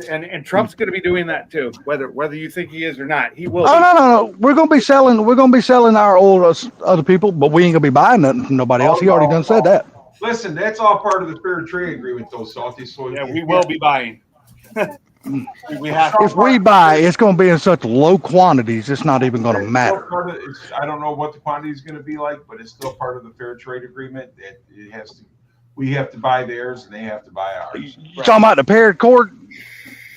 And Trump's going to be doing that too, whether you think he is or not. He will. Oh no! We're gonna be selling. We're gonna be selling our old other people, but we ain't gonna be buying nothing from nobody else. He already done said that. Listen, that's all part of the fair trade agreement, though, Salty. So Yeah, we will be buying. We have. If we buy, it's gonna be in such low quantities. It's not even gonna It's matter. still part of- I don't know what the quantity is going to be like, but it's still part of the fair trade agreement. That it has to. We have to buy theirs, and they have to buy ours. You talking about the paracord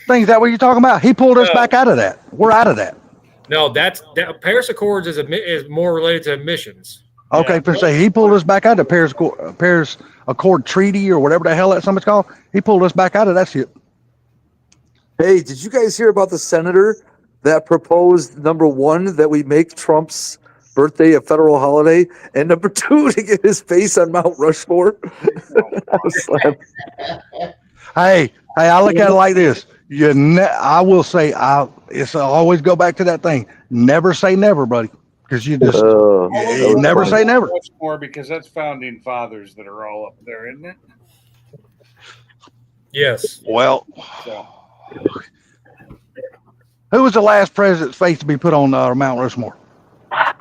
things? That what you're talking about? He pulled us back out of that. We're out of that. No, that Paris Accords is more related to emissions. Okay, for say he pulled us back out of the Paris Accord Treaty or whatever the hell that something's called. He pulled us back out of that shit. Hey, did you guys hear about the senator that proposed, number one, that we make Trump's birthday a federal holiday, and number two, to get his face on Mount Rushmore? I was like, Hey, I look at it like this. I will say, it's always go back to that thing. Never say never, buddy, because you just you never say never. Much more because that's founding fathers that are all up there, isn't it? Yes. Well, So, who was the last president's face to be put on Mount Rushmore? I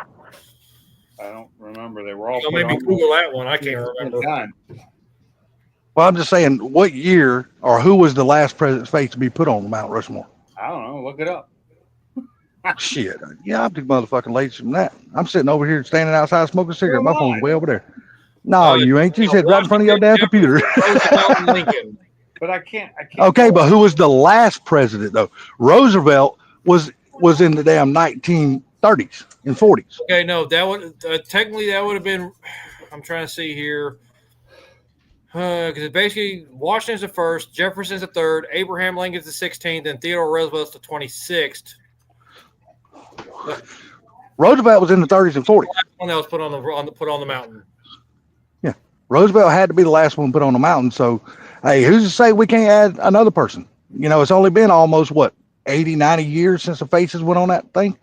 don't remember. They were all. So put maybe on Google that one. I can't remember. time. Well, I'm just saying, what year or who was the last president's face to be put on Mount Rushmore? I don't know. Look it up. Shit. Yeah, I'm too motherfucking late from that. I'm sitting over here standing outside smoking a cigarette. My phone's way over there. No, you ain't. You said right in front of your damn computer. Lincoln. But I can't. Okay, but who was the last president though? Roosevelt was in the damn 1930s and 40s. Okay, no, that would technically that would have been. I'm trying to see here. Because it's basically Washington's the first, Jefferson's the third, Abraham Lincoln's the 16th, and Theodore Roosevelt's the 26th. Roosevelt was in the 30s and 40s. The last one that was put on the mountain. Yeah, Roosevelt had to be the last one put on the mountain. So, hey, who's to say we can't add another person? You know, it's only been almost 80, 90 years since the faces went on that thing.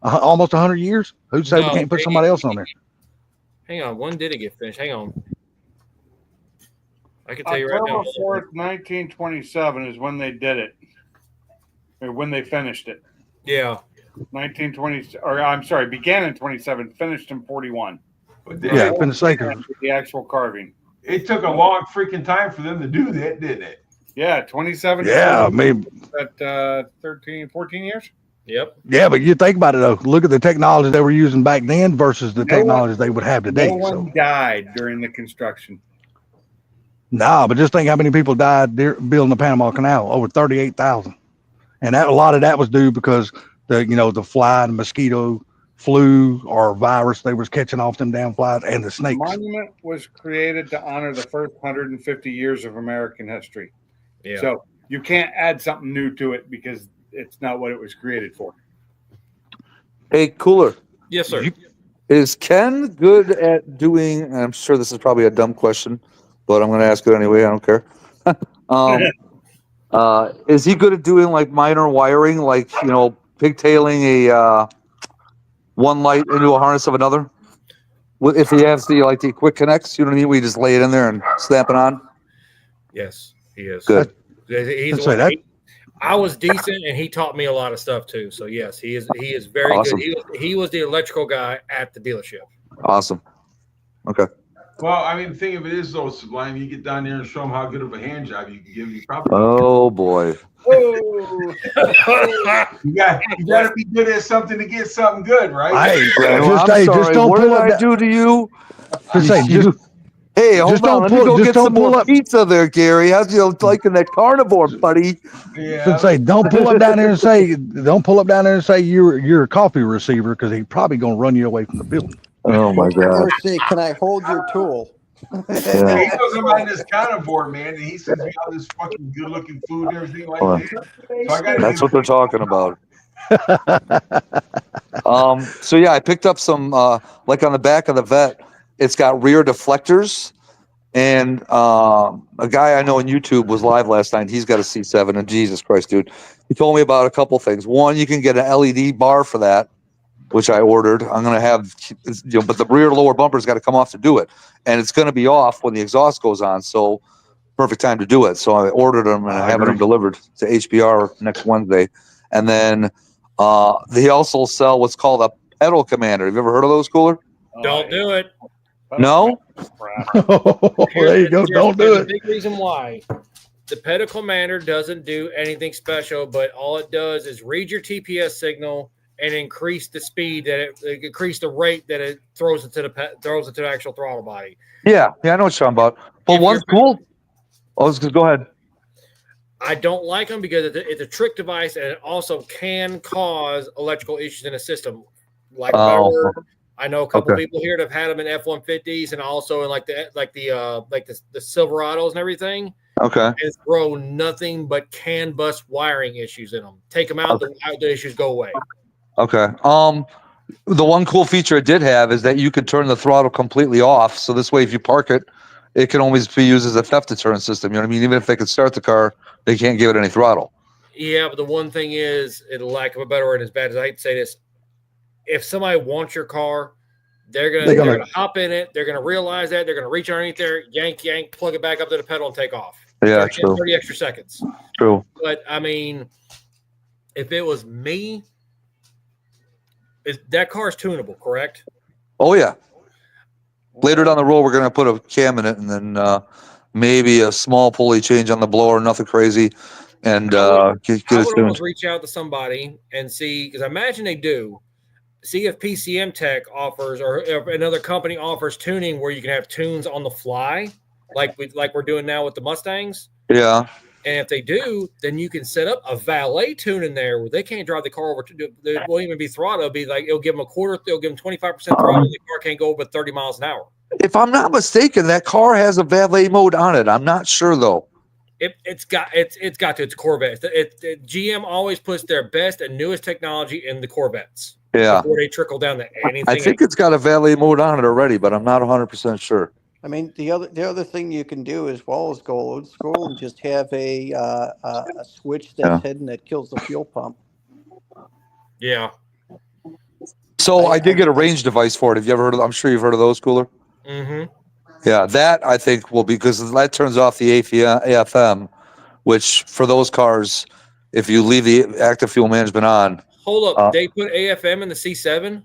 Almost 100 years. Who's to say we can't put somebody else on there? Hang on, when did it get finished? Hang on. I can tell you right now. October 4th, 1927 is when they did it, or when they finished it. Yeah. 1920, or I'm sorry, began in 27, finished in 41. Yeah, for the sake of the actual carving. It took a long freaking time for them to do that, didn't it? Yeah, 27. Yeah, maybe. At 13, 14 years. Yep. Yeah, but you think about it though. Look at the technology they were using back then versus the technology they would have today. No one died during the construction. Nah, but just think how many people died building the Panama Canal. Over 38,000, and a lot of that was due because the fly, the mosquito, flu, or virus they was catching off them damn flies and the snakes. The monument was created to honor the first 150 years of American history. Yeah. So you can't add something new to it because it's not what it was created for. hey, Cooler. Yes, sir. Is Ken good at doing? And I'm sure this is probably a dumb question, but I'm going to ask it anyway. I don't care. Is he good at doing like minor wiring, like pigtailing a one light into a harness of another? If he has the quick connects, you know what I mean? We just lay it in there and snap it on. Yes, he is. Good. He's that. I was decent, and he taught me a lot of stuff too. So yes, he is very Awesome. good. He was the electrical guy at the dealership. Awesome. Okay. Well, I mean, the thing of it is, though, Sublime, you get down there and show them how good of a hand job you can give. You probably Oh boy. Whoa. you got to be good at something to get something good, right? Hey, Well, just, I'm hey, sorry. just don't What pull did up I that. do to you? Just say, just, Hey, hold Just on. don't Let me pull- go just get don't some pull more up- pizza there, Gary. How's you liking that carnivore, buddy? Yeah. Should say, don't pull up down there and say, you're a coffee receiver because he's probably gonna run you away from the building. Oh my god. Or say, can I hold your tool? Yeah. He goes around this carnivore, man, and he sends me all this fucking good-looking food and everything like Well, that. So I gotta That's what they're talking about. So yeah, I picked up some like on the back of the Vet, it's got rear deflectors, and a guy I know on YouTube was live last night. He's got a C7, and Jesus Christ, dude, he told me about a couple things. One, you can get an LED bar for that, which I ordered. I'm gonna have, but the rear lower bumper's got to come off to do it, and it's gonna be off when the exhaust goes on. So perfect time to do it. So I ordered them and I'm having them delivered to HBR next Wednesday, and then. They also sell what's called a pedal commander. Have you ever heard of those, Cooler? Don't do it. No? There you go. Don't do The it. big reason why the pedal commander doesn't do anything special, but all it does is read your TPS signal and increase the speed that it increase the rate that it throws it to the actual throttle body. Yeah, I know what you're talking about. But one's cool. Go ahead. I don't like them because it's a trick device, and it also can cause electrical issues in the system. Like I know a couple people here that have had them in F-150s and also in the Silverados and everything. Okay. And throw nothing but CAN bus wiring issues in them. Take them out, the issues go away. Okay. The one cool feature it did have is that you could turn the throttle completely off. So this way, if you park it, it can always be used as a theft deterrent system. You know what I mean? Even if they could start the car, they can't give it any throttle. Yeah, but the one thing is, lack of a better word, as bad as I hate to say this, if somebody wants your car, they're gonna hop in it. They're gonna realize that they're gonna reach underneath there, yank, plug it back up to the pedal, and take off. Yeah, 30 extra seconds. True. But I mean, if it was me, that car is tunable, correct? Oh yeah. Later down the road, we're gonna put a cam in it, and then maybe a small pulley change on the blower, nothing crazy, and get I it would tuned. almost reach out to somebody and see, because I imagine they do. See if PCM Tech offers, or if another company offers tuning where you can have tunes on the fly, like we're doing now with the Mustangs. Yeah. And if they do, then you can set up a valet tune in there where they can't drive the car over. It won't even be throttle. It'll be like it'll give them a quarter. They'll give them 25% throttle. And the car can't go over 30 miles an hour. If I'm not mistaken, that car has a valet mode on it. I'm not sure though. It's got to. It's Corvette. GM always puts their best and newest technology in the Corvettes. Yeah. Before they trickle down to anything. I think it's got a valet mode on it already, but I'm not 100% sure. I mean, the other thing you can do as well is go old school and just have a switch that's hidden that kills the fuel pump. Yeah. So I did get a range device for it. Have you ever heard of? I'm sure you've heard of those, Cooler. Mm-hmm. Yeah, that I think will be, because that turns off the AFM, which for those cars, if you leave the active fuel management on. Hold up, they put AFM in the C7?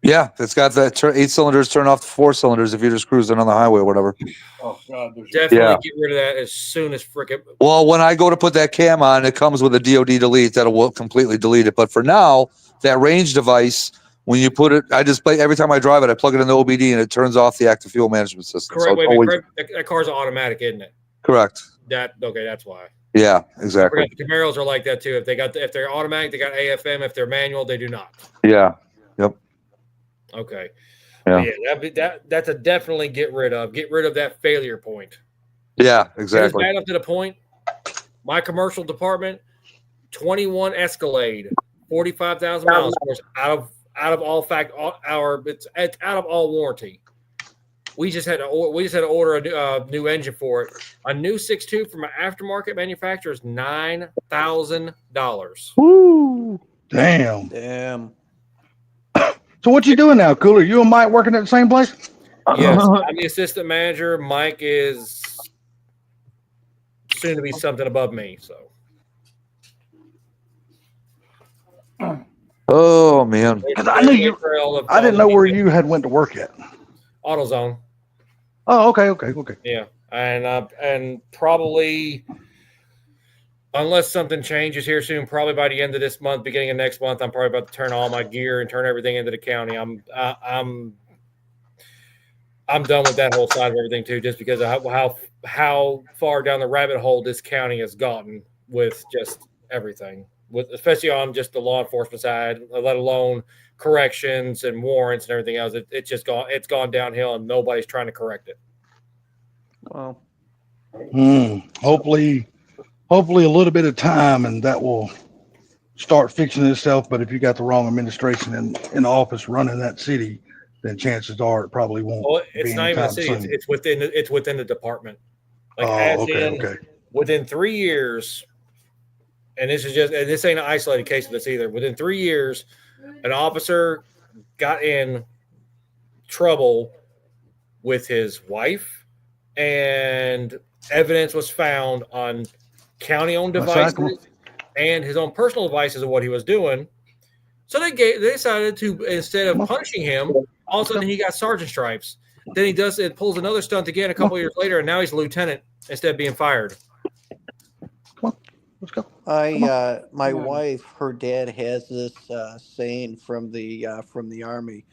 Yeah, it's got that 8 cylinders turn off the 4 cylinders if you're just cruising on the highway or whatever. Oh God, definitely get rid of that as soon as frickin'. Well, when I go to put that cam on, it comes with a DOD delete that'll completely delete it. But for now, that range device, when you put it, I just play every time I drive it, I plug it in the OBD and it turns off the active fuel management system. Correct. So Correct. That car's automatic, isn't it? Correct. That's why. Yeah, exactly. The Camaros are like that too. If they're automatic, they got AFM. If they're manual, they do not. Yeah. Yep. Okay. Yeah. That's a definitely get rid of. Get rid of that failure point. Yeah, exactly. It's bad up to the point. My commercial department, 21 Escalade, 45,000 miles, of course, out of all warranty. We just had to order a new engine for it. A new 6.2 from an aftermarket manufacturer is $9,000. Woo! Damn. So what you doing now, Cooler? You and Mike working at the same place? Yes, I'm the assistant manager. Mike is soon to be something above me. So. Oh man! Because I knew I didn't know where you had went to work yet. AutoZone. Oh, okay. Yeah, and probably, unless something changes here soon, probably by the end of this month, beginning of next month, I'm probably about to turn all my gear and turn everything into the county. I'm done with that whole side of everything too, just because of how far down the rabbit hole this county has gotten with just everything, especially on just the law enforcement side, let alone corrections and warrants and everything else. It's gone downhill, and nobody's trying to correct it. Well, hopefully a little bit of time, and that will start fixing itself. But if you got the wrong administration in the office running that city, then chances are it probably won't. Well, it's be not even a anytime city. It's, soon. it's within the department. Like Oh, as okay, in okay. within 3 years, and this ain't an isolated case of this either. Within 3 years, an officer got in trouble with his wife, and evidence was found on county-owned devices and his own personal devices of what he was doing. So they decided to, instead of punishing him, all of a sudden he got sergeant stripes. Then he does it, pulls another stunt again a couple years later, and now he's a lieutenant instead of being fired. Let's go. My wife, her dad has this saying from the army: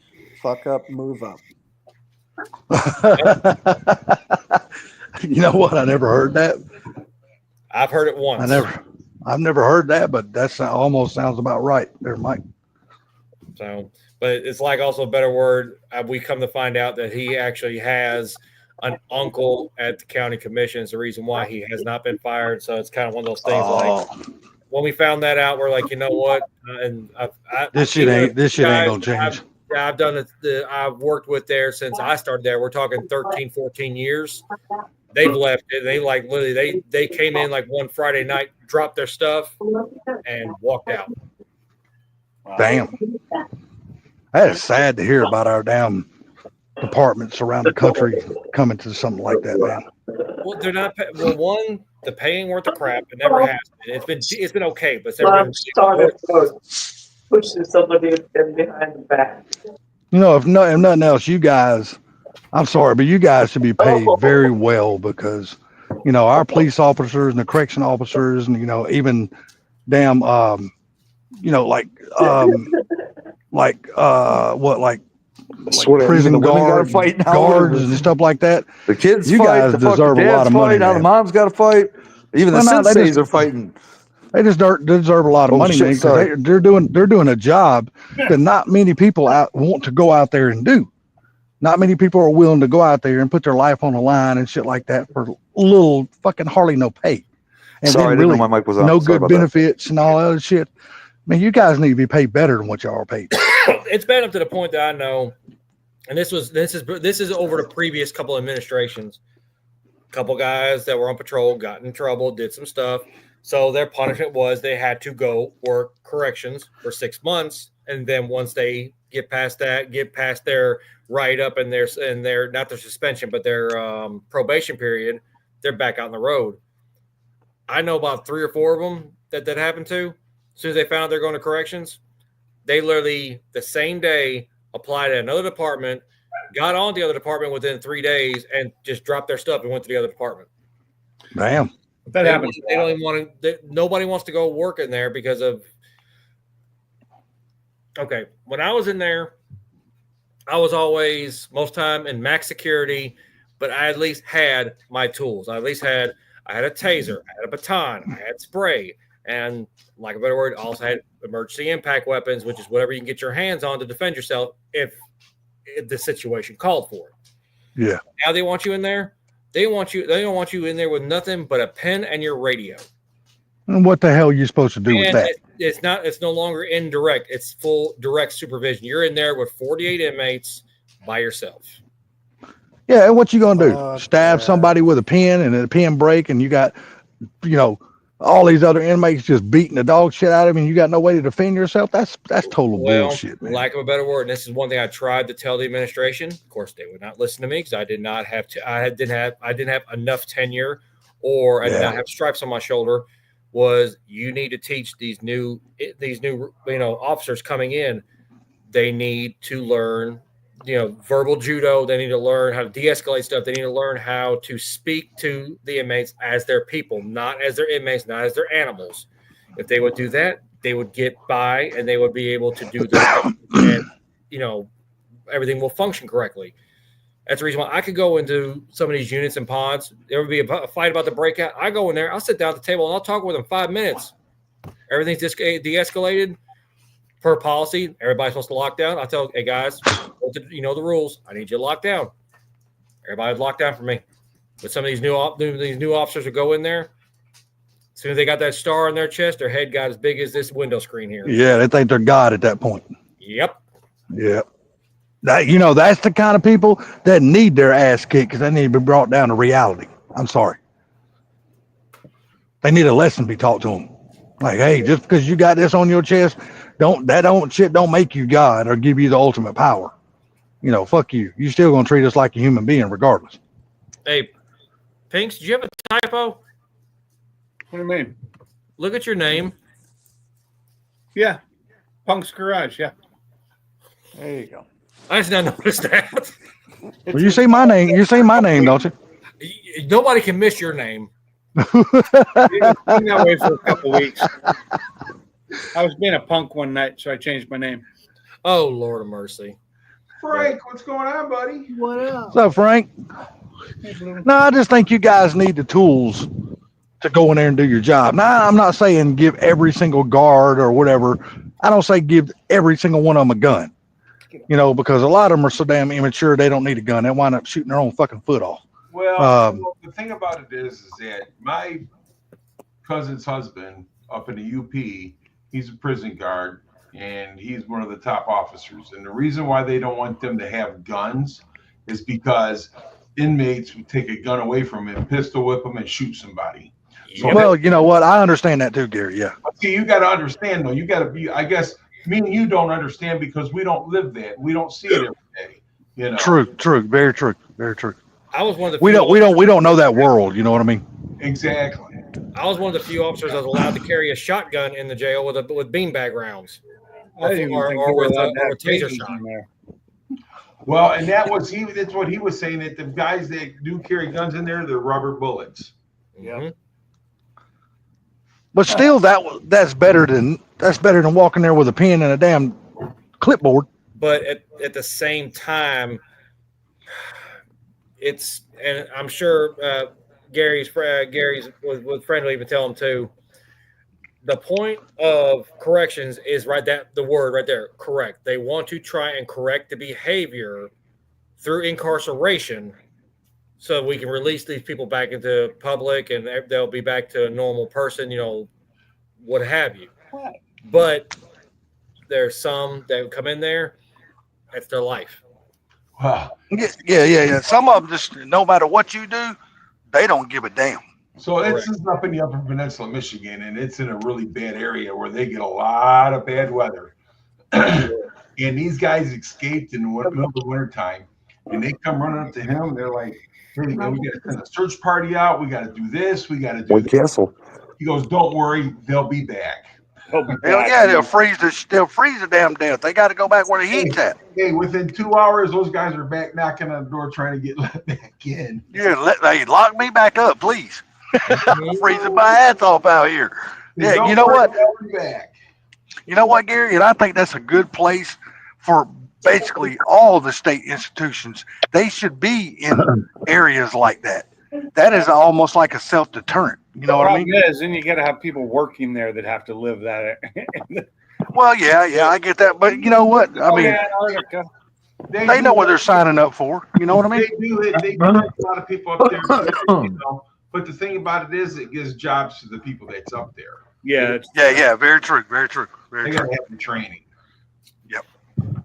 "Fuck up, move up." You know what? I never heard that. I've heard it once. I've never heard that, but that almost sounds about right there, Mike. So, but it's like also a better word. We come to find out that he actually has an uncle at the county commission. It's the reason why he has not been fired. So it's kind of one of those things. Like when we found that out, we're like, you know what? And this shit ain't gonna change. I've done it. I've worked with there since I started there. We're talking 13, 14 years. They've left it. They like literally they came in like one Friday night, dropped their stuff, and walked out. Damn. That is sad to hear about our damn departments around the country coming to something like that, man. Well, they're not. Well, one, the pay ain't worth the crap. It never has been. It's been okay, but it's never been. Pushing somebody behind the back. You know, if nothing else, you guys, I'm sorry, but you guys should be paid very well because, you know, our police officers and the correction officers and, you know, even damn, you know, like prison guards, guards and stuff like that. The kids you fight, guys the deserve a lot of money. Now the mom's got to fight. Even the senseis are fighting. They deserve a lot of money, man, because they're doing a job that not many people want to go out there and do. Not many people are willing to go out there and put their life on the line and shit like that for little fucking hardly no pay. And Sorry, I didn't know my mic was on. No Sorry good benefits and all that other shit. Man, you guys need to be paid better than what y'all are paid. It's been up to the point that I know, and this is over the previous couple administrations. A couple guys that were on patrol got in trouble, did some stuff. So their punishment was they had to go work corrections for 6 months, and then once they get past their write-up and their not their suspension but their probation period, they're back out on the road. I know about 3 or 4 of them that happened to. As soon as they found out they're going to corrections, they literally the same day applied at another department, got on the other department within 3 days, and just dropped their stuff and went to the other department. Damn. That happens. They don't even want to. Nobody wants to go work in there because of. Okay, when I was in there, I was always most time in max security, but I at least had my tools. I had a taser, I had a baton, I had spray, and like a better word, I also had emergency impact weapons, which is whatever you can get your hands on to defend yourself if the situation called for it. Yeah. Now they want you in there. They don't want you in there with nothing but a pen and your radio. And what the hell are you supposed to do with that? It's no longer indirect. It's full direct supervision. You're in there with 48 inmates by yourself. Yeah, and what you gonna do? Stab somebody with a pen and a pen break, and you got, you know, all these other inmates just beating the dog shit out of you, and you got no way to defend yourself? That's total bullshit, man. Lack of a better word, and this is one thing I tried to tell the administration. Of course, they would not listen to me because I did not have to. I didn't have enough tenure, or I did not have stripes on my shoulder. Was you need to teach these new officers coming in. They need to learn, verbal judo. They need to learn how to de-escalate stuff. They need to learn how to speak to the inmates as their people, not as their inmates, not as their animals. If they would do that, they would get by and they would be able to do that, and everything will function correctly. That's the reason why I could go into some of these units and pods. There would be a fight about the breakout. I go in there, I'll sit down at the table, and I'll talk with them 5 minutes. Everything's just de-escalated per policy. Everybody's supposed to lock down. I tell, hey, guys, you know the rules. I need you to lock down. Everybody's locked down for me. But some of these new officers would go in there. As soon as they got that star on their chest, their head got as big as this window screen here. Yeah, they think they're God at that point. Yep. Yeah. That, you know, that's the kind of people that need their ass kicked because they need to be brought down to reality. I'm sorry. They need a lesson be taught to them. Like, hey, just because you got this on your chest, don't make you God or give you the ultimate power. You know, fuck you. You still gonna treat us like a human being regardless. Hey, Pinks, did you have a typo? What do you mean? Look at your name. Yeah. Punk's Garage. Yeah. There you go. I just not noticed that. Well, you see my name. You see my name, don't you? Nobody can miss your name. Been that way for a couple weeks. I was being a punk one night, so I changed my name. Oh, Lord of mercy. Frank, what's going on, buddy? What up? So, Frank, no, I just think you guys need the tools to go in there and do your job. Now, I'm not saying give every single guard or whatever. I don't say give every single one of them a gun. You know, because a lot of them are so damn immature, they don't need a gun. They wind up shooting their own fucking foot off. Well, the thing about it is that my cousin's husband up in the UP, he's a prison guard, and he's one of the top officers. And the reason why they don't want them to have guns is because inmates would take a gun away from him, pistol whip them, and shoot somebody. So Well, you know what? I understand that too, Gary. Yeah. see, you got to understand, though. You got to be, I guess, me and you don't understand because we don't live that. We don't see it every day. You know. True. Very true. Very true. I was one of the We few don't know that world. You know what I mean? Exactly. I was one of the few officers that was allowed to carry a shotgun in the jail with beanbag rounds. I didn't even think Or you were with allowed a to have taser tasers shot. in there. Well, and that's what he was saying, that the guys that do carry guns in there, they're rubber bullets. Mhm. But still, that's better than walking there with a pen and a damn clipboard. But at the same time, it's, and I'm sure Gary's with friend will even tell him too. The point of corrections is the word right there, correct. They want to try and correct the behavior through incarceration, so we can release these people back into public and they'll be back to a normal person, you know, what have you. But there's some that come in there, that's their life. Wow. Yeah. Some of them just, no matter what you do, they don't give a damn. So this is up in the Upper Peninsula, Michigan, and it's in a really bad area where they get a lot of bad weather. And these guys escaped in the middle of the wintertime, and they come running up to him. They're like, "Hey, man, we got to send a search party out. We got to do this. We got to do White that." Castle. He goes, "Don't worry, they'll be back." Hell yeah, they'll freeze the damn death. They got to go back where the heat's at. Hey, within 2 hours, those guys are back knocking on the door trying to get let back in. Yeah, they lock me back up, please. I'm freezing my ass off out here. Yeah, Don't you know worry, what? they'll be back. You know what, Gary? And I think that's a good place for basically all the state institutions. They should be in areas like that. That is almost like a self-deterrent. You know what I mean? Is, and you got to have people working there that have to live that. Well, yeah, I get that. But you know what? I mean, they know what they're signing up for. You know what I mean? They do have a lot of people up there. You know, but the thing about it is, it gives jobs to the people that's up there. Yeah. Yeah. Very true. Very true. They Very got true. to have the training.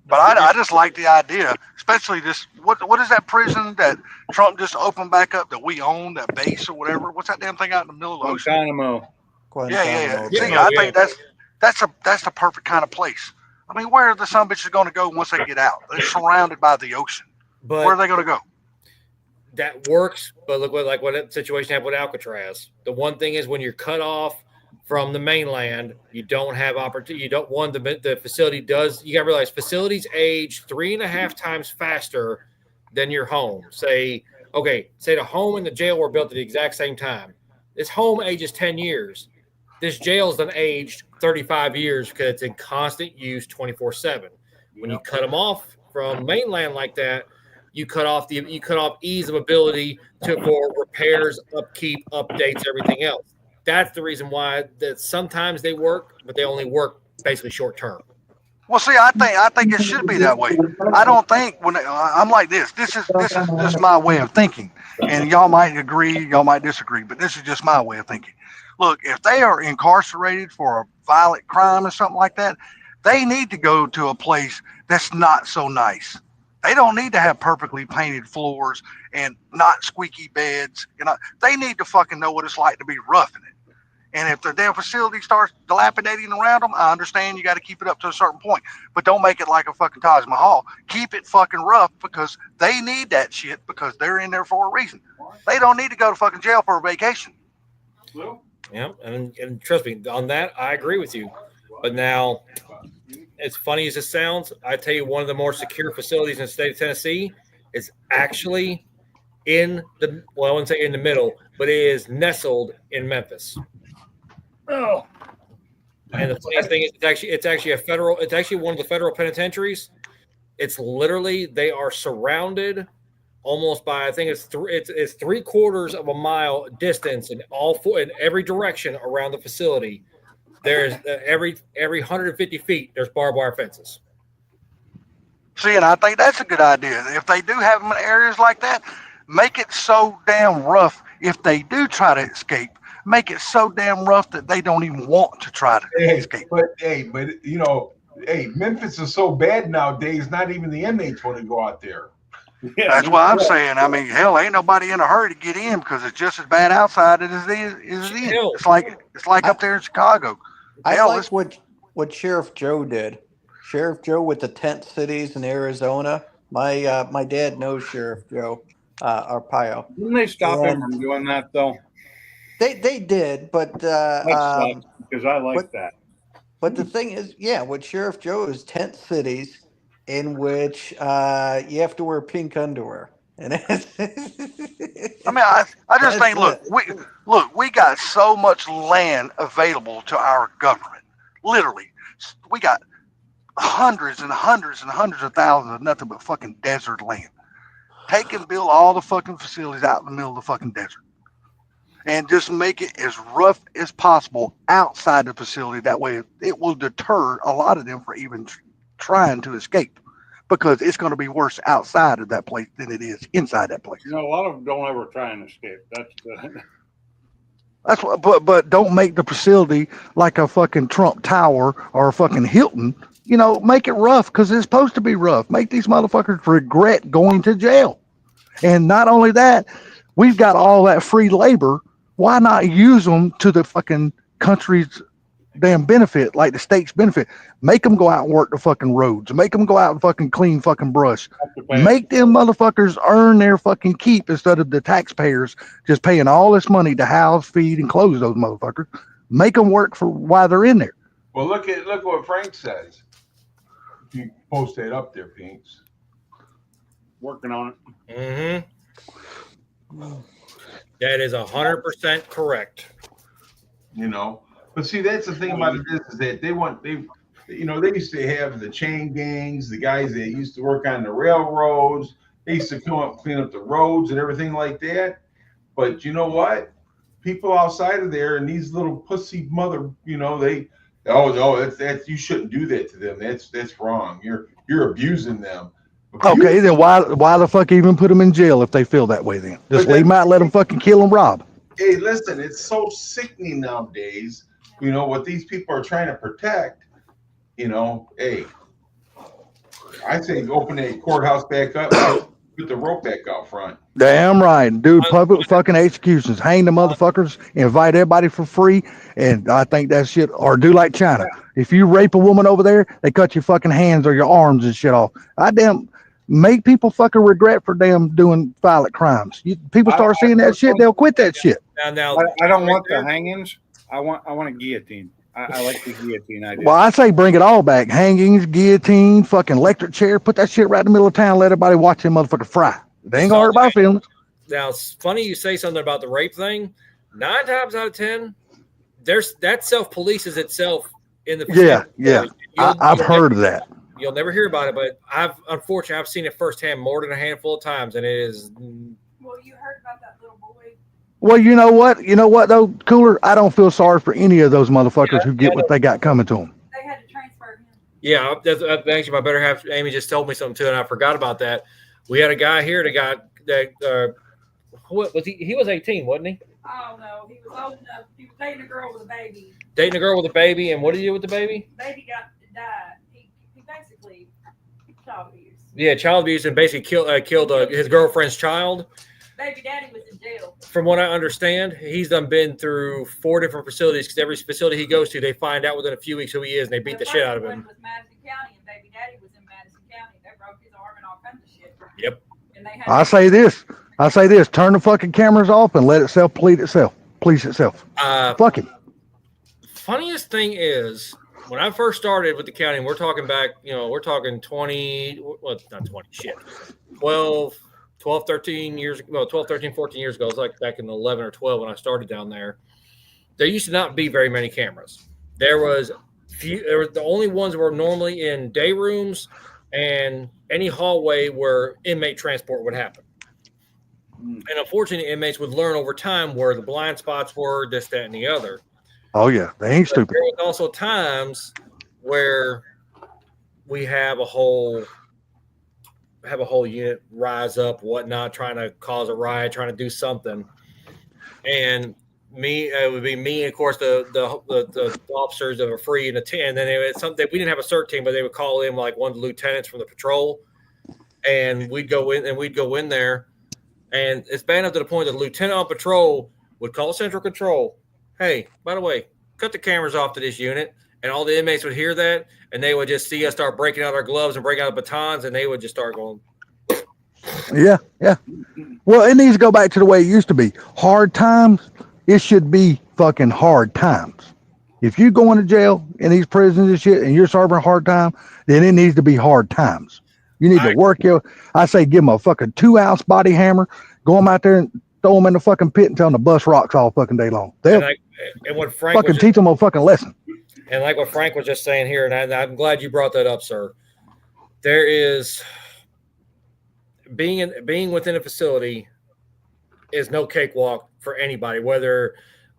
But I just like the idea, especially this. What is that prison that Trump just opened back up that we own, that base or whatever? What's that damn thing out in the middle of the ocean? Guantanamo. Yeah. Yeah, See, I think that's the perfect kind of place. I mean, where are the son bitches going to go once they get out? They're surrounded by the ocean. But Where are they going to go? that works. But look what that situation happened with Alcatraz. The one thing is when you're cut off from the mainland, you don't have opportunity. You don't want the facility does. You got to realize facilities age 3.5 times faster than your home. Say the home and the jail were built at the exact same time. This home ages 10 years. This jail's then aged 35 years because it's in constant use 24/7. When you cut them off from mainland like that, you cut off ease of ability for repairs, upkeep, updates, everything else. That's the reason why that sometimes they work, but they only work basically short term. Well, see, I think it should be that way. I don't think I'm like this. This is just my way of thinking, and y'all might agree, y'all might disagree, but this is just my way of thinking. Look, if they are incarcerated for a violent crime or something like that, they need to go to a place that's not so nice. They don't need to have perfectly painted floors and not squeaky beds. They need to fucking know what it's like to be roughing it. And if their damn facility starts dilapidating around them, I understand you got to keep it up to a certain point, but don't make it like a fucking Taj Mahal. Keep it fucking rough because they need that shit because they're in there for a reason. They don't need to go to fucking jail for a vacation. Yeah, and trust me, on that, I agree with you. But now, as funny as it sounds, I tell you, one of the more secure facilities in the state of Tennessee is actually in the, well, I wouldn't say in the middle, but it is nestled in Memphis. Oh. And the funniest thing is it's actually one of the federal penitentiaries. It's literally, they are surrounded almost by, I think it's 3/4 of a mile distance in in every direction around the facility. There's every 150 feet, there's barbed wire fences. See, and I think that's a good idea. If they do have them in areas like that, make it so damn rough. If they do try to escape, make it so damn rough that they don't even want to try to escape. But Memphis is so bad nowadays. Not even the inmates want to go out there. Yeah, That's why I'm saying. I mean, hell, ain't nobody in a hurry to get in because it's just as bad outside as it is in. It's like up there in Chicago. I Hell, like what Sheriff Joe did. Sheriff Joe with the tent cities in Arizona. My dad knows Sheriff Joe Arpaio. Didn't they stop him from doing that though? They did, but Because I like that. But the thing is, yeah, with Sheriff Joe is tent cities in which you have to wear pink underwear. And I mean, I just think, look, we got so much land available to our government. Literally, we got hundreds and hundreds and hundreds of thousands of nothing but fucking desert land. Take and build all the fucking facilities out in the middle of the fucking desert. And just make it as rough as possible outside the facility. That way it will deter a lot of them from even trying to escape, because it's going to be worse outside of that place than it is inside that place. You know, a lot of them don't ever try and escape. That's what, but don't make the facility like a fucking Trump Tower or a fucking Hilton. You know, make it rough because it's supposed to be rough. Make these motherfuckers regret going to jail. And not only that, we've got all that free labor. Why not use them to the fucking country's damn benefit, like the state's benefit? Make them go out and work the fucking roads. Make them go out and fucking clean fucking brush. Make them motherfuckers earn their fucking keep instead of the taxpayers just paying all this money to house, feed, and clothe those motherfuckers. Make them work for while they're in there. Well, look what Frank says. If you post that up there, Pinks. Working on it. Mm-hmm. That is 100% correct. You know, but see, that's the thing about it is that they used to have the chain gangs, the guys that used to work on the railroads. They used to come up, clean up the roads and everything like that. But you know what? People outside of there and these little pussy mother, that's you shouldn't do that to them. That's wrong. You're abusing them. Okay, then why the fuck even put them in jail if they feel that way? Then just leave them out, let them fucking kill and rob. Hey, listen, it's so sickening nowadays. You know what these people are trying to protect. Hey, I say open that courthouse back up, put the rope back out front. Damn right. Do public fucking executions. Hang the motherfuckers, invite everybody for free, and I think that shit, or do like China. If you rape a woman over there, they cut your fucking hands or your arms and shit off. I damn make people fucking regret for damn doing violent crimes. People start seeing that shit, they'll quit that shit. Now I don't want the hangings. I want a guillotine. I like the guillotine idea. Well, I say bring it all back. Hangings, guillotine, fucking electric chair. Put that shit right in the middle of town. Let everybody watch them motherfucker fry. They ain't gonna hurt my feelings. Now, it's funny you say something about the rape thing. 9 times out of 10, that self-polices itself in the facility. Yeah. I've heard of that. You'll never hear about it, but I've seen it firsthand more than a handful of times, and it is. Well, you heard about that little boy. Well, you know what though, Cooler? I don't feel sorry for any of those motherfuckers who get what they got coming to them. They had to transfer him. Yeah, that's actually my better half. Amy just told me something too, and I forgot about that. We had a guy here that What was he? He was 18, wasn't he? Oh no, he was old enough. He was dating a girl with a baby. Dating a girl with a baby, and what did he do with the baby? Baby died. He basically child abuse. Yeah, child abuse, and basically killed his girlfriend's child. Baby daddy was in jail. From what I understand, he's been through 4 different facilities because every facility he goes to, they find out within a few weeks who he is, and they beat the shit out of him. Was Madison County, and baby daddy was in Madison County. They broke his arm and all kinds of shit. Yep. And they had I say this: turn the fucking cameras off and let itself police itself. Fuck it. Funniest thing is, when I first started with the county, and we're talking back, we're talking 20, well, not 20, shit, 12, 13 years, well, 12, 13, 14 years ago. It was like back in 11 or 12 when I started down there. There used to not be very many cameras. There was the only ones were normally in day rooms and any hallway where inmate transport would happen. And unfortunately, inmates would learn over time where the blind spots were, this, that, and the other. Oh yeah, they ain't stupid. There was also times where we have a whole unit rise up, whatnot, trying to cause a riot, trying to do something. And it would be me, and of course the officers that were free in the team. And then it's something we didn't have a CERT team, but they would call in like one of the lieutenants from the patrol, and we'd go in there. And it's bad enough to the point that the lieutenant on patrol would call central control. Hey, by the way, cut the cameras off to this unit. And all the inmates would hear that, and they would just see us start breaking out our gloves and breaking out the batons, and they would just start going. Yeah. Well, it needs to go back to the way it used to be. Hard times, it should be fucking hard times. If you go into jail in these prisons and shit, and you're serving hard time, then it needs to be hard times. You need to work I say give them a fucking 2-ounce body hammer, go them out there and throw them in the fucking pit and tell them to bust rocks all fucking day long. They'll and what Frank fucking teach them a fucking lesson. And like what Frank was just saying here, and I'm glad you brought that up, sir. There is being within a facility is no cakewalk for anybody, whether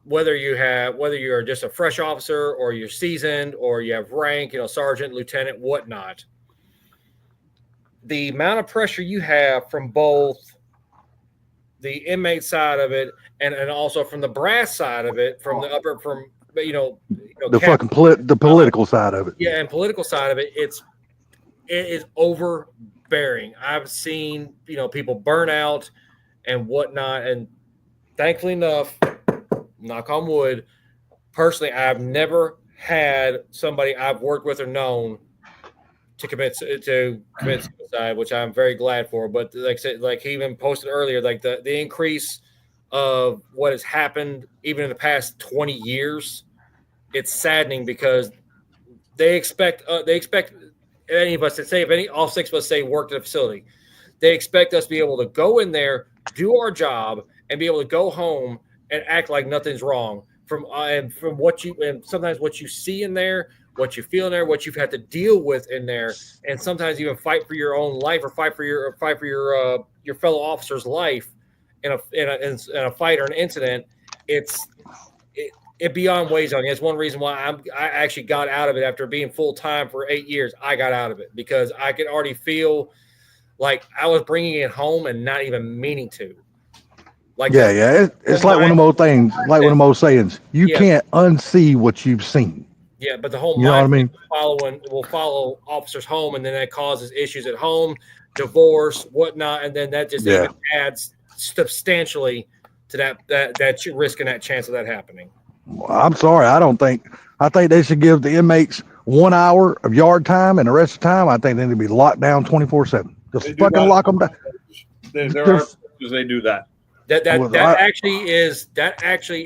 you're just a fresh officer or you're seasoned or you have rank, sergeant, lieutenant, whatnot. The amount of pressure you have from both the inmate side of it and also from the brass side of it, from the upper, The fucking the political side of it. Yeah, and political side of it, it is overbearing. I've seen people burn out and whatnot, and thankfully enough, knock on wood, personally, I've never had somebody I've worked with or known to commit suicide, which I'm very glad for. But like I said, like he even posted earlier, like the increase of what has happened even in the past 20 years, it's saddening because they expect any of us to say, if all 6 of us say worked at a facility, they expect us to be able to go in there, do our job, and be able to go home and act like nothing's wrong. From sometimes what you see in there, what you feel in there, what you've had to deal with in there, and sometimes even fight for your own life or fight for your fellow officer's life in a fight or an incident. It beyond weighs on you. It's one reason why I actually got out of it after being full time for 8 years. I got out of it because I could already feel like I was bringing it home and not even meaning to. Like it's like one of those things, like one of those sayings. You can't unsee what you've seen. Yeah, but the whole you know what I mean? will follow officers home, and then that causes issues at home, divorce, whatnot, and then that just even adds substantially to that risk and that chance of that happening. I'm sorry. I think they should give the inmates 1 hour of yard time, and the rest of the time, I think they need to be locked down 24/7. Just fucking lock them down. There are places they do that. That actually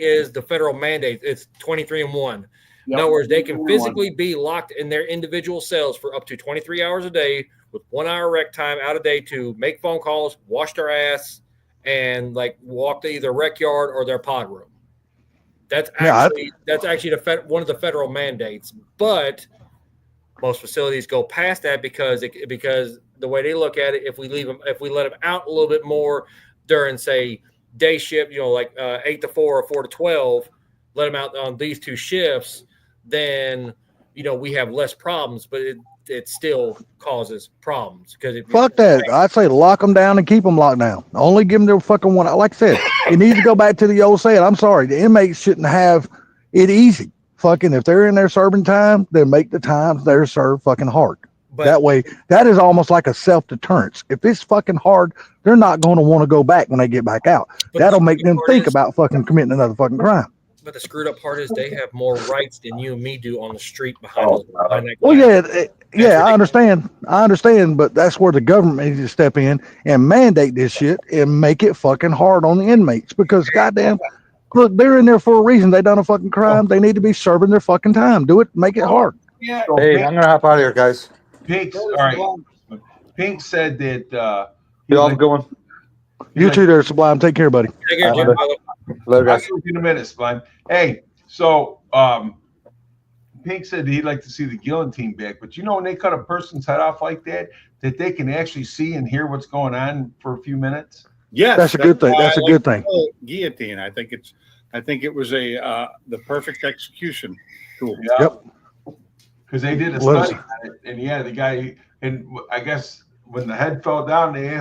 is the federal mandate. It's 23-1. In other words, they can physically be locked in their individual cells for up to 23 hours a day with 1 hour rec time out a day to make phone calls, wash their ass, and like walk to either rec yard or their pod room. That's actually one of the federal mandates. But most facilities go past that because the way they look at it, if we let them out a little bit more during, say, day shift, 8 to 4 or 4 to 12, let them out on these 2 shifts, then we have less problems. But it still causes problems because Fuck that. I'd say lock them down and keep them locked down. Only give them their fucking one. Like I said, it needs to go back to the old saying. I'm sorry. The inmates shouldn't have it easy. Fucking, if they're in there serving time, then make the times they're served fucking hard. But That way, that is almost like a self-deterrence. If it's fucking hard, they're not going to want to go back when they get back out. But That'll the make them part think is- about fucking committing another fucking crime. But the screwed up part is they have more rights than you and me do on the street behind, behind that Well, glass. yeah, I understand, but that's where the government needs to step in and mandate this shit and make it fucking hard on the inmates because goddamn, look, they're in there for a reason. They done a fucking crime. They need to be serving their fucking time. Do it, make it hard. Yeah. Hey, I'm gonna hop out of here, guys. Pink, all right. Pink said that Y'all have a good one. You two there, Sublime. Take care, buddy. Take care, Jim. Later, I'll guys. get with you in a minute, Sublime. Hey, so Pink said he'd like to see the guillotine back, but you know when they cut a person's head off like that, that they can actually see and hear what's going on for a few minutes. Yes, That's a good thing. why That's I a like good the thing. whole Guillotine. I think it was the perfect execution tool. Yeah. Yep. Because they did a Well, study on it, and yeah, the guy, and I guess when the head fell down, they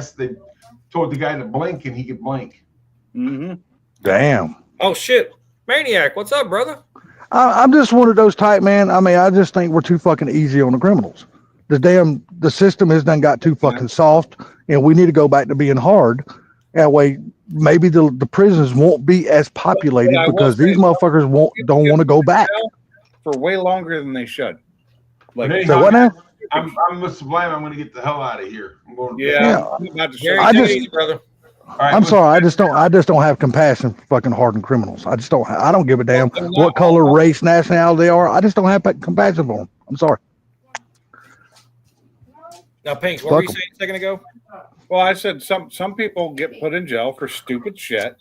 told the guy to blink, and he could blink. Mm-hmm. Damn. Oh shit, Maniac, what's up, brother? I'm just one of those type, man. I mean, I just think we're too fucking easy on the criminals. The system has done got too fucking soft, and we need to go back to being hard. That way, maybe the prisons won't be as populated But I will because say, these motherfuckers don't want to go back. For way longer than they should. Like, But So what now? I'm with Sublime. I'm going to get the hell out of here. I'm going. yeah, I'm about to Gary, say, I take it just- easy, brother. All right, I'm sorry, I just don't have compassion for fucking hardened criminals. I don't give a damn Well, what color, race, nationality they are. I just don't have compassion for them. I'm sorry. Now, Pinks, what were you Fuck 'em. saying a second ago? well, I said some people get put in jail for stupid shit.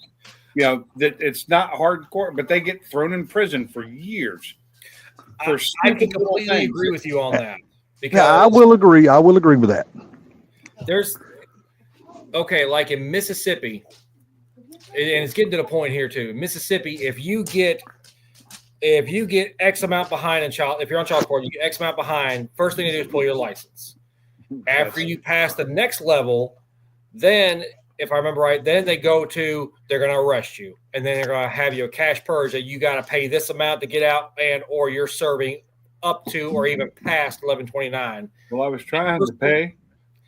You know, that it's not hardcore, but they get thrown in prison for years. I For can stupid little completely things. agree with you on that because Yeah, I will agree. I will agree with that. there's okay, like in Mississippi, and it's getting to the point here too. Mississippi, if you get X amount behind if you're on child support, you get X amount behind. First thing to do is pull your license. After you pass the next level, then if I remember right, then they're going to arrest you, and then they're going to have you a cash purge that you got to pay this amount to get out, and or you're serving up to or even past 1129. Well, I was trying to pay,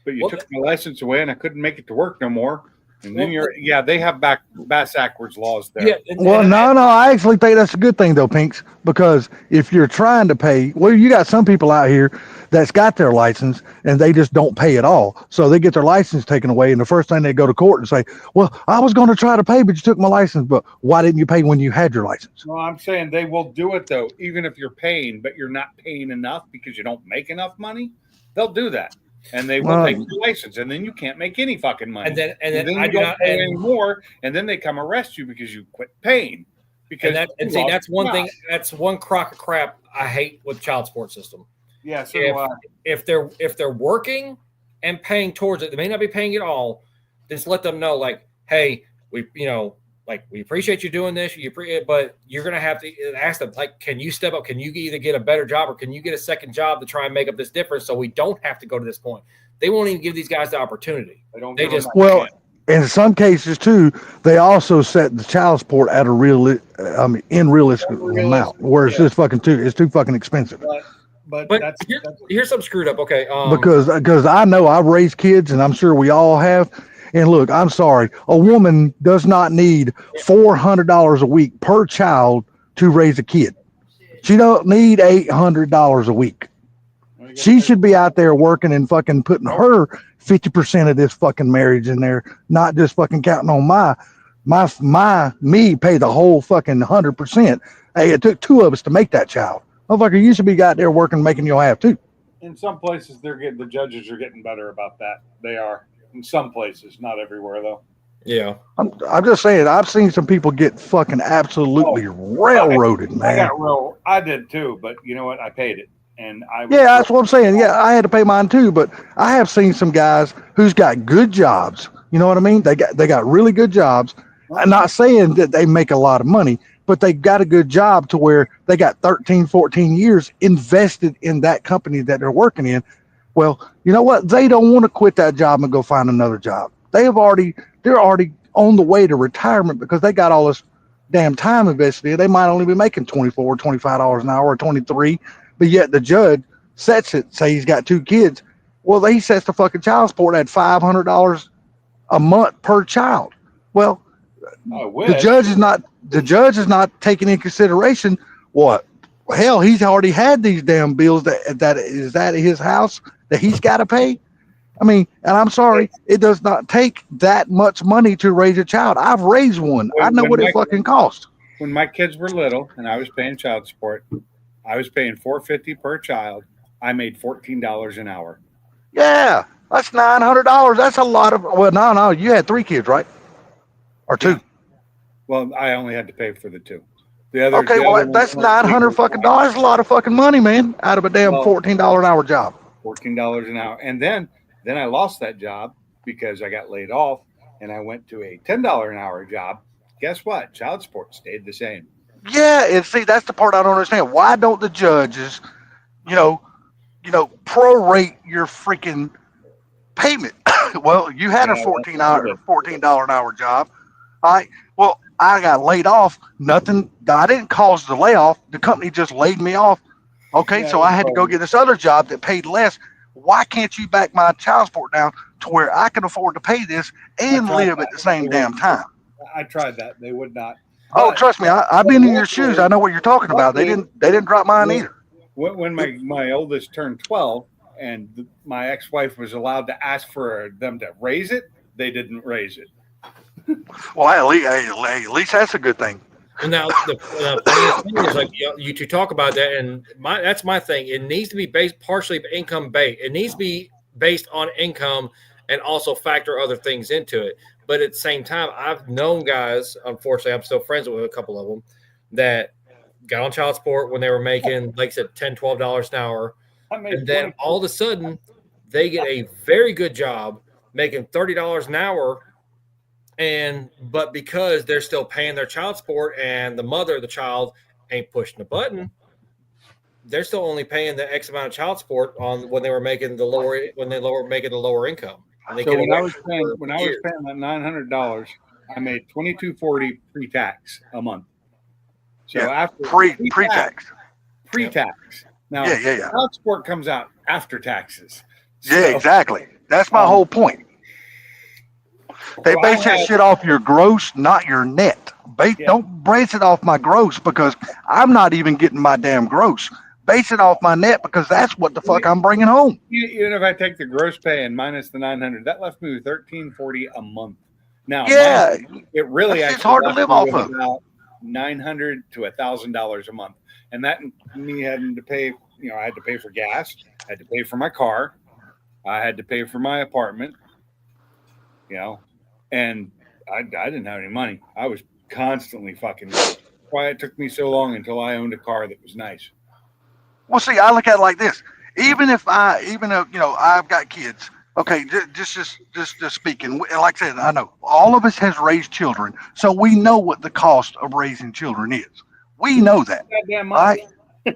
but you Well, took my license away, and I couldn't make it to work no more. And then Well, they have backwards laws there. Yeah. Well, no, I actually think that's a good thing though, Pinks, because if you're trying to pay, well, you got some people out here that's got their license and they just don't pay at all. So they get their license taken away, and the first thing they go to court and say, well, I was going to try to pay, but you took my license, but why didn't you pay when you had your license? No, I'm saying they will do it though, even if you're paying, but you're not paying enough because you don't make enough money. They'll do that, and they will Well, take your license, and then you can't make any fucking money. And then you I do don't not pay and, anymore, and then they come arrest you because you quit paying. Because and you see lost that's your one job. thing. That's one crock of crap I hate with child support system. Yeah, so If they're working and paying towards it, they may not be paying it all. Just let them know, like, hey, we appreciate you doing this, but you're gonna have to ask them, like, can you step up? Can you either get a better job or can you get a second job to try and make up this difference so we don't have to go to this point? They won't even give these guys the opportunity. they don't. They give them just that Well, chance. in some cases too, they also set the child support at a unrealistic amount, where it's just it's too fucking expensive. But But that's here's something screwed up. Okay, Because I know I've raised kids, and I'm sure we all have. And look, I'm sorry, a woman does not need $400 a week per child to raise a kid. She don't need $800 a week. She should be out there working and fucking putting her 50% of this fucking marriage in there, not just fucking counting on me pay the whole fucking 100%. Hey, it took two of us to make that child. Motherfucker, you should be out there working, making your half too. in some places the judges are getting better about that. They are in some places, not everywhere though. yeah. I'm just saying, I've seen some people get fucking absolutely railroaded, man. I did too, but you know what? I paid it, and I Yeah, that's what I'm saying. Yeah, I had to pay mine too, but I have seen some guys who's got good jobs. You know what I mean? They got really good jobs, I'm not saying that they make a lot of money, but they got a good job to where they got 13, 14 years invested in that company that they're working in. Well, you know what? They don't want to quit that job and go find another job. They're already on the way to retirement because they got all this damn time invested in. They might only be making $24, $25 an hour or 23, but yet the judge sets it, say he's got 2 kids. Well, he sets the fucking child support at $500 a month per child. Well, the judge is not taking in consideration what, hell, he's already had these damn bills that is at his house that he's got to pay. I mean, and I'm sorry, it does not take that much money to raise a child. I've raised one. I know what it fucking costs. When my kids were little and I was paying child support, I was paying $450 per child. I made $14 an hour. Yeah, that's $900. That's a lot of. Well, no, you had 3 kids, right? Or 2? Well, I only had to pay for the 2. The other. Okay, well, that's $900 fucking dollars. That's a lot of fucking money, man, out of a damn $14 an hour job. $14 an hour, and then I lost that job because I got laid off, and I went to a $10 an hour job. Guess what? Child support stayed the same. Yeah, and see, that's the part I don't understand. Why don't the judges, prorate your freaking payment? Well, you had a $14 an hour job. All right. Well, I got laid off. Nothing. I didn't cause the layoff. The company just laid me off. Okay, so I had to go get this other job that paid less. Why can't you back my child support down to where I can afford to pay this and live at the same damn time? I tried that. They would not. Oh, trust me, I've been in your shoes. I know what you're talking about. They didn't drop mine either. When my oldest turned 12 and my ex-wife was allowed to ask for them to raise it, they didn't raise it. Well, at least that's a good thing. And now the funny thing is, like, you two talk about that, and that's my thing. It needs to be based partially income based. It needs to be based on income and also factor other things into it. But at the same time, I've known guys, unfortunately, I'm still friends with a couple of them, that got on child support when they were making, like I said, $10, $12 an hour. And then all of a sudden, they get a very good job making $30 an hour. But because they're still paying their child support and the mother of the child ain't pushing the button, they're still only paying the X amount of child support on when they were making the lower income. And So when I was paying that $900, I made $22.40 pre-tax a month. So after pre-tax. Now, yeah. child support comes out after taxes. Yeah, exactly. That's my whole point. They base that shit off your gross, not your net. Don't base it off my gross because I'm not even getting my damn gross. Base it off my net because that's what the fuck I'm bringing home. Even if I take the gross pay and minus the $900, that left me with $1,340 a month. Now, it really it's hard to live off of. About $900 to $1,000 a month, and that me having to pay. I had to pay for gas, I had to pay for my car, I had to pay for my apartment. And I didn't have any money. I was constantly fucking. Why it took me so long until I owned a car that was nice. Well, see, I look at it like this. Even if I've got kids. Okay, just speaking. Like I said, I know all of us has raised children, so we know what the cost of raising children is. We know that.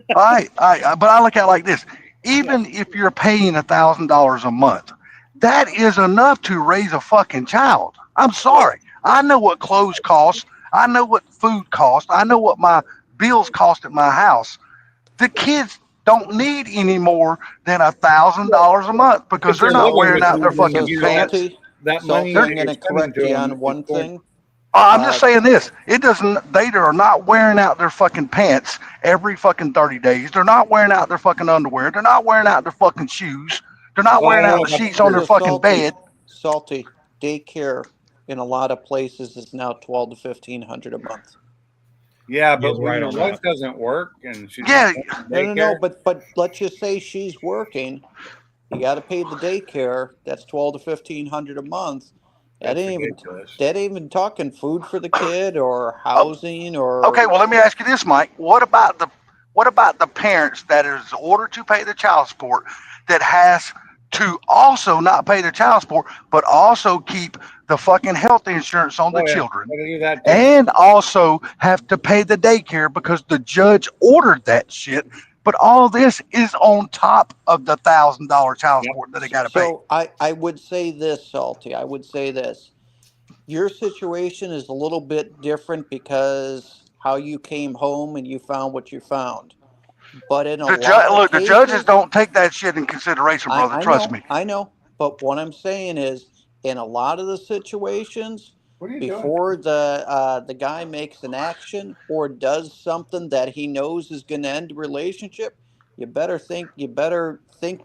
But I look at it like this. Even if you're paying $1,000 a month, that is enough to raise a fucking child. I'm sorry. I know what clothes cost. I know what food costs. I know what my bills cost at my house. The kids don't need any more than $1,000 a month because they're not wearing out their fucking pants. That money. I'm going to correct you on one thing. I'm just saying this. It doesn't. They are not wearing out their fucking pants every fucking 30 days. They're not wearing out their fucking underwear. They're not wearing out their fucking shoes. They're not wearing out the sheets on their fucking bed. Salty daycare in a lot of places is now $1,200 to $1,500 a month. Yeah, but when your wife doesn't work and she's no, but let's just say she's working, you got to pay the daycare. That's $1,200 to $1,500 a month. That ain't even talking food for the kid or housing or. Okay, well let me ask you this, Mike. What about the parents that is ordered to pay the child support that has to also not pay their child support, but also keep the fucking health insurance on the children, Gotta do that too. and also have to pay the daycare because the judge ordered that shit. But all this is on top of the $1,000 child support that they got to pay. So I would say this, Salty. I would say this. Your situation is a little bit different because how you came home and you found what you found. But in a lot of The cases, judges don't take that shit in consideration, brother. I Trust know, me. I know. But what I'm saying is, in a lot of the situations, What are you doing? before the guy makes an action or does something that he knows is going to end the relationship, you better think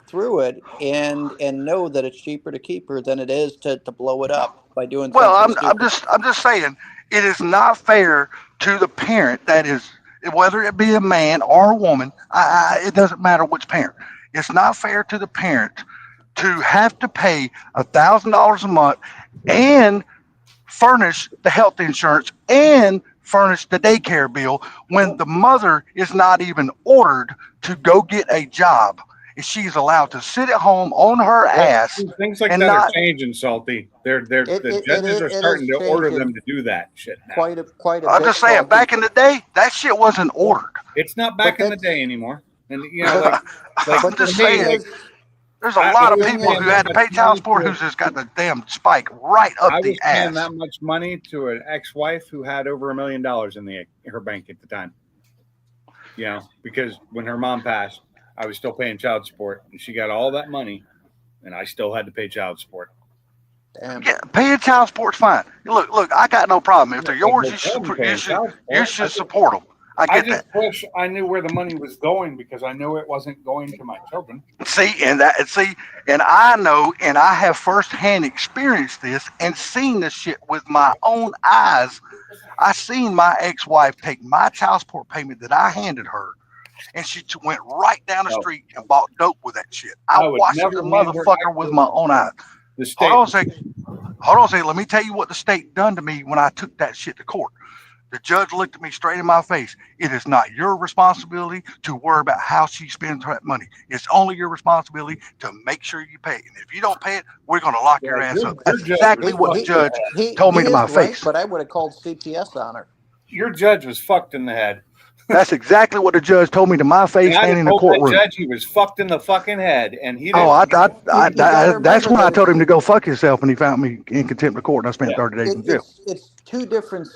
through it and know that it's cheaper to keep her than it is to blow it up by doing Well, something I'm stupid. just saying it is not fair to the parent that is, whether it be a man or a woman. It doesn't matter which parent. It's not fair to the parent to have to pay $1,000 a month and furnish the health insurance and furnish the daycare bill when the mother is not even ordered to go get a job. She's allowed to sit at home on her ass Things like and that not. are changing, Salty. The judges are it starting is to order changing them to do that shit now. quite a I'm bit. just saying, Salty. back in the day, that shit wasn't ordered. It's not back But in the that's- day anymore. And you know, like I'm just for me, saying, like, there's a I lot of was people paying who that had to much pay child money support to who's just got the damn spike right up I the was paying ass. that much money to an ex-wife who had over $1 million in her bank at the time. You know, because when her mom passed, I was still paying child support, and she got all that money, and I still had to pay child support. Damn. Yeah, paying child support's fine. Look, I got no problem. If they're yours, No problem paying child you support. should support them. I I get just that. wish I knew where the money was going because I knew it wasn't going to my children. And I know, and I have firsthand experienced this and seen this shit with my own eyes. I seen my ex-wife take my child support payment that I handed her, and she went right down the street and bought dope with that shit. I would watched never the hand her motherfucker with my own eyes. The state. Hold on a second. Let me tell you what the state done to me when I took that shit to court. The judge looked at me straight in my face. It is not your responsibility to worry about how she spends that money. It's only your responsibility to make sure you pay it. And if you don't pay it, we're going to lock your ass up. That's exactly what the judge told me to my face. But I would have called CPS on her. Your judge was fucked in the head. That's exactly what the judge told me to my face standing in the courtroom. The judge, he was fucked in the fucking head, and he. That's when I told him to go fuck himself, and he found me in contempt of court, and I spent 30 days in jail. It's two different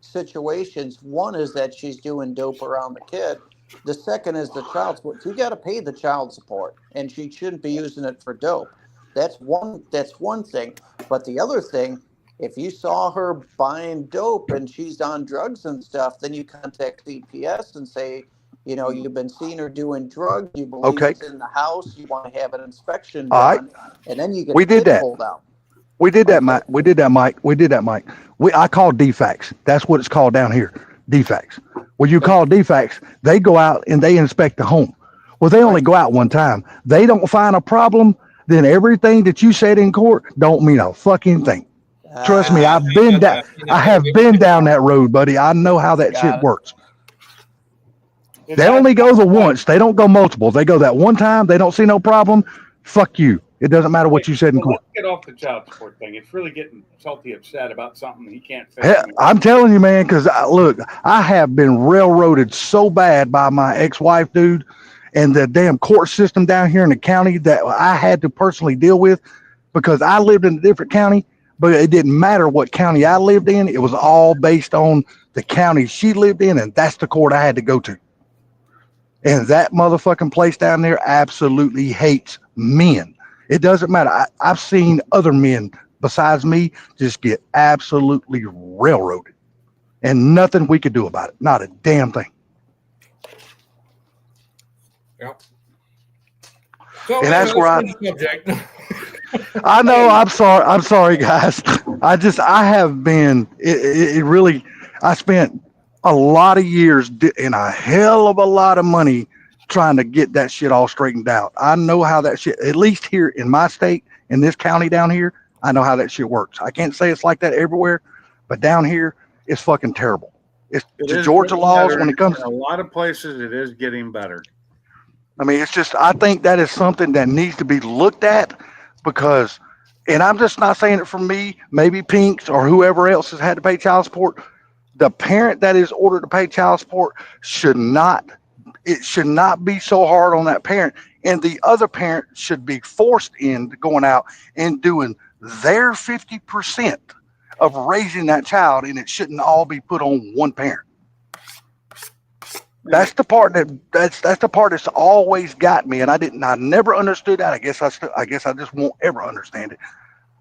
situations. One is that she's doing dope around the kid. The second is the child support. You got to pay the child support, and she shouldn't be using it for dope. That's one thing. But the other thing, if you saw her buying dope and she's on drugs and stuff, then you contact CPS and say, you know, you've been seeing her doing drugs. You believe it's in the house. You want to have an inspection done, and then you get We did that. pulled out. We did that, Mike. I call DFACS. That's what it's called down here, DFACS. When you call DFACS, they go out and they inspect the home. Well, they only go out one time. They don't find a problem, then everything that you said in court don't mean a fucking thing. Trust me, I have been down that road, buddy. I know how that shit works. They only go the once. They don't go multiple. They go that one time. They don't see no problem. Fuck you. It doesn't matter what you said in court. Let's get off the child support thing. It's really getting Salty upset about something he can't fix. Hell, I'm telling you, man, because look, I have been railroaded so bad by my ex-wife, dude, and the damn court system down here in the county that I had to personally deal with because I lived in a different county, but it didn't matter what county I lived in. It was all based on the county she lived in, and that's the court I had to go to. And that motherfucking place down there absolutely hates men. It doesn't matter. I've seen other men besides me just get absolutely railroaded, and nothing we could do about it. Not a damn thing. Yep. So, And that's where subject. I know. I'm sorry, guys. I have been. It really. I spent a lot of years and a hell of a lot of money trying to get that shit all straightened out. I know how that shit, at least here in my state, in this county down here, I know how that shit works. I can't say it's like that everywhere, but down here, it's fucking terrible. It's the Georgia laws when it comes. In a lot of places, it is getting better. I mean, it's just, I think that is something that needs to be looked at because, and I'm just not saying it for me, maybe Pinks or whoever else has had to pay child support. The parent that is ordered to pay child support it should not be so hard on that parent. And the other parent should be forced into going out and doing their 50% of raising that child. And it shouldn't all be put on one parent. That's the part that's the part that's always got me. And I never understood that. I guess I just won't ever understand it.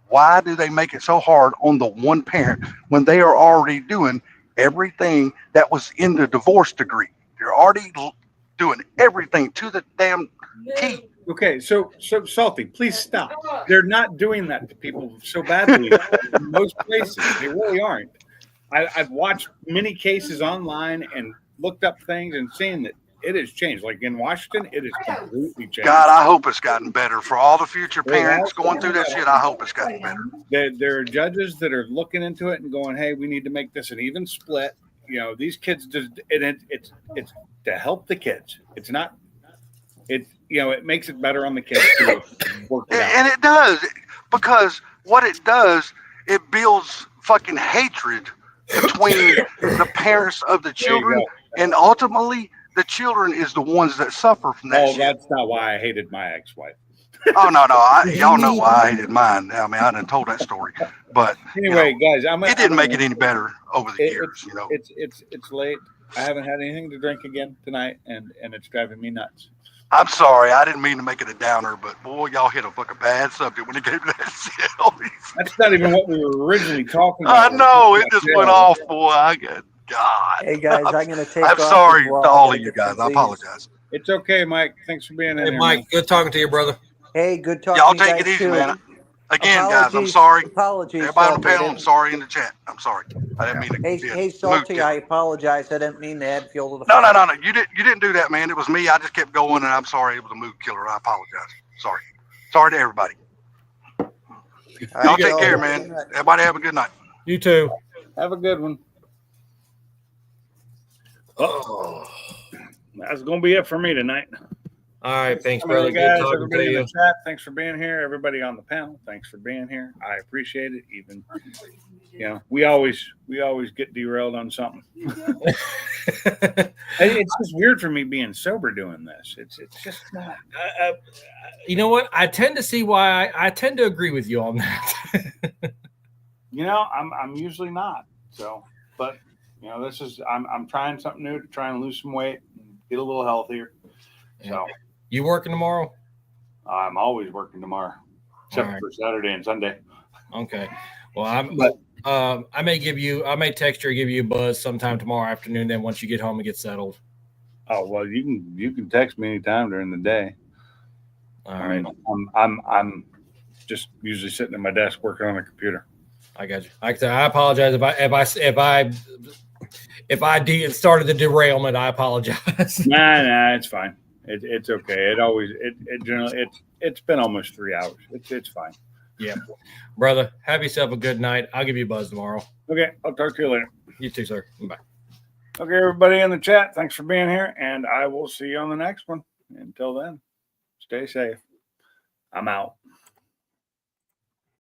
Why do they make it so hard on the one parent when they are already doing everything that was in the divorce decree? They're already doing everything to the damn T. Okay, so Salty, please stop. They're not doing that to people so badly in most places. They really aren't. I've watched many cases online and looked up things and seen that it has changed. Like in Washington, it has completely changed. God, I hope it's gotten better for all the future parents going through that shit. I hope it's gotten better. There are judges that are looking into it and going, "Hey, we need to make this an even split." You know, these kids just it's to help the kids. It's not. It it makes it better on the kids to work it out. And it does, because what it does, it builds fucking hatred between the parents of the children, and ultimately the children is the ones that suffer from that shit. That's not why I hated my ex-wife. Oh no, y'all know why I hated mine. I mean, I done told that story, but anyway, guys, it didn't make it any better over the years. It's late. I haven't had anything to drink again tonight, and it's driving me nuts. I'm sorry, I didn't mean to make it a downer, but boy, y'all hit a fucking bad subject when it came to that shit. That's not even what we were originally talking about. I know, it just went off, boy. I get God. Hey guys, I'm gonna take. I'm sorry to all of you guys. I apologize. It's okay, Mike. Thanks for being in here. Hey, Mike, good talking to you, brother. Hey, good talking. Y'all to you take it guys easy, too. man. Again, guys, I'm sorry. Apologies. Everybody on the panel, I'm sorry in the chat. I'm sorry. I didn't mean to. Hey, Salty, I apologize. I didn't mean to add fuel to the No. fire. You didn't do that, man. It was me. I just kept going, and I'm sorry. It was a mood killer. I apologize. Sorry to everybody. Y'all take care, man. Everybody have a good night. You too. Have a good one. Oh, that's gonna be it for me tonight. All right, thanks, brother. Good Guys, talking everybody to in you. the chat, thanks for being here. Everybody on the panel, thanks for being here. I appreciate it. Even we always get derailed on something. It's just weird for me being sober doing this. It's just not. You know what? I tend to see why I tend to agree with you on that. I'm usually not. So, but this is I'm trying something new to try and lose some weight, and get a little healthier. So. You working tomorrow? I'm always working tomorrow, except for Saturday and Sunday. Okay. Well, I may text you or give you a buzz sometime tomorrow afternoon. Then once you get home and get settled. Oh well, you can text me anytime during the day. All right. I'm just usually sitting at my desk working on a computer. I got you. Like I said, I apologize if I started the derailment. I apologize. Nah, it's fine. It's okay. It's been almost 3 hours. It's fine. Yeah, brother. Have yourself a good night. I'll give you a buzz tomorrow. Okay, I'll talk to you later. You too, sir. Bye. Okay, everybody in the chat, thanks for being here, and I will see you on the next one. Until then, stay safe. I'm out.